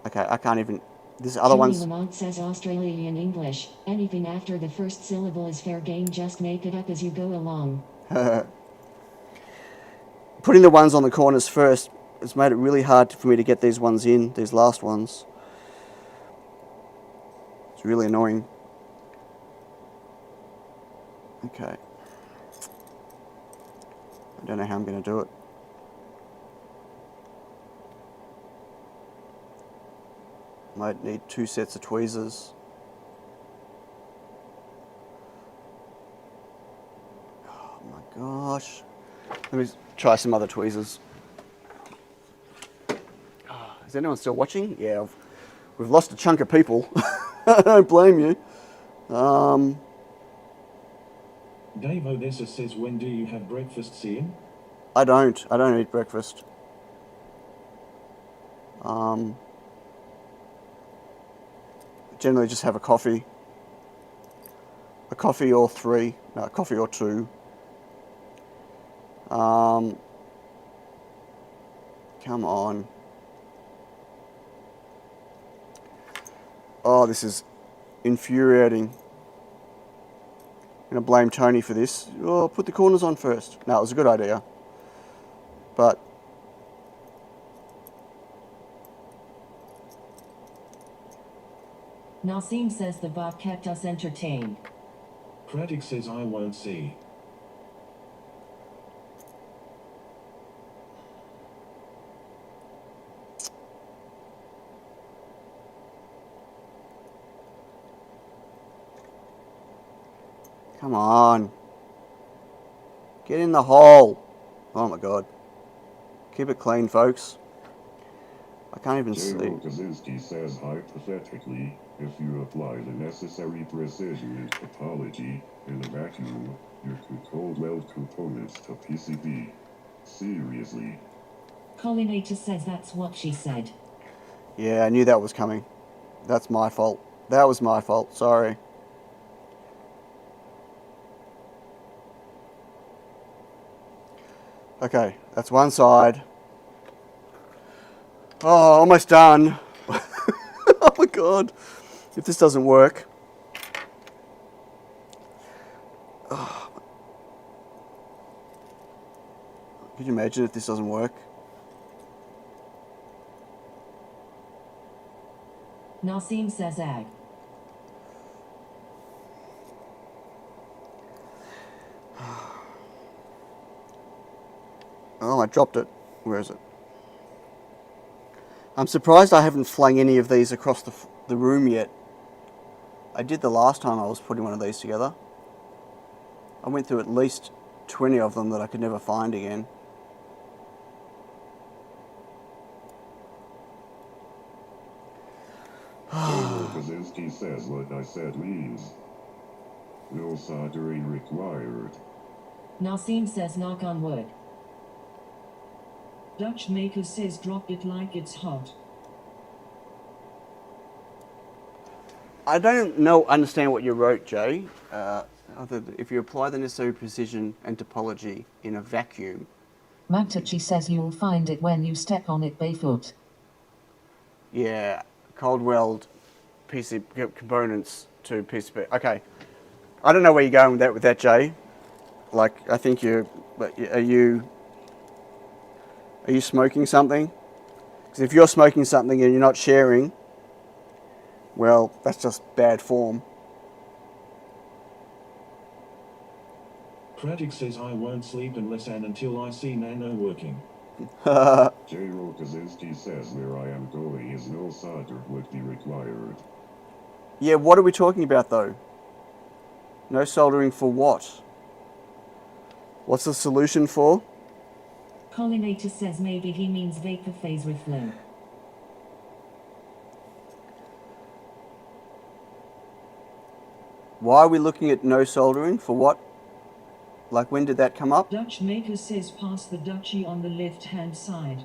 A: Okay, I can't even... This other
G: Jimmy
A: one's...
G: Lamont says Australian English. Anything after the first syllable is fair game, just make it up as you go along.
A: Putting the ones on the corners first has made it really hard for me to get these ones in, these last ones. It's really annoying. Okay. I don't know how I'm going to do it. Might need 2 sets of tweezers. Oh my gosh. Let me try some other tweezers. Is anyone still watching? Yeah, we've lost a chunk of people. I don't blame you.
F: Dave Odessa says, when do you have breakfast, Cian?
A: I don't eat breakfast. Generally just have a coffee. A coffee or 3. No, a coffee or 2. Come on. Oh, this is infuriating. I'm going to blame Tony for this. Oh, put the corners on first. No, it was a good idea. But
I: Nasim says the bot kept us entertained.
F: Pratik says I won't see.
A: come on. Get in the hole. Oh my god. Keep it clean, folks. I can't even see.
H: J.O. Kaczynski says hypothetically, if you apply the necessary precision and topology in a vacuum, you could cold weld components to PCB. Seriously.
I: Collinator says that's what she said.
A: Yeah, I knew that was coming. That's my fault. That was my fault. Sorry. Okay, that's one side. Oh, almost done. Oh my god. If this doesn't work. Oh. Could you imagine if this doesn't work?
I: Nasim says ag.
A: Oh, I dropped it. Where is it? I'm surprised I haven't flung any of these across the room yet. I did the last time I was putting one of these together. I went through at least 20 of them that I could never find again.
H: J.O. Kaczynski says what I said means. No soldering required.
I: Nasim says knock on wood.
D: Dutch maker says drop it like it's hot.
A: I don't understand what you wrote, Jay. If you apply the necessary precision and topology in a vacuum.
I: Magtachi says you'll find it when you step on it barefoot.
A: Yeah, cold weld PCB components to PCB. Okay, I don't know where you're going with that, Jay. Like, I think are you smoking something? Because if you're smoking something and you're not sharing, well, that's just bad form.
F: Pratik says I won't sleep unless and until I see Nano working.
H: J.O. Kaczynski says where I am going is no solder would be required.
A: Yeah, what are we talking about though? No soldering for what? What's the solution for?
I: Collinator says maybe he means vapor phase reflow.
A: Why are we looking at no soldering? For what? Like, when did that come up?
D: Dutch maker says pass the Dutchie on the left hand side.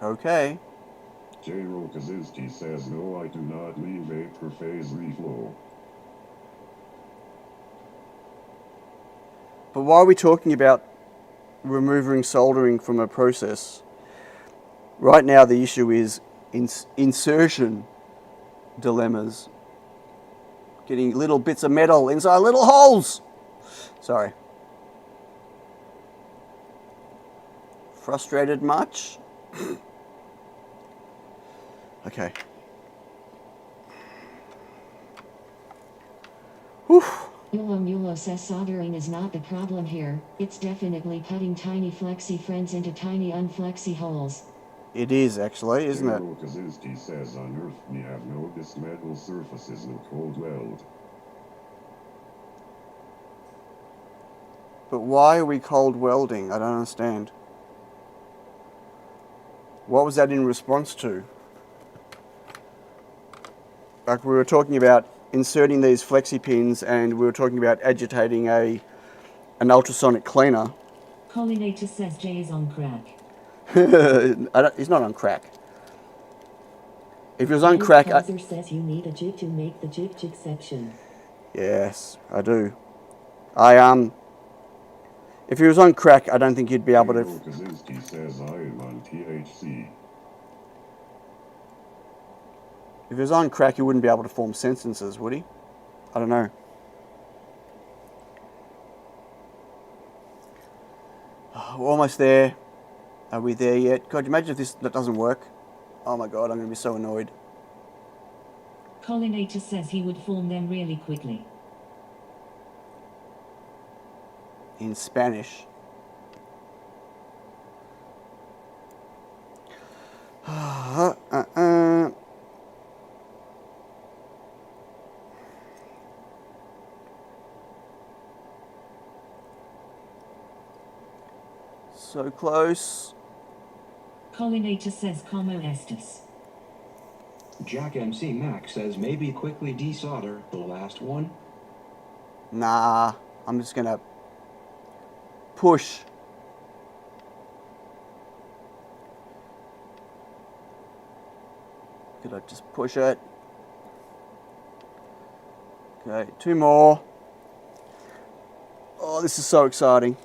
A: Okay.
H: J.O. Kaczynski says no, I do not mean vapor phase reflow.
A: But why are we talking about removing soldering from a process? Right now the issue is insertion dilemmas. Getting little bits of metal inside little holes. Sorry. Frustrated much? Okay. Whew.
G: Mulo says soldering is not the problem here, it's definitely putting tiny flexi friends into tiny unflexi holes.
A: It is actually, isn't it?
H: J.O. Kaczynski says on Earth we have no dismetal surfaces in cold weld.
A: But why are we cold welding? I don't understand. What was that in response to? Like, we were talking about inserting these flexi pins and we were talking about agitating an ultrasonic cleaner.
I: Collinator says Jay is on crack.
A: He's not on crack. If he was on crack...
J: Kaiser says you need a jig to make the jig section.
A: Yes, I do. I If he was on crack, I don't think you'd be able to.
H: Kaczynski says I am on THC.
A: If he was on crack, he wouldn't be able to form sentences, would he? I don't know. We're almost there. Are we there yet? God, imagine if this doesn't work. Oh my God, I'm going to be so annoyed.
I: Collinator says he would form them really quickly.
A: In Spanish. So close.
I: Collinator says como estes.
C: Jack MC Mac says maybe quickly desolder the last one.
A: Nah, I'm just going to push. Could I just push it? Okay, 2 more. Oh, this is so exciting.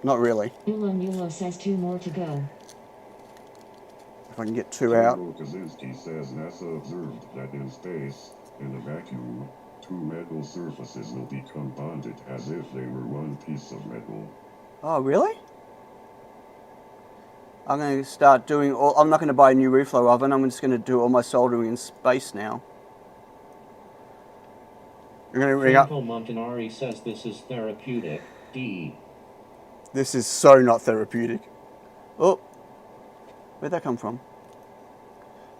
A: Not really.
G: Nulo says 2 more to go.
A: If I can get 2 out.
H: Kaczynski says NASA observed that in space, in a vacuum, 2 metal surfaces will become bonded as if they were one piece of metal.
A: Oh, really? I'm going to start doing all... I'm not going to buy a new reflow oven. I'm just going to do all my soldering in space now. You're going to ring up...
F: Franco Montanari says this is therapeutic. D.
A: This is so not therapeutic. Oh, where'd that come from?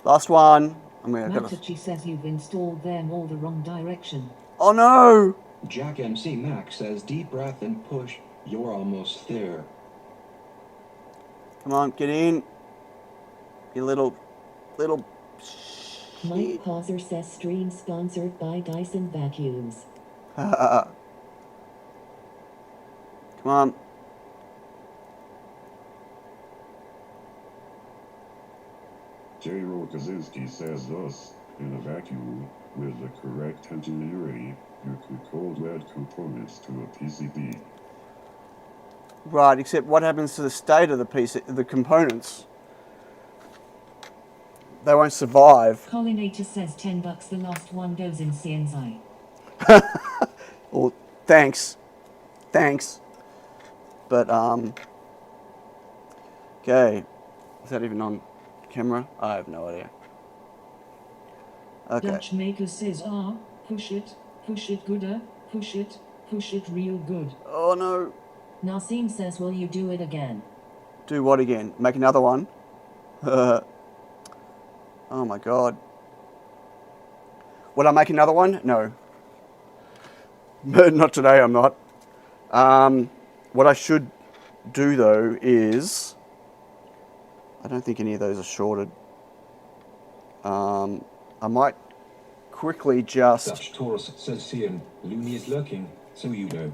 A: Last one. I'm going to...
I: Matachi says you've installed them all the wrong direction.
A: Oh no!
C: Jack MC Mac says deep breath and push. You're almost there.
A: Come on, get in. You little...
J: Mike Causer says stream sponsored by Dyson Vacuums.
A: Come on.
H: J. Kaczynski says thus, in a vacuum, with the correct engineering, you could cold weld components to a PCB.
A: Right, except what happens to the state of the components? They won't survive.
I: Collinator says $10 the last one goes in CNC.
A: Well, thanks. But, okay. Is that even on camera? I have no idea. Okay.
I: Dutch Maker says push it gooder, push it real good.
A: Oh no.
J: Nassim says will you do it again?
A: Do what again? Make another one? Oh my God. Would I make another one? No. Not today, I'm not. What I should do though is... I don't think any of those are shorted. I might quickly just...
B: Dutch Taurus says Cian, Looney is lurking, so you know.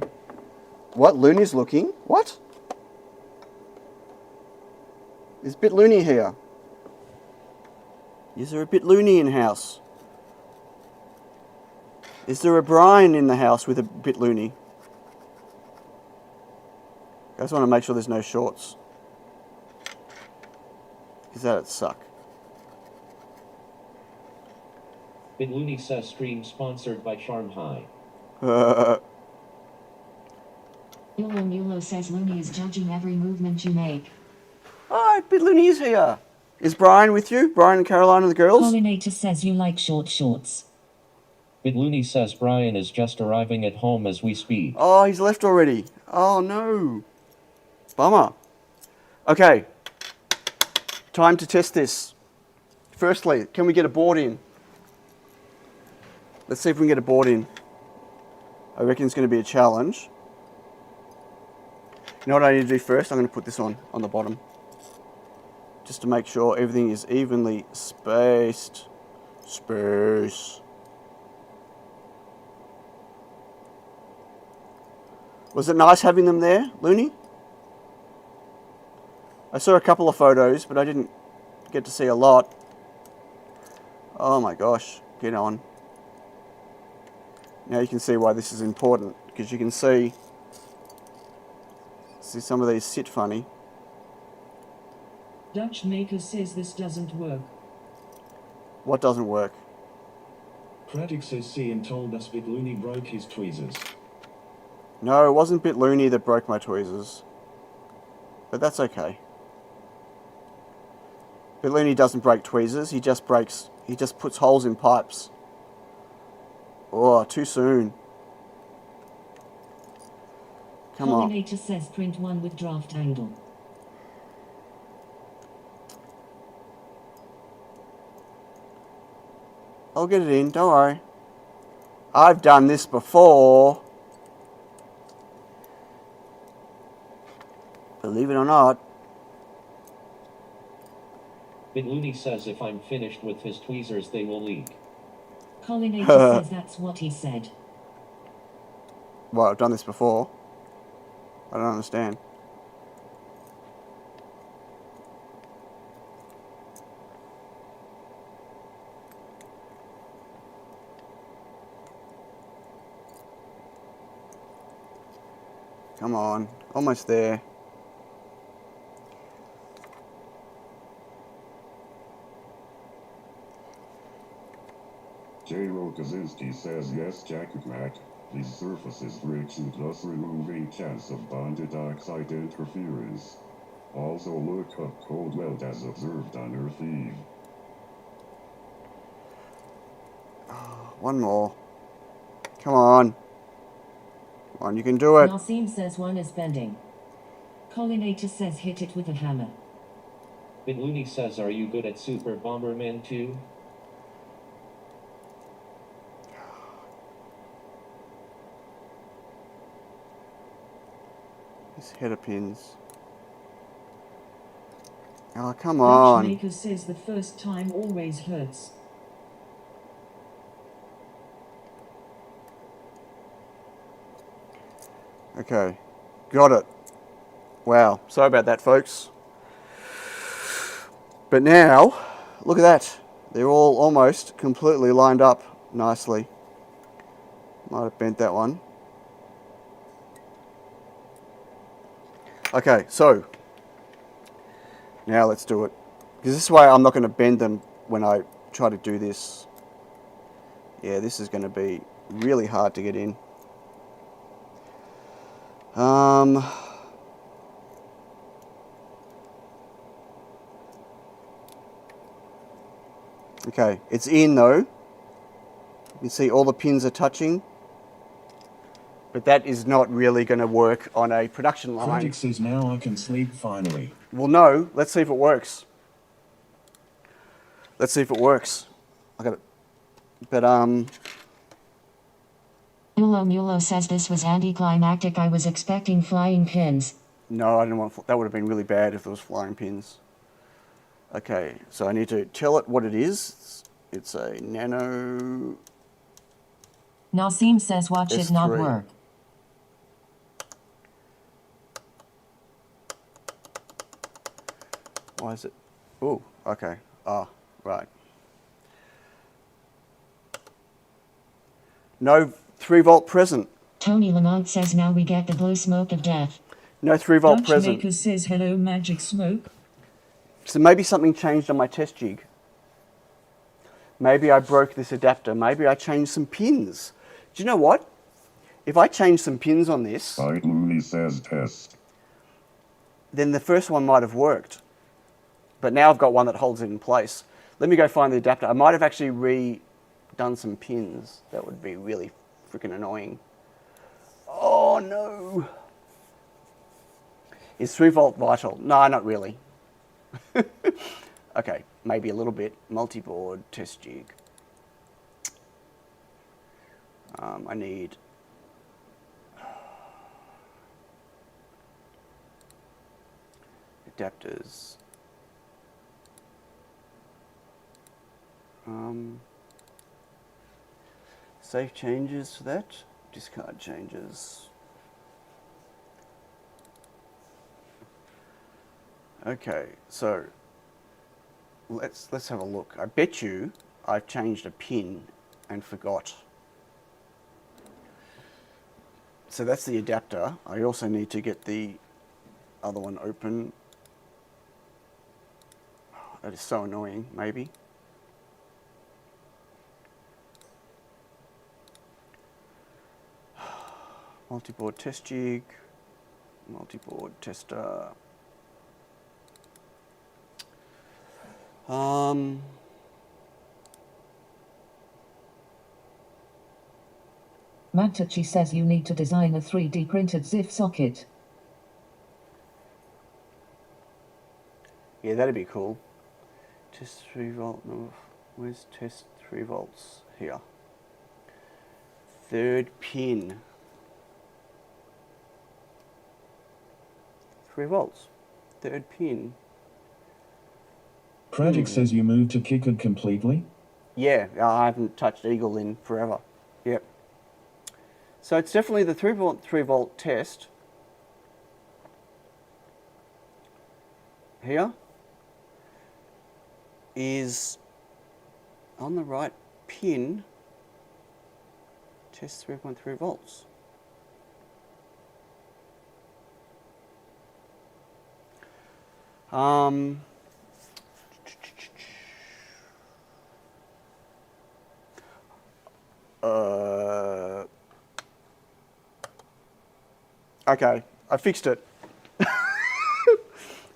A: What? Looney's looking? What? There's a bit loony here. Is there a bit loony in house? Is there a Brian in the house with a bit loony? I just want to make sure there's no shorts. Because that'd suck.
F: Bit Looney says stream sponsored by Charm High.
G: Nulo says Looney is judging every movement you make.
A: Oh, Bit Looney is here. Is Brian with you? Brian and Caroline and the girls?
I: Collinator says you like short shorts.
F: Bit Looney says Brian is just arriving at home as we speak.
A: Oh, he's left already. Oh, no. Bummer. Okay. Time to test this. Firstly, can we get a board in? Let's see if we can get a board in. I reckon it's going to be a challenge. You know what I need to do first? I'm going to put this on the bottom. Just to make sure everything is evenly spaced. Space. Was it nice having them there, Looney? I saw a couple of photos, but I didn't get to see a lot. Oh my gosh, get on. Now you can see why this is important, because you can see some of these sit funny.
I: Dutch maker says this doesn't work.
A: What doesn't work?
C: Pratic says Cian told us Bitlooney broke his tweezers.
A: No, it wasn't Bitlooney that broke my tweezers. But that's okay. Bitlooney doesn't break tweezers, he just puts holes in pipes. Oh, too soon. Come on.
G: Pollinator says print one with draft angle.
A: I'll get it in, don't worry. I've done this before. Believe it or not.
F: Bitlooney says if I'm finished with his tweezers they will leak.
G: Pollinator says that's what he said.
A: Well, I've done this before. I don't understand. Come on, almost there.
H: J. Kaczynski says yes, Jacket Mac. These surfaces friction thus remove a chance of bonded oxide interference. Also look up cold weld as observed on Earth Eve.
A: One more. Come on. Come on, you can do it.
G: Nasim says one is bending. Pollinator says hit it with a hammer.
F: Bitlooney says are you good at Super Bomberman 2?
A: These header pins. Oh, come on.
I: Dutch maker says the first time always hurts.
A: Okay, got it. Wow, sorry about that, folks. But now, look at that. They're all almost completely lined up nicely. Might have bent that one. Okay, so now let's do it. Because this way I'm not going to bend them when I try to do this. Yeah, this is going to be really hard to get in. Okay, it's in though. You can see all the pins are touching. But that is not really going to work on a production line.
C: Pratic says now I can sleep finally.
A: Well, no. Let's see if it works. Let's see if it works. I got it. But
G: Mulo says this was anticlimactic. I was expecting flying pins.
A: No, I didn't want. That would have been really bad if there was flying pins. Okay, so I need to tell it what it is. It's a Nano.
G: Nasim says watch it not
A: S3.
G: work.
A: Why is it? Oh, okay. Ah, right. No 3-volt present.
G: Tony Lamont says now we get the blue smoke of death.
A: No 3-volt
I: Dutch
A: present.
I: maker says hello magic smoke.
A: So maybe something changed on my test jig. Maybe I broke this adapter. Maybe I changed some pins. Do you know what? If I change some pins on this,
H: Bitlooney says test.
A: then the first one might have worked. But now I've got one that holds it in place. Let me go find the adapter. I might have actually redone some pins. That would be really freaking annoying. Oh no. Is 3-volt vital? No, not really. Okay, maybe a little bit. Multi-board test jig. I need adapters. Save changes for that. Discard changes. Okay, so let's have a look. I bet you I've changed a pin and forgot. so that's the adapter. I also need to get the other one open. That is so annoying, maybe. Multi-board test jig, multi-board tester.
I: Magtachi says you need to design a 3D printed ZIF socket.
A: Yeah, that'd be cool. Test 3 volt, no, where's test 3 volts? Here. Third pin. 3 volts. Third pin.
K: Tragic says you moved to Kikard completely?
A: Yeah, I haven't touched Eagle in forever. Yep. So it's definitely the 3 volt test. Here is on the right pin, test 3.3 volts. Okay, I fixed it.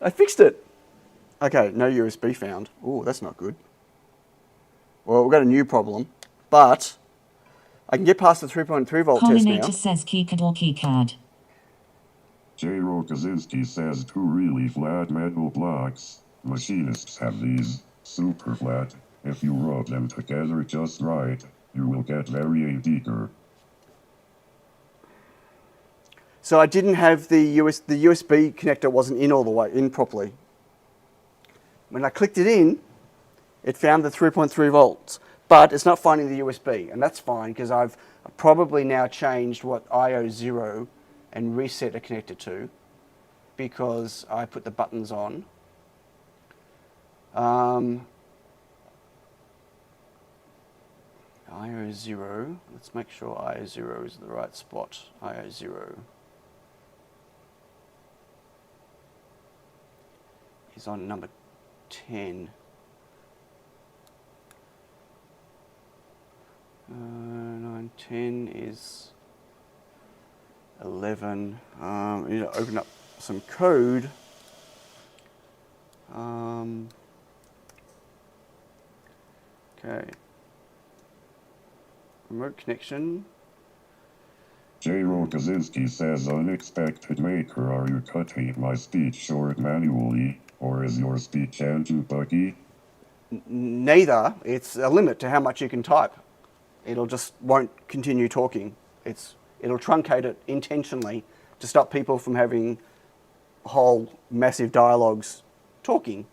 A: I fixed it. Okay, no USB found. Oh, that's not good. Well, we've got a new problem, but I can get past the 3.3 volt test now.
G: Pollinator says keycard or keycard.
H: J-Ro Kaczynski says 2 really flat metal blocks. Machinists have these, super flat. If you rub them together just right, you will get very thicker.
A: So I didn't have the USB connector wasn't in all the way, in properly. When I clicked it in, it found the 3.3 volts, but it's not finding the USB, and that's fine because I've probably now changed what IO0 and reset a connector to because I put the buttons on. IO0, let's make sure IO0 is the right spot. IO0 is on number 10. 9, 10 is 11. I need to open up some code. Okay. Remote connection.
H: J-Ro Kaczynski says unexpected maker, are you cutting my speech short manually, or is your speech engine buggy?
A: Neither. It's a limit to how much you can type. It'll just won't continue talking. It'll truncate it intentionally to stop people from having whole massive dialogues talking.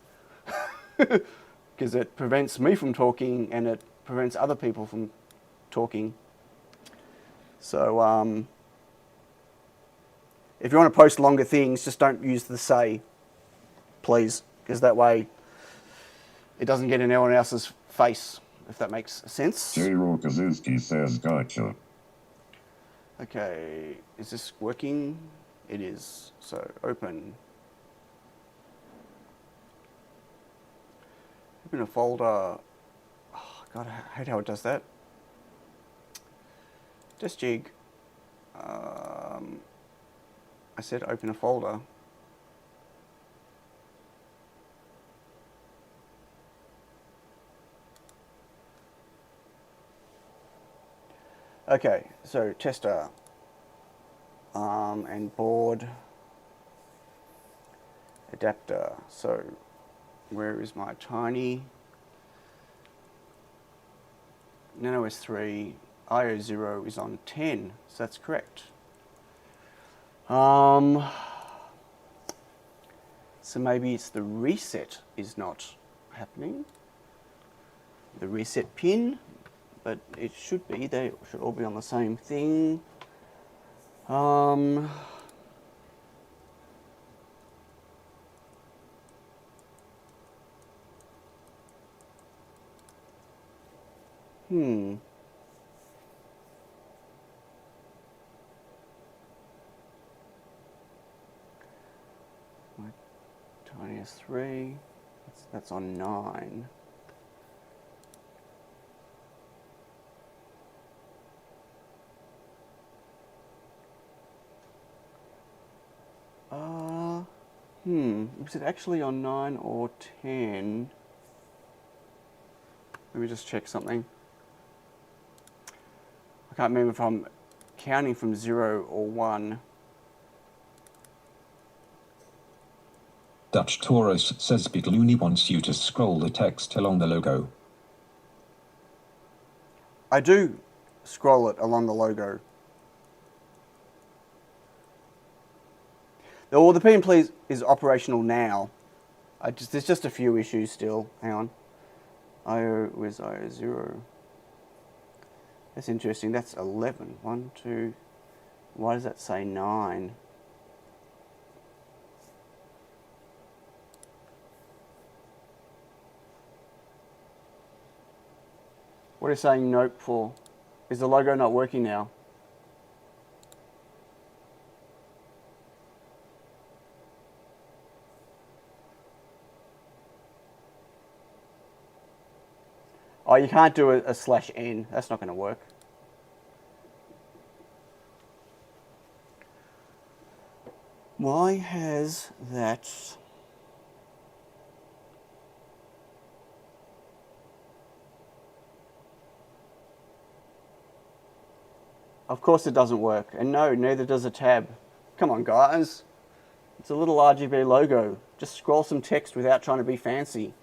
A: Because it prevents me from talking and it prevents other people from talking. So if you want to post longer things, just don't use the say, please, because that way it doesn't get in anyone else's face, if that makes sense.
H: J-Ro Kaczynski says gotcha.
A: Okay, is this working? It is. So open. Open a folder. Oh, God, I hate how it does that. Test jig. I said open a folder. Okay, so tester and board adapter. So where is my tiny NANOS3? IO0 is on 10, so that's correct. So maybe it's the reset is not happening. The reset pin, but it should be. They should all be on the same thing. NANOS3. That's on 9. Was it actually on 9 or 10? Let me just check something. I can't remember if I'm counting from 0 or 1.
B: Dutch Taurus says Bitlooney wants you to scroll the text along the logo.
A: I do scroll it along the logo. Well, the P&P is operational now. There's just a few issues still. Hang on. Where's IO 0? That's interesting. That's 11. 1, 2. Why does that say 9? What is saying nope for? Is the logo not working now? Oh, you can't do a /n. That's not going to work. Why has that... Of course it doesn't work. And no, neither does a tab. Come on, guys. It's a little RGB logo. Just scroll some text without trying to be fancy.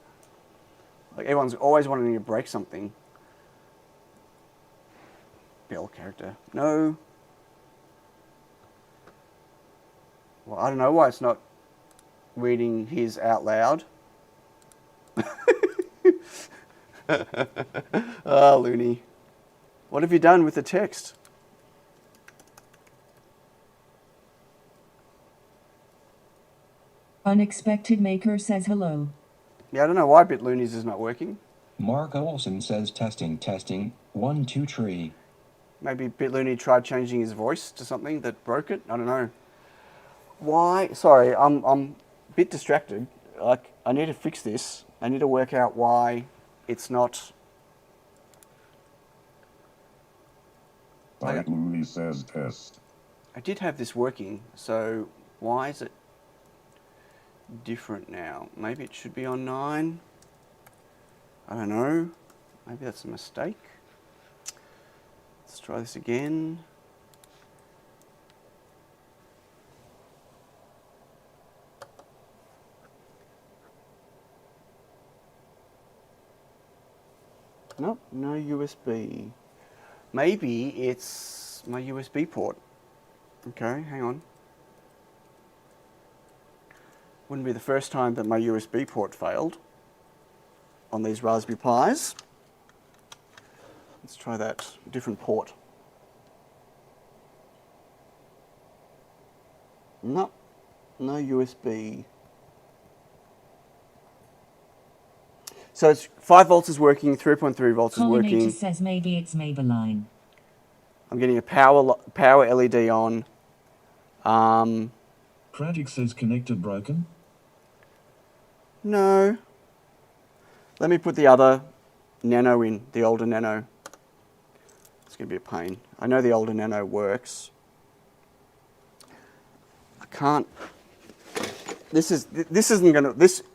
A: Like, everyone's always wanting to break something. Bell character. No. Well, I don't know why it's not reading his out loud. Ah, loony. What have you done with the text?
D: Unexpected Maker says hello.
A: Yeah, I don't know why BitLoonies is not working.
C: Mark Olson says testing, testing, 1, 2, 3.
A: Maybe BitLooney tried changing his voice to something that broke it. I don't know. Why? Sorry, I'm a bit distracted. Like, I need to fix this. I need to work out why it's not.
H: BitLooney says test.
A: I did have this working, so why is it different now? Maybe it should be on 9. I don't know. Maybe that's a mistake. Let's try this again. Nope, no USB. Maybe it's my USB port. Okay, hang on. Wouldn't be the first time that my USB port failed on these Raspberry Pis. Let's try that different port. Nope, no USB. So it's 5 volts is working, 3.3 volts is working.
J: Pollinator says maybe it's Maybelline.
A: I'm getting a power LED on.
K: Tragic says connected broken.
A: No. Let me put the other Nano in, the older Nano. It's going to be a pain. I know the older Nano works. I can't. This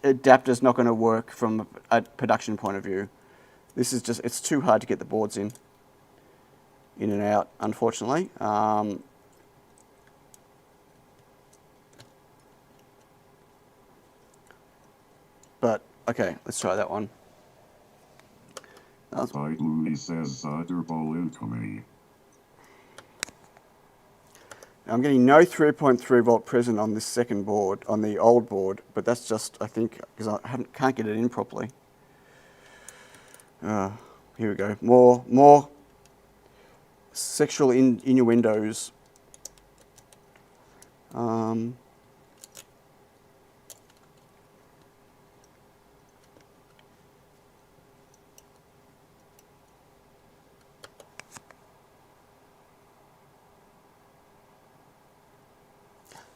A: adapter's not going to work from a production point of view. This is just, it's too hard to get the boards in and out, unfortunately. But, okay, let's try that one.
H: BitLooney says solder ball incoming.
A: I'm getting no 3.3 volt present on this second board, on the old board, but that's just, I think, because I can't get it in properly. Here we go. More sexual innuendos.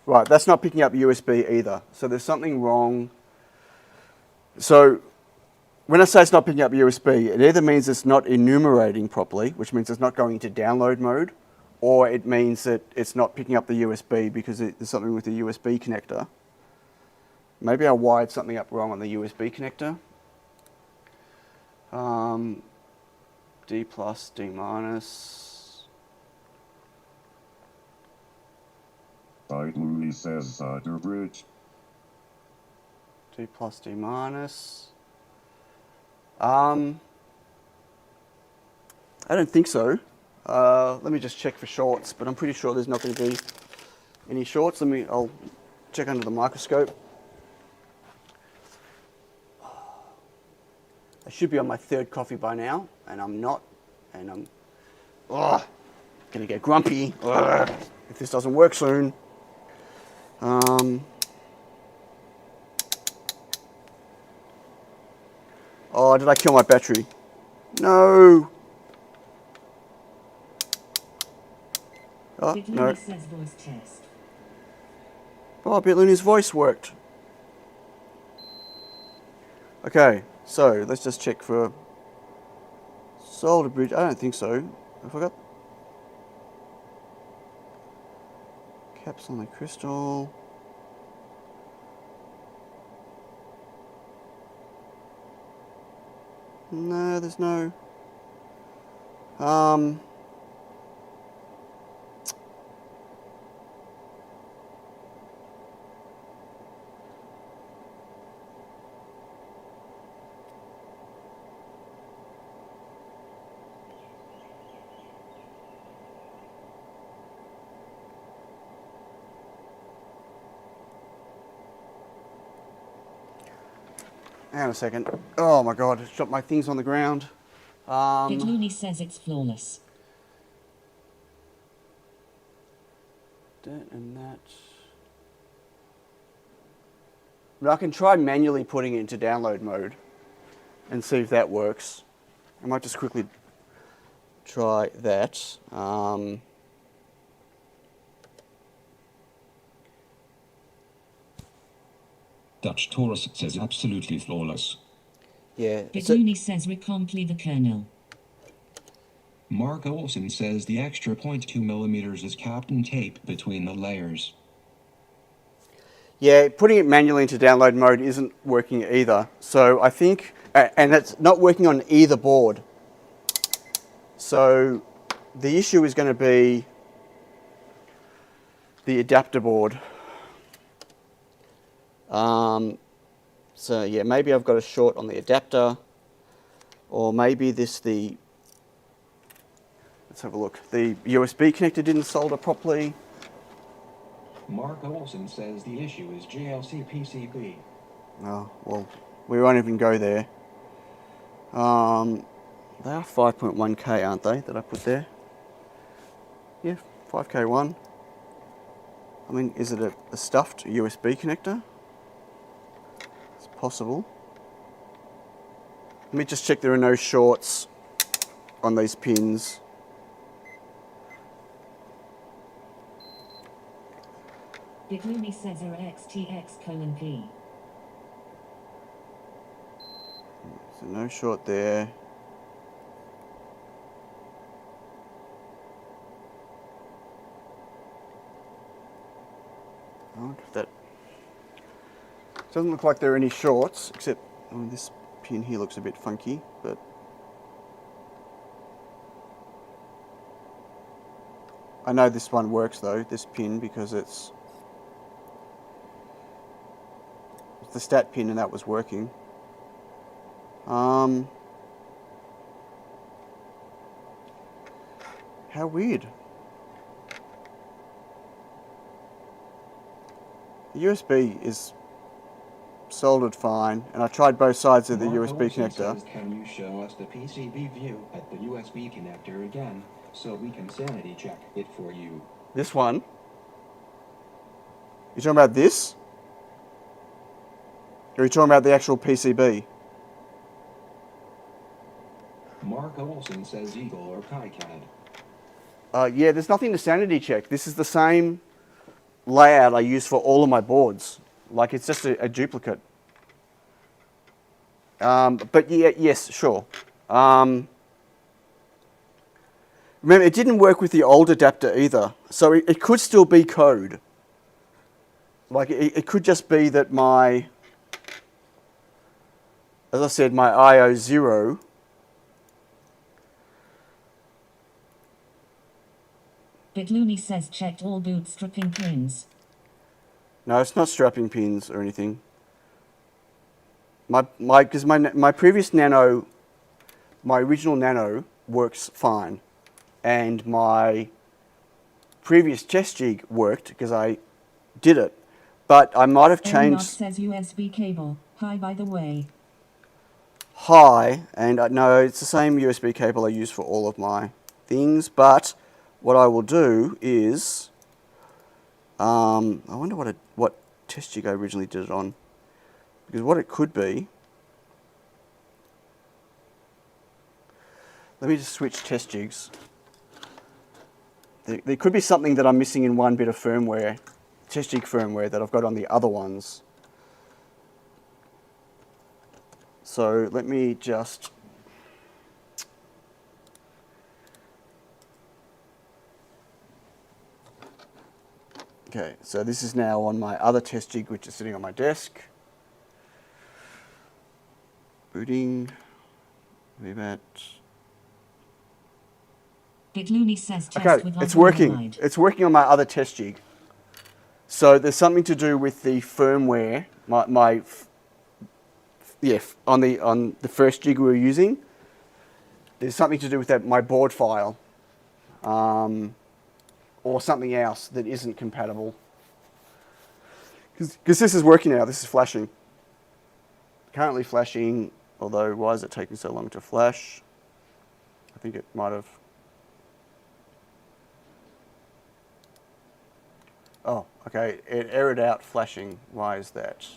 A: Right, that's not picking up USB either. So there's something wrong. So when I say it's not picking up USB, it either means it's not enumerating properly, which means it's not going into download mode, or it means that it's not picking up the USB because there's something with the USB connector. Maybe I wired something up wrong on the USB connector. D plus, D minus.
H: Side Looney says solder bridge.
A: D plus, D minus. I don't think so. Let me just check for shorts, but I'm pretty sure there's not going to be any shorts. I'll check under the microscope. I should be on my third coffee by now, and I'm not, and I'm gonna get grumpy if this doesn't work soon. Oh, did I kill my battery? No. Oh, no.
J: Says voice test.
A: Oh, Bitlooney's voice worked. Okay, so let's just check for solder bridge. I don't think so. I forgot. Caps on the crystal. No, there's no. Hang on a second. Oh my god, I dropped my things on the ground.
J: Looney says it's flawless.
A: That and that. But I can try manually putting it into download mode and see if that works. I might just quickly try that.
B: Dutch Taurus says absolutely flawless.
A: Yeah.
J: Looney says recomply the kernel.
C: Mark Olson says the extra 0.2 millimeters is Captain Tape between the layers.
A: Yeah, putting it manually into download mode isn't working either. So I think, and it's not working on either board. So the issue is going to be the adapter board. So yeah, maybe I've got a short on the adapter, or maybe let's have a look. The USB connector didn't solder properly.
C: Mark Olson says the issue is JLC PCB.
A: Oh, well, we won't even go there. They are 5.1K, aren't they, that I put there? Yeah, 5K1. I mean, is it a stuffed USB connector? It's possible. Let me just check there are no shorts on these pins.
J: Looney says RXTX:P.
A: So no short there. Oh, that doesn't look like there are any shorts, except this pin here looks a bit funky, but I know this one works though, this pin, because it's the stat pin and that was working. How weird. The USB is soldered fine, and I tried both sides of the USB connector.
C: Says, can you show us the PCB view at the USB connector again, so we can sanity check it for you?
A: This one? You talking about this? Or are you talking about the actual PCB?
C: Mark Olson says Eagle or KiCad.
A: Yeah, there's nothing to sanity check. This is the same layout I use for all of my boards. Like it's just a duplicate. But yeah, yes, sure. Remember, it didn't work with the old adapter either, so it could still be code. Like it could just be that my, as I said, my IO0
G: Bitlooney says checked all boot stripping pins.
A: No, it's not strapping pins or anything. Because my previous Nano, my original Nano works fine, and my previous test jig worked because I did it, but I might have changed.
D: Says USB cable. Hi, by the way.
A: Hi, and no, it's the same USB cable I use for all of my things. But what I will do is, I wonder what test jig I originally did it on, because what it could be. Let me just switch test jigs. There could be something that I'm missing in one bit of firmware, test jig firmware, that I've got on the other ones. So let me just... Okay, so this is now on my other test jig, which is sitting on my desk. Booting. VBAT.
G: Bitlooney says test
A: Okay,
G: with
A: it's
G: other
A: working.
G: override.
A: It's working on my other test jig. So there's something to do with the firmware. On the first jig we were using, there's something to do with that my board file, or something else that isn't compatible. Because this is working now. This is flashing. Currently flashing. Although, why is it taking so long to flash? I think it might have. Oh, okay, it errored out flashing. Why is that?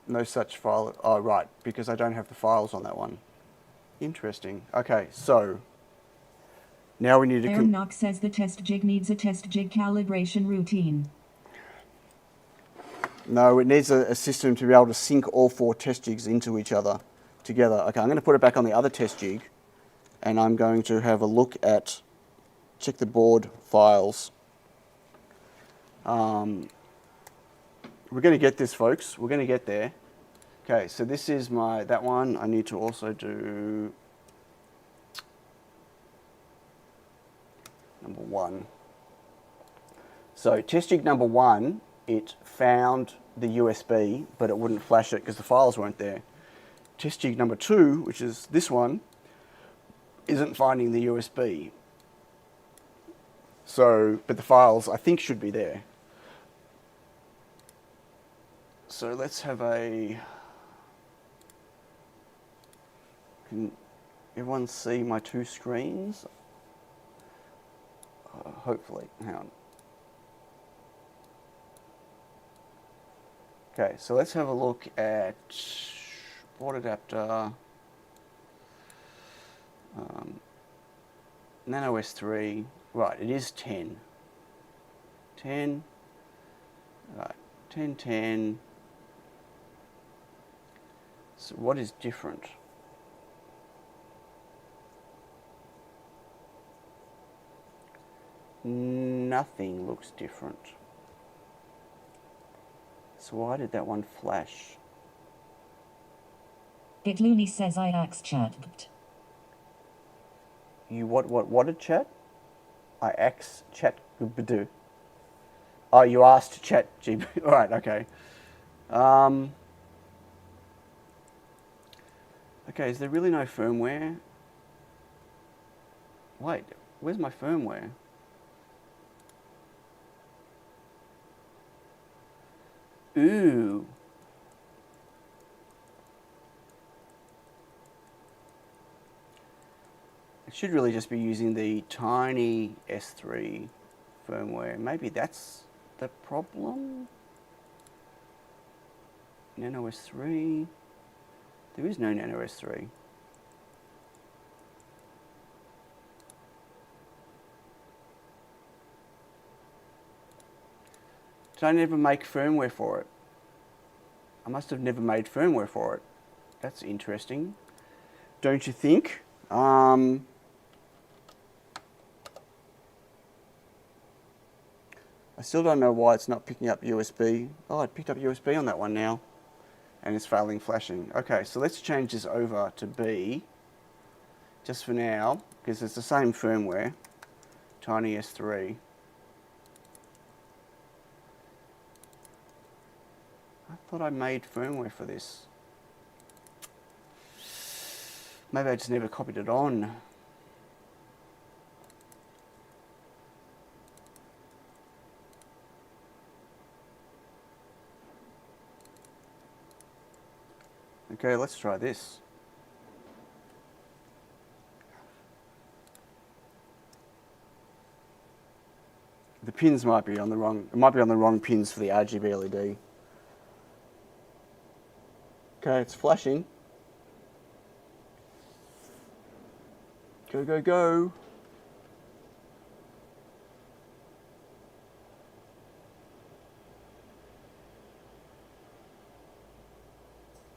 A: No such file. Oh, right, because I don't have the files on that one. Interesting. Okay, so now we need to...
D: Aaron Knox says the test jig needs a test jig calibration routine.
A: No, it needs a system to be able to sync all 4 test jigs into each other together. Okay, I'm going to put it back on the other test jig, and I'm going to have a look at, check the board files. We're going to get this, folks. We're going to get there. Okay, so this is that one. I need to also do number 1. So test jig number 1, it found the USB, but it wouldn't flash it because the files weren't there. Test jig number 2, which is this one, isn't finding the USB. So, but the files I think should be there. So let's have a... Can everyone see my 2 screens? Hopefully. Hang on. Okay, so let's have a look at board adapter, NANOS3. Right, it is 10. 10. Right, 10, 10. So what is different? Nothing looks different. So why did that one flash?
G: Bitlooney says I axe chat.
A: You what did chat? I axe chat do. Oh, you asked chat GB. All right, okay. Okay, is there really no firmware? Wait, where's my firmware? Ooh. It should really just be using the tiny S3 firmware. Maybe that's the problem? Nano S3. There is no Nano S3. Did I never make firmware for it? I must have never made firmware for it. That's interesting. Don't you think? I still don't know why it's not picking up USB. Oh, it picked up USB on that one now. And it's failing flashing. Okay, so let's change this over to B. Just for now, because it's the same firmware. Tiny S3. I thought I made firmware for this. Maybe I just never copied it on. Okay, let's try this. The pins might be on the wrong, it might be on the wrong pins for the RGB LED. Okay, it's flashing. Go, go, go.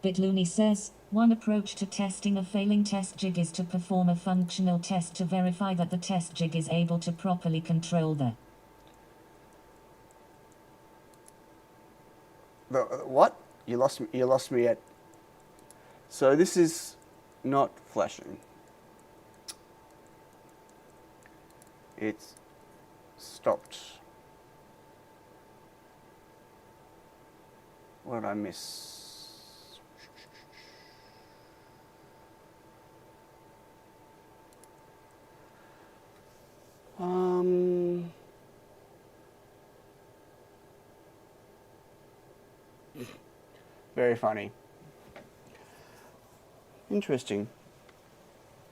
J: Bitloony says, one approach to testing a failing test jig is to perform a functional test to verify that the test jig is able to properly control the...
A: What? You lost me at... So this is not flashing. It's stopped. What did I miss? Very funny. Interesting.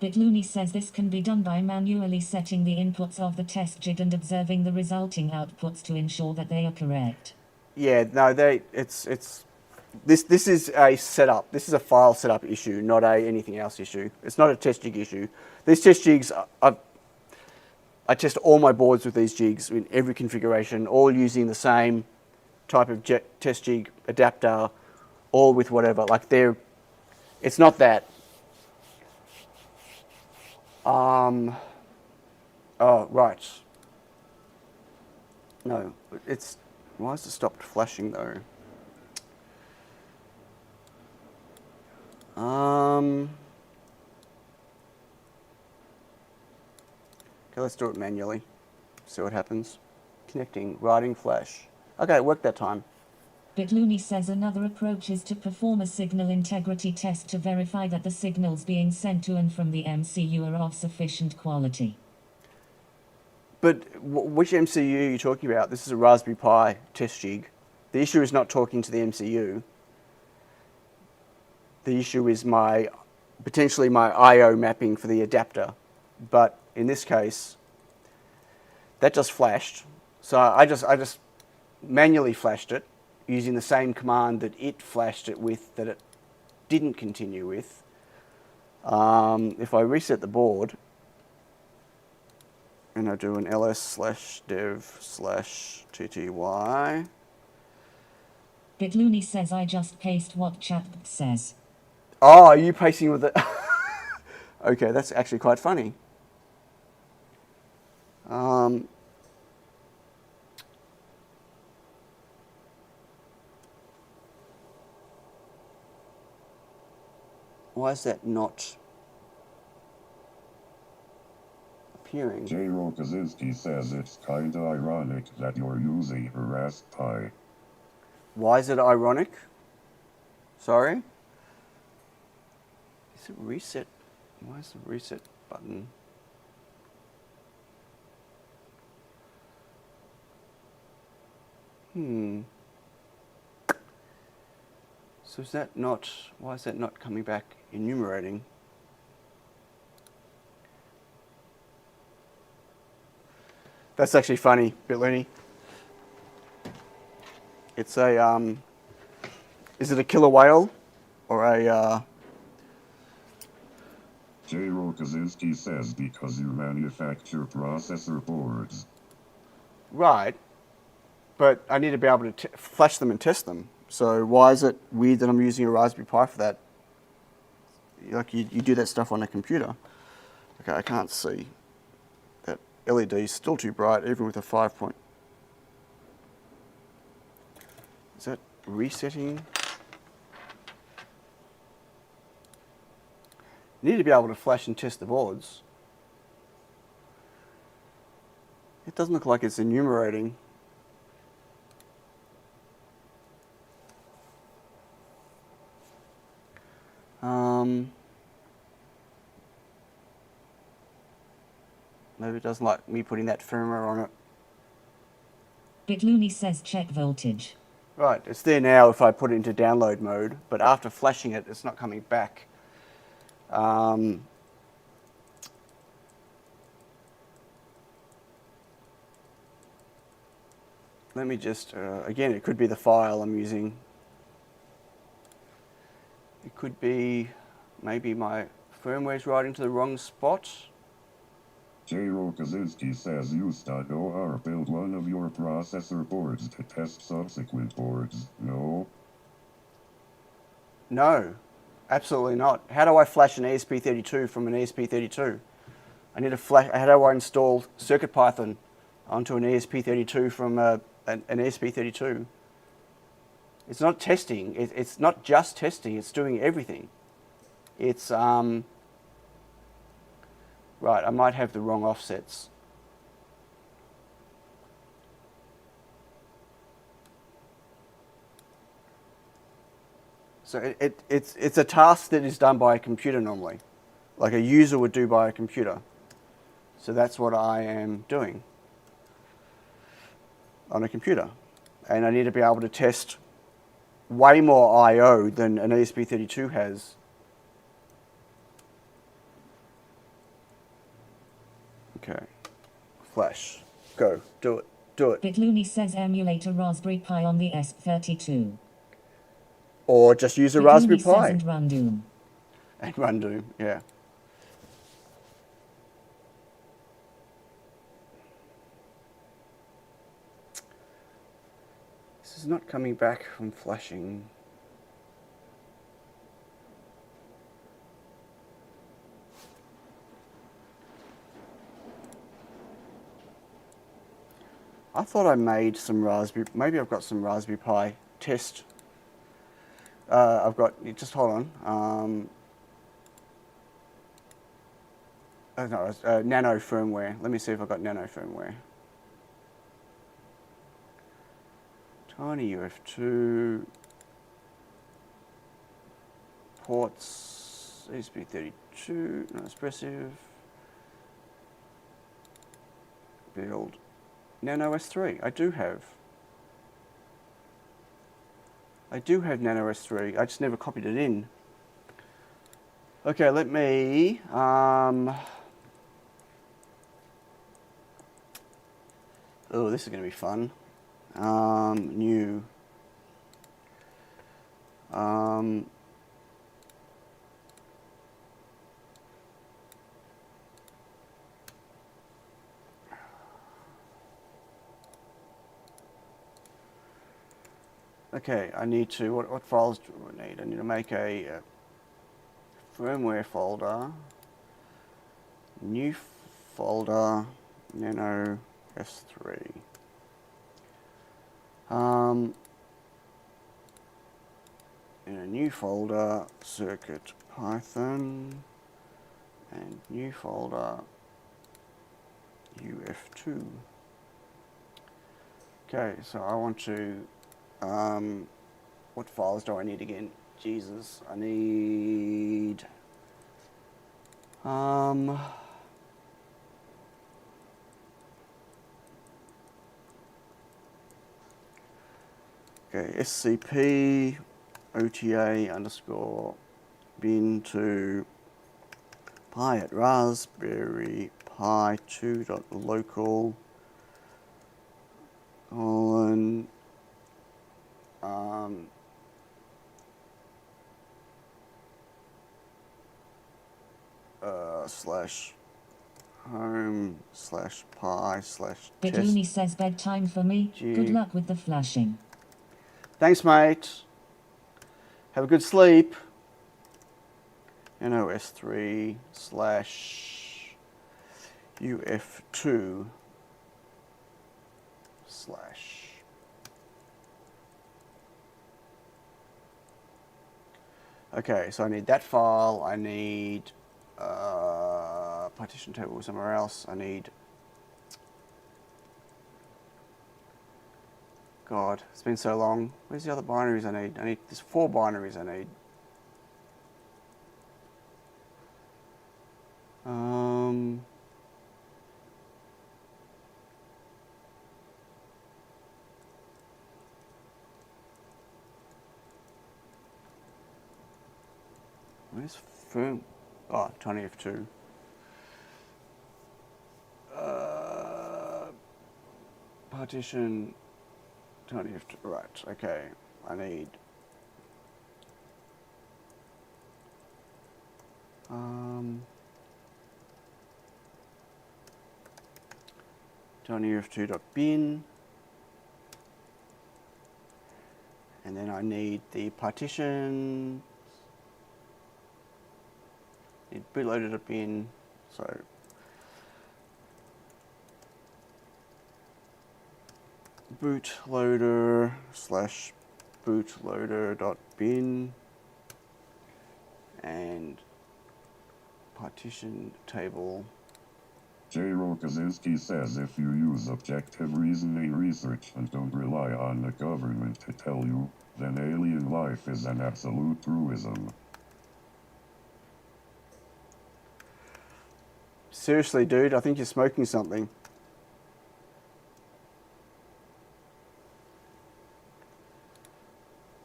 J: Bitloony says this can be done by manually setting the inputs of the test jig and observing the resulting outputs to ensure that they are correct.
A: Yeah, no, this is a setup. This is a file setup issue, not a anything else issue. It's not a test jig issue. These test jigs, I test all my boards with these jigs in every configuration, all using the same type of test jig adapter, all with whatever. Like it's not that. Oh, right. No, why has it stopped flashing though? Okay, let's do it manually. See what happens. Connecting, writing, flash. Okay, it worked that time.
J: Bitloony says another approach is to perform a signal integrity test to verify that the signals being sent to and from the MCU are of sufficient quality.
A: But which MCU are you talking about? This is a Raspberry Pi test jig. The issue is not talking to the MCU. The issue is potentially my I/O mapping for the adapter. But in this case, that just flashed. So I just manually flashed it using the same command that it flashed it with, that it didn't continue with. If I reset the board, and I do an ls/dev/tty.
J: Bitloony says I just paste what chat says.
A: Oh, are you pasting with it? Okay, that's actually quite funny. Why is that not appearing?
H: J. Rokaczynski says it's kinda ironic that you're using a Raspberry Pi.
A: Why is it ironic? Sorry? Is it reset? Why is the reset button? So is that not, why is that not coming back enumerating? That's actually funny, Bitloony. It's a, is it a killer whale or a,
H: J. Rokaczynski says because you manufacture processor boards.
A: Right. but I need to be able to flash them and test them. So why is it weird that I'm using a Raspberry Pi for that? Like you do that stuff on a computer. Okay, I can't see. That LED is still too bright, even with a 5 point. Is that resetting? You need to be able to flash and test the boards. It doesn't look like it's enumerating. Maybe it doesn't like me putting that firmware on it.
J: BitLooney says check voltage.
A: Right, it's there now if I put it into download mode, but after flashing it, it's not coming back. Let me just, again, it could be the file I'm using. It could be maybe my firmware's writing to the wrong spot.
H: J.Ro Kaczynski says use.or build one of your processor boards to test subsequent boards. No?
A: No, absolutely not. How do I flash an ESP32 from an ESP32? I need to flash. How do I install CircuitPython onto an ESP32 from an ESP32? It's not testing. It's not just testing. It's doing everything. It's right. I might have the wrong offsets. So it's a task that is done by a computer normally, like a user would do by a computer. So that's what I am doing on a computer. And I need to be able to test way more I/O than an ESP32 has. Okay, flash, go, do it, do it.
J: BitLooney says emulate a Raspberry Pi on the S32.
A: Or just use a
J: BitLooney
A: Raspberry
J: says
A: Pi.
J: and run Doom.
A: And run Doom, yeah. This is not coming back from flashing. I thought I made some Raspberry, maybe I've got some Raspberry Pi test. I've got, just hold on. No, Nano firmware. Let me see if I've got Nano firmware. Tiny UF2 ports, ESP32, not expressive. Build NANOS3. I do have NANOS3. I just never copied it in. Okay, let me oh, this is going to be fun. New. Okay, I need to, what files do I need? I need to make a firmware folder, new folder, Nano S3. In a new folder, CircuitPython, and new folder, UF2. Okay, so I want to, what files do I need again? Jesus, I need, okay, SCP OTA underscore bin to pi at Raspberry Pi 2.local colon slash home/pi/test.
J: Bitloony says bedtime for me. Good luck with the flashing.
A: Thanks, mate. Have a good sleep. NANOS3/UF2/ Okay, so I need that file. I need partition table somewhere else. I need. God, it's been so long. Where's the other binaries I need? There's 4 binaries I need. Where's firm? Oh, TinyF2. Partition TinyF2. Right. Okay. I need. TinyF2.bin. And then I need the partition. Need bootloader.bin. So bootloader/bootloader.bin and partition table.
H: J. Rokaczynski says if you use objective reasoning research and don't rely on the government to tell you, then alien life is an absolute truism.
A: Seriously, dude, I think you're smoking something.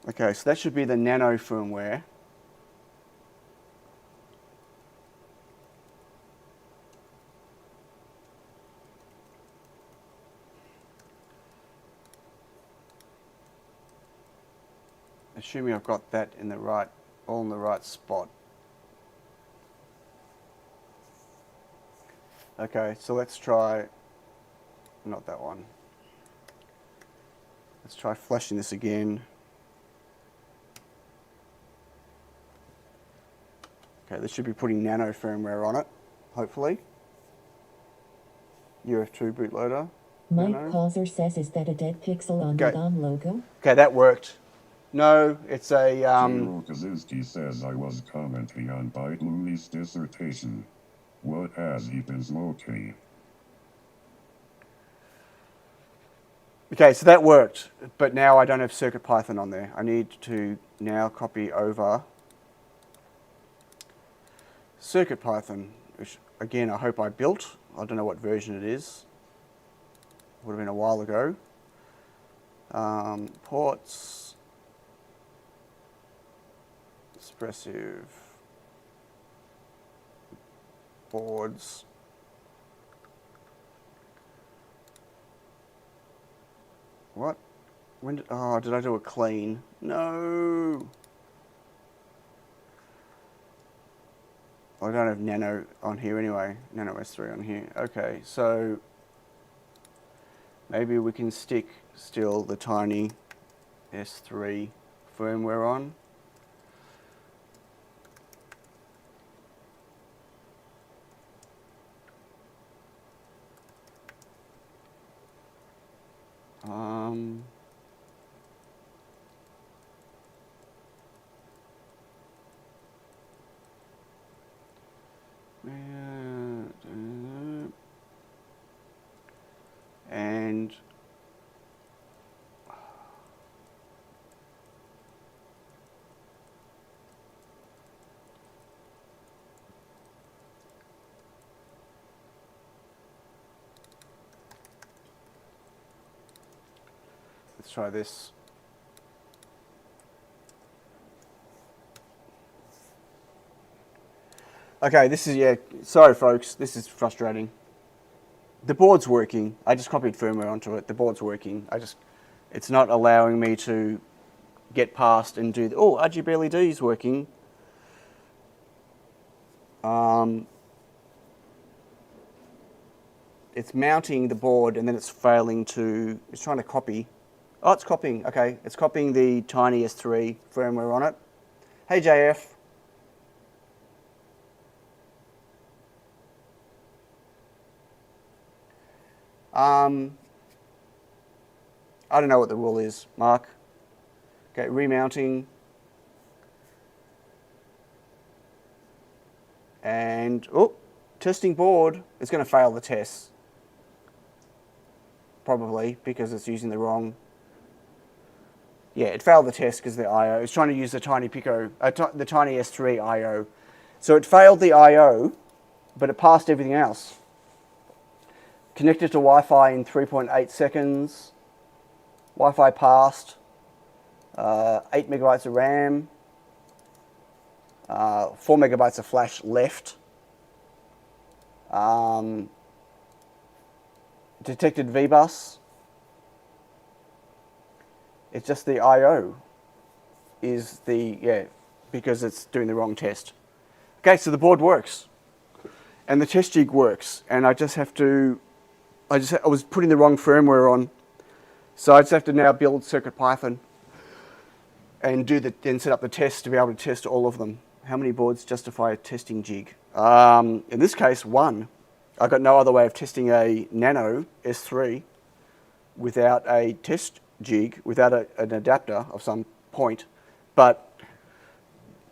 A: Okay, so that should be the Nano firmware. Assuming I've got that in the right, all in the right spot. Okay, so let's try, not that one. Let's try flashing this again. Okay, this should be putting Nano firmware on it, hopefully. UF2 bootloader.
G: Mike
A: Nano.
G: Pauser says, is that a dead pixel on the DOM logo?
A: Okay, that worked. No, it's a...
H: J. Rokaczynski says I was commenting on Bitloony's dissertation. What has he been smoking?
A: Okay, so that worked, but now I don't have CircuitPython on there. I need to now copy over CircuitPython, which again I hope I built. I don't know what version it is. Would have been a while ago. Ports, expressive boards. What? When did I do a clean? No. I don't have Nano on here anyway. NANOS3 on here. Okay, so maybe we can stick still the tiny S3 firmware on. And let's try this. Okay, this is, yeah, sorry folks, this is frustrating. The board's working. I just copied firmware onto it. The board's working. It's not allowing me to get past and do, oh, RGB LED is working. it's mounting the board and then it's failing to, it's trying to copy. Oh, it's copying, okay. It's copying the Tiny S3 firmware on it. Hey JF. I don't know what the rule is, Mark. Okay, remounting. And, oh, testing board. It's going to fail the tests. Probably, because it's using the wrong... Yeah, it failed the test because the I/O. It's trying to use the Tiny Pico, the Tiny S3 I/O. So it failed the I/O, but it passed everything else. Connected to Wi-Fi in 3.8 seconds. Wi-Fi passed. 8 megabytes of RAM. 4 megabytes of flash left. Detected VBus. It's just the I/O is the, yeah, because it's doing the wrong test. Okay, so the board works. And the test jig works. And I just have to, I was putting the wrong firmware on. So I just have to now build CircuitPython and then set up the test to be able to test all of them. How many boards justify a testing jig? In this case, one. I've got no other way of testing a Nano S3 without a test jig, without an adapter of some point. But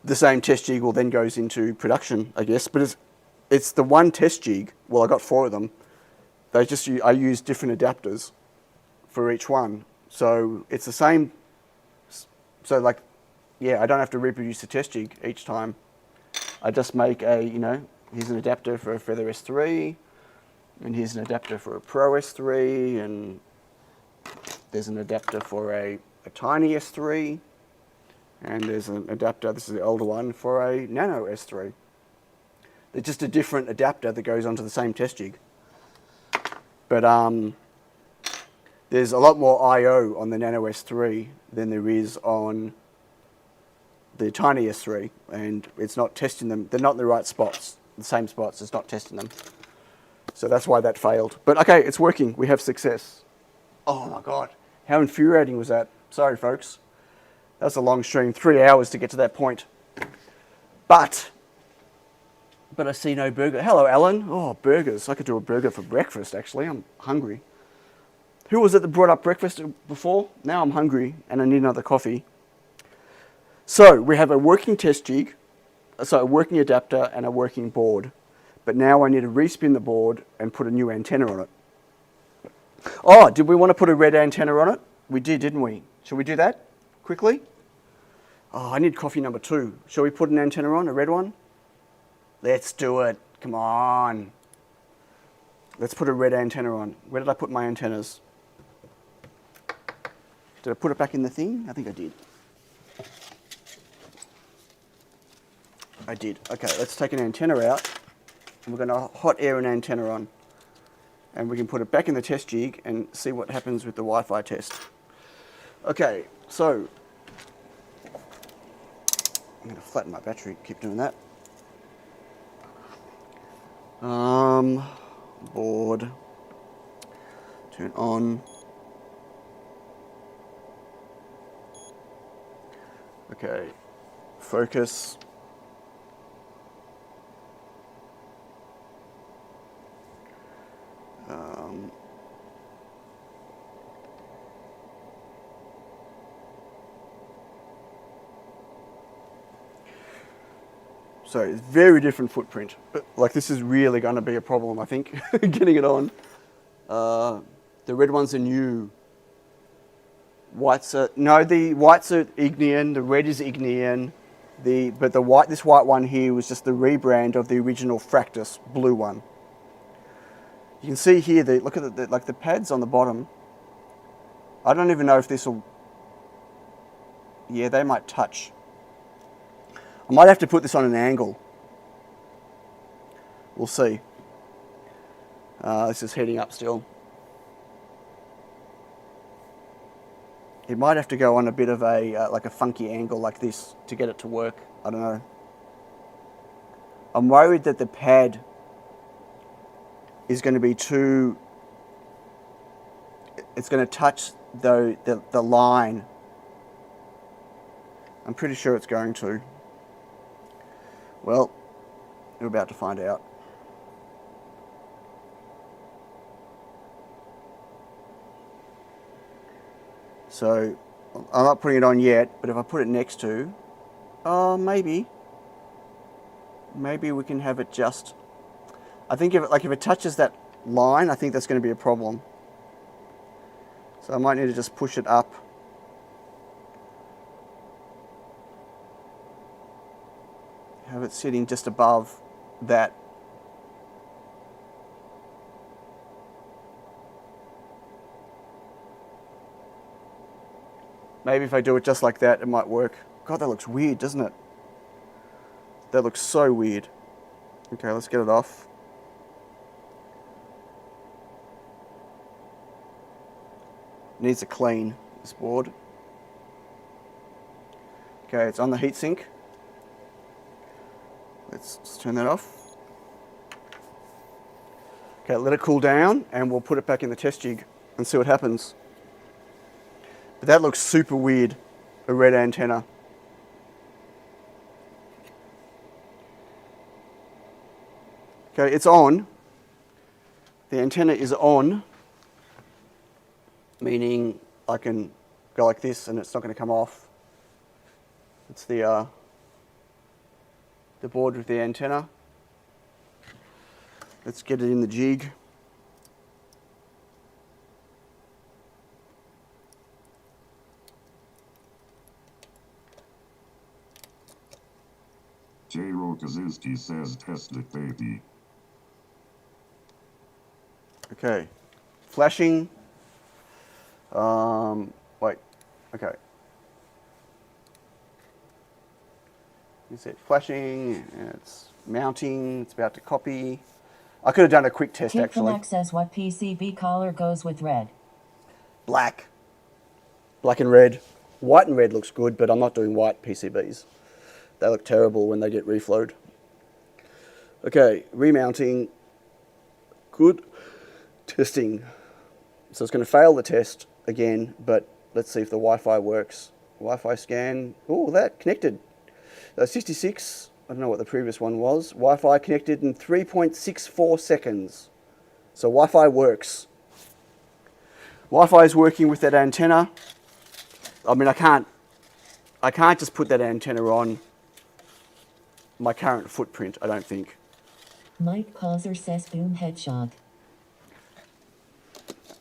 A: the same test jig will then goes into production, I guess. But it's the one test jig. Well, I got 4 of them. I use different adapters for each one. So it's the same. So like, yeah, I don't have to reproduce the test jig each time. I just make a, here's an adapter for a Feather S3, and here's an adapter for a Pro S3, and there's an adapter for a Tiny S3, and there's an adapter, this is the older one, for a Nano S3. They're just a different adapter that goes onto the same test jig. But there's a lot more I/O on the Nano S3 than there is on the Tiny S3, and it's not testing them. They're not in the right spots, the same spots. It's not testing them. So that's why that failed. But okay, it's working. We have success. Oh my God, how infuriating was that? Sorry, folks. That was a long stream, 3 hours to get to that point. But I see no burger. Hello, Alan. Oh, burgers. I could do a burger for breakfast, actually. I'm hungry. Who was it that brought up breakfast before? Now I'm hungry and I need another coffee. So we have a working test jig, so a working adapter and a working board. But now I need to respin the board and put a new antenna on it. Oh, did we want to put a red antenna on it? We did, didn't we? Shall we do that quickly? Oh, I need coffee number 2. Shall we put an antenna on, a red one? Let's do it. Come on. Let's put a red antenna on. Where did I put my antennas? Did I put it back in the thing? I think I did. I did. Okay, let's take an antenna out. And we're going to hot air an antenna on. And we can put it back in the test jig and see what happens with the Wi-Fi test. Okay, so I'm going to flatten my battery. Keep doing that. Board. Turn on. Okay, focus. So it's very different footprint, but like this is really going to be a problem, I think, getting it on. The red ones are new. Whites are, no, the whites are Ignean, the red is Ignean, but this white one here was just the rebrand of the original Fractus blue one. You can see here, look at the pads on the bottom. I don't even know if this will, yeah, they might touch. I might have to put this on an angle. We'll see. This is heating up still. It might have to go on a bit of a, like a funky angle like this to get it to work. I don't know. I'm worried that the pad is going to be too, it's going to touch the line. I'm pretty sure it's going to. Well, we're about to find out. So I'm not putting it on yet, but if I put it next to, maybe we can have it just, I think if it touches that line, I think that's going to be a problem. So I might need to just push it up. Have it sitting just above that. Maybe if I do it just like that, it might work. God, that looks weird, doesn't it? That looks so weird. Okay, let's get it off. Needs a clean, this board. Okay, it's on the heatsink. Let's turn that off. Okay, let it cool down and we'll put it back in the test jig and see what happens. But that looks super weird, a red antenna. Okay, it's on. The antenna is on, meaning I can go like this and it's not going to come off. It's the board with the antenna. Let's get it in the jig.
H: J. Rokaczynski says test it, baby.
A: Okay, flashing. Wait, okay. You see it flashing, and it's mounting, it's about to copy. I could have done a quick test actually.
J: Tinklenack says what PCB color goes with red?
A: Black. Black and red. White and red looks good, but I'm not doing white PCBs. They look terrible when they get reflowed. Okay, remounting. Good. Testing. So it's going to fail the test again, but let's see if the Wi-Fi works. Wi-Fi scan. Oh, that connected. 66. I don't know what the previous one was. Wi-Fi connected in 3.64 seconds. So Wi-Fi works. Wi-Fi is working with that antenna. I mean, I can't just put that antenna on my current footprint, I don't think.
J: Mike Pauser says boom headshot.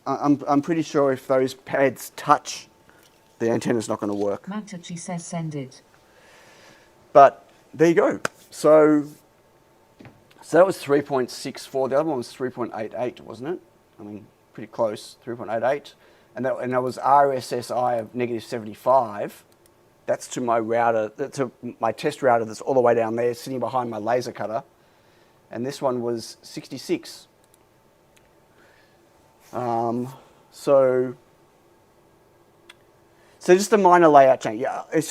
A: I'm pretty sure if those pads touch, the antenna's not going to work.
J: Matachi says send it.
A: But there you go. So that was 3.64. The other one was 3.88, wasn't it? I mean, pretty close, 3.88. And that was RSSI of -75. That's to my router, to my test router that's all the way down there, sitting behind my laser cutter. And this one was 66. So just a minor layout change. Yeah, it's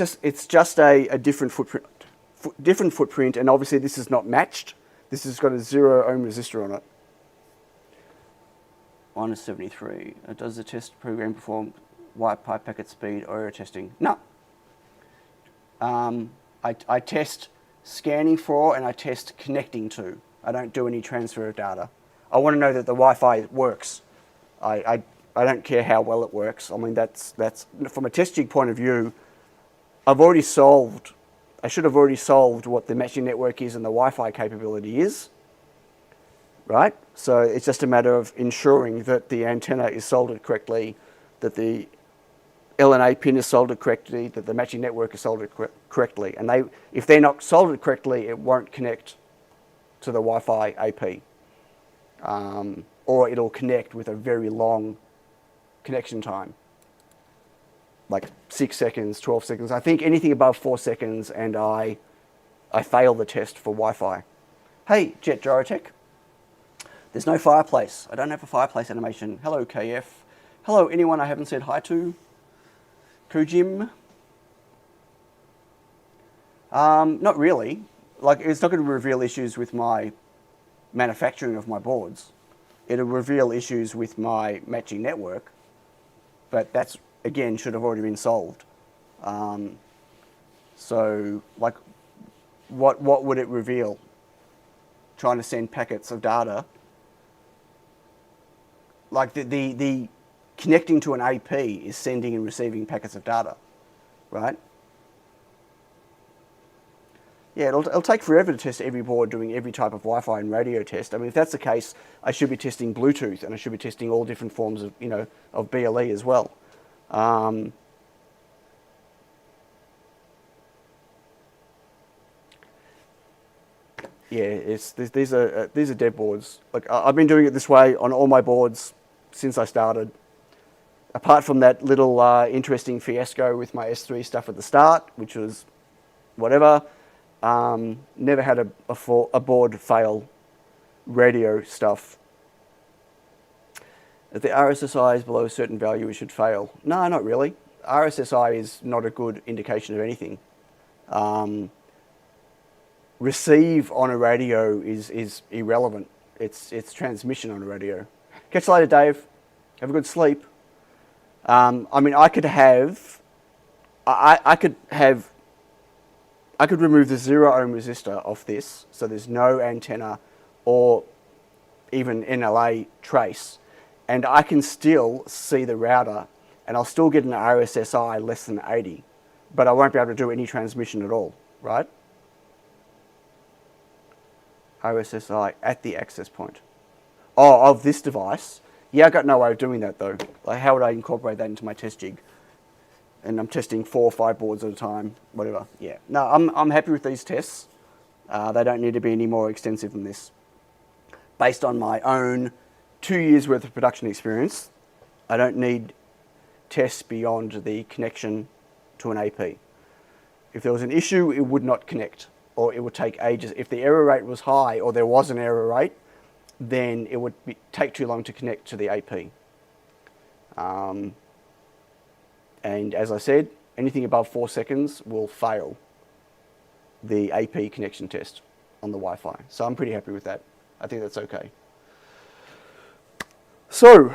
A: just a different footprint, and obviously this is not matched. This has got a 0 ohm resistor on it. -73. Does the test program perform white pipe packet speed or error testing? No. I test scanning for and I test connecting to. I don't do any transfer of data. I want to know that the Wi-Fi works. I don't care how well it works. I mean, that's from a test jig point of view, I should have already solved what the matching network is and the Wi-Fi capability is, right? So it's just a matter of ensuring that the antenna is soldered correctly, that the LNA pin is soldered correctly, that the matching network is soldered correctly. And if they're not soldered correctly, it won't connect to the Wi-Fi AP. Or it'll connect with a very long connection time, like 6 seconds, 12 seconds. I think anything above 4 seconds and I fail the test for Wi-Fi. Hey, Jet Gyrotech. There's no fireplace. I don't have a fireplace animation. Hello, KF. Hello, anyone I haven't said hi to. Kujim. Not really. Like, it's not going to reveal issues with my manufacturing of my boards. it'll reveal issues with my matching network, but that's, again, should have already been solved. So, like, what would it reveal? Trying to send packets of data. Like, the connecting to an AP is sending and receiving packets of data, right? Yeah, it'll take forever to test every board doing every type of Wi-Fi and radio test. I mean, if that's the case, I should be testing Bluetooth, and I should be testing all different forms of, you know, of BLE as well. Yeah, these are dev boards. Like, I've been doing it this way on all my boards since I started. Apart from that little interesting fiasco with my S3 stuff at the start, which was whatever. Never had a board fail radio stuff. If the RSSI is below a certain value, it should fail. No, not really. RSSI is not a good indication of anything. Receive on a radio is irrelevant. It's transmission on a radio. Catch you later, Dave. Have a good sleep. I mean, I could remove the 0 ohm resistor off this, so there's no antenna or even NLA trace, and I can still see the router, and I'll still get an RSSI less than 80, but I won't be able to do any transmission at all, right? RSSI at the access point. Oh, of this device? Yeah, I've got no way of doing that though. Like, how would I incorporate that into my test jig? And I'm testing 4 or 5 boards at a time, whatever. Yeah, no, I'm happy with these tests. They don't need to be any more extensive than this. Based on my own 2 years worth of production experience, I don't need tests beyond the connection to an AP. If there was an issue, it would not connect, or it would take ages. If the error rate was high, or there was an error rate, then it would take too long to connect to the AP. And as I said, anything above 4 seconds will fail the AP connection test on the Wi-Fi. So I'm pretty happy with that. I think that's okay. So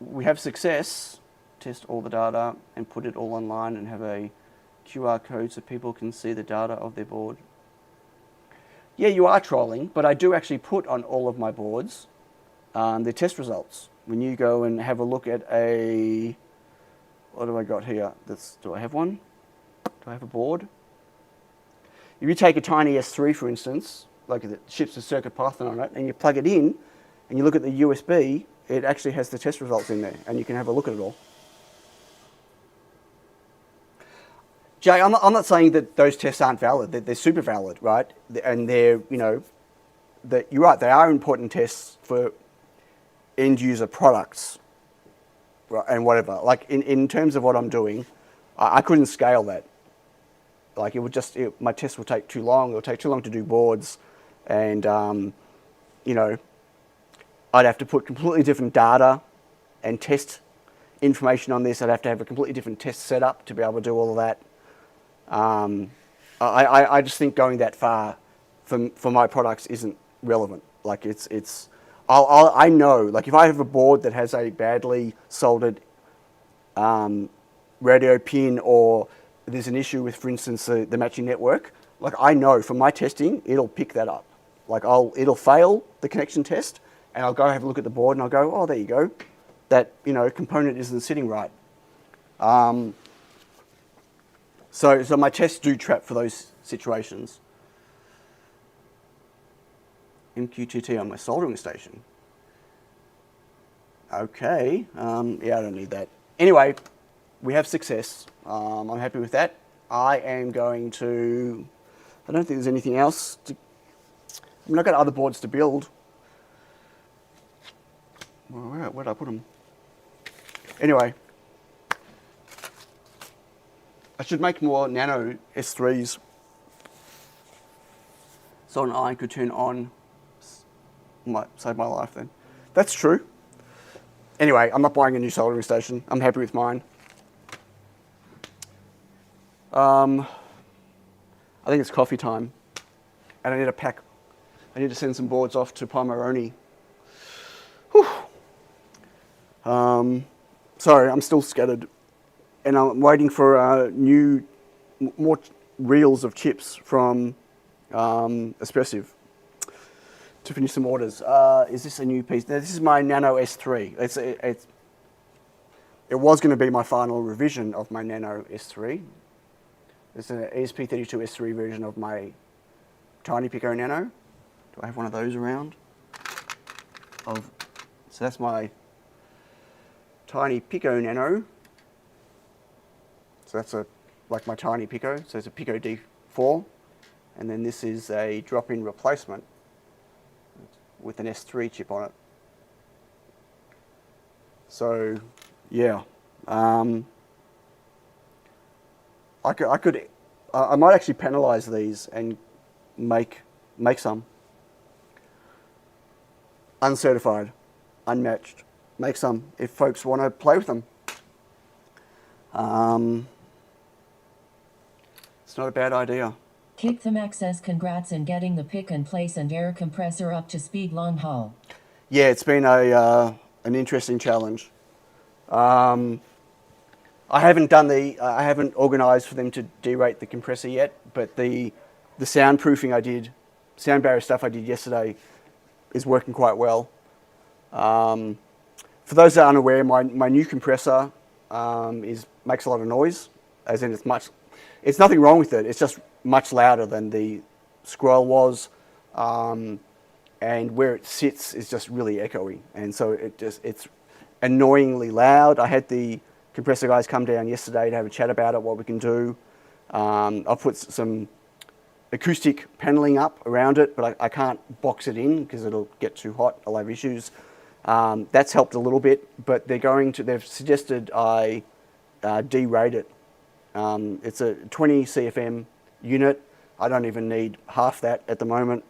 A: we have success. Test all the data and put it all online and have a QR code so people can see the data of their board. Yeah, you are trolling, but I do actually put on all of my boards the test results. When you go and have a look at a... What do I got here? Do I have one? Do I have a board? If you take a tiny S3, for instance, like it ships a circuit Python on it, and you plug it in, and you look at the USB, it actually has the test results in there, and you can have a look at it all. Jay, I'm not saying that those tests aren't valid. They're super valid, right? And they're, you know, you're right, they are important tests for end user products. And whatever, like in terms of what I'm doing, I couldn't scale that. Like it would just, my tests would take too long. It would take too long to do boards, and you know, I'd have to put completely different data and test information on this. I'd have to have a completely different test setup to be able to do all of that. I just think going that far for my products isn't relevant. Like I know, like if I have a board that has a badly soldered radio pin, or there's an issue with, for instance, the matching network, like I know from my testing, it'll pick that up. Like it'll fail the connection test, and I'll go have a look at the board and I'll go, oh, there you go. That, you know, component isn't sitting right. So my tests do trap for those situations. MQTT on my soldering station. Okay, yeah, I don't need that. Anyway, we have success. I'm happy with that. I am going to, I don't think there's anything else to, I mean, I've got other boards to build. Where did I put them? Anyway, I should make more Nano S3s so an iron could turn on. Might save my life then. That's true. Anyway, I'm not buying a new soldering station. I'm happy with mine. I think it's coffee time, and I need to pack. I need to send some boards off to Pomeroni. Sorry, I'm still scattered. And I'm waiting for more reels of chips from Espressive to finish some orders. Is this a new piece? Now, this is my NANOS3. It was going to be my final revision of my NANOS3. It's an ESP32S3 version of my Tiny Pico Nano. Do I have one of those around? So that's my Tiny Pico Nano. So that's like my Tiny Pico. So it's a Pico D4. And then this is a drop-in replacement with an S3 chip on it. So, yeah. I might actually penalize these and make some. Uncertified, unmatched. Make some if folks want to play with them. It's not a bad idea.
L: Kick the Mac says congrats in getting the pick and place and air compressor up to speed long haul.
A: Yeah, it's been an interesting challenge. I haven't organised for them to derate the compressor yet, but the soundproofing sound barrier stuff I did yesterday is working quite well. For those that are unaware, my new compressor makes a lot of noise, as in it's nothing wrong with it, it's just much louder than the Scroll was, and where it sits is just really echoey, and so it's annoyingly loud. I had the compressor guys come down yesterday to have a chat about it, what we can do. I've put some acoustic paneling up around it, but I can't box it in because it'll get too hot. I'll have issues. That's helped a little bit, but they've suggested I derate it. It's a 20 CFM unit. I don't even need half that at the moment.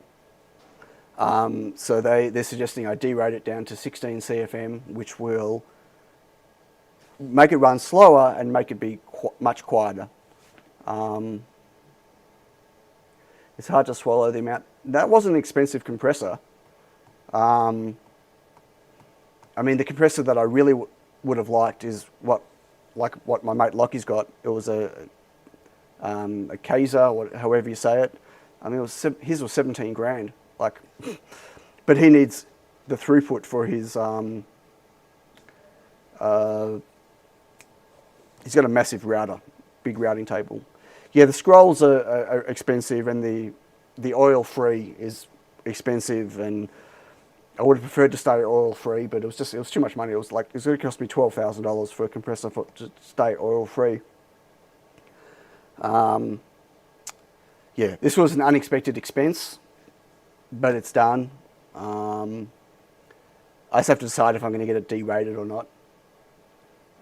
A: So they're suggesting I derate it down to 16 CFM, which will make it run slower and make it be much quieter. It's hard to swallow the amount. That was an expensive compressor. I mean, the compressor that I really would have liked is what my mate Lockie's got. It was a Kaiser, or however you say it. I mean, his was 17 grand. But he needs the throughput for his. He's got a massive router, big routing table. Yeah, the Scrolls are expensive, and the oil-free is expensive, and I would have preferred to stay oil-free, but it was too much money. It was going to cost me $12,000 for a compressor to stay oil-free. Yeah, this was an unexpected expense, but it's done. I just have to decide if I'm going to get it derated or not.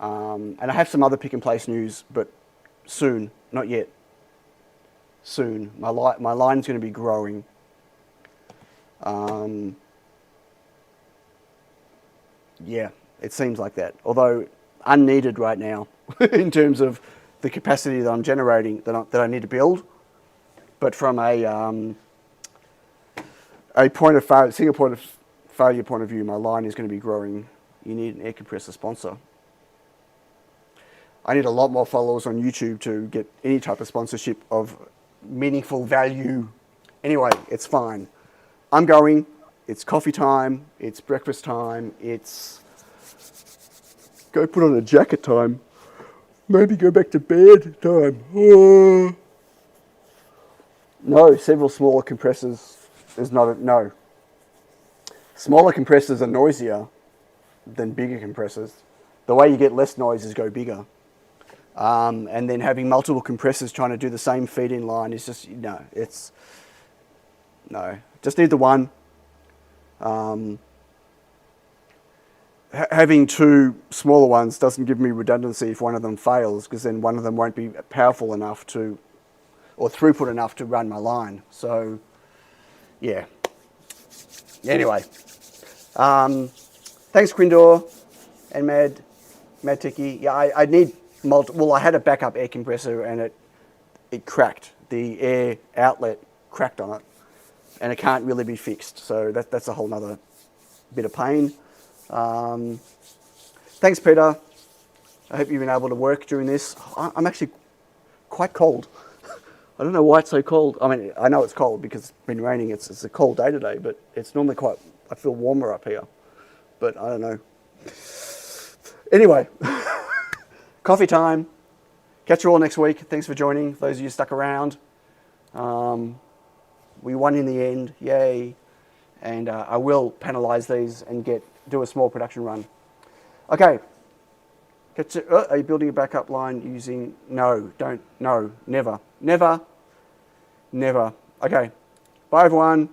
A: And I have some other pick and place news, but soon, not yet. Soon, my line's going to be growing. Yeah, it seems like that. Although unneeded right now in terms of the capacity that I'm generating that I need to build. But from a single point of failure point of view, my line is going to be growing. You need an air compressor sponsor. I need a lot more followers on YouTube to get any type of sponsorship of meaningful value. Anyway, it's fine. I'm going. It's coffee time. It's breakfast time. It's go put on a jacket time. Maybe go back to bed time. No, several smaller compressors is not no. Smaller compressors are noisier than bigger compressors. The way you get less noise is go bigger. And then having multiple compressors trying to do the same feed-in line is just, just need the one. Having two smaller ones doesn't give me redundancy if one of them fails, because then one of them won't be powerful enough or throughput enough to run my line. So, yeah. Anyway, thanks Quindor and Mad Techie. Yeah, I need multiple. Well, I had a backup air compressor and it cracked. The air outlet cracked on it, and it can't really be fixed. So that's a whole nother bit of pain. Thanks, Peter. I hope you've been able to work during this. I'm actually quite cold. I don't know why it's so cold. I mean, I know it's cold because it's been raining. It's a cold day today, but it's normally quite, I feel warmer up here. But I don't know. Anyway, coffee time. Catch you all next week. Thanks for joining. Those of you stuck around. We won in the end. Yay. And I will panelize these and do a small production run. Okay. Are you building a backup line using... No, don't. No, never. Never. Never. Okay. Bye, everyone.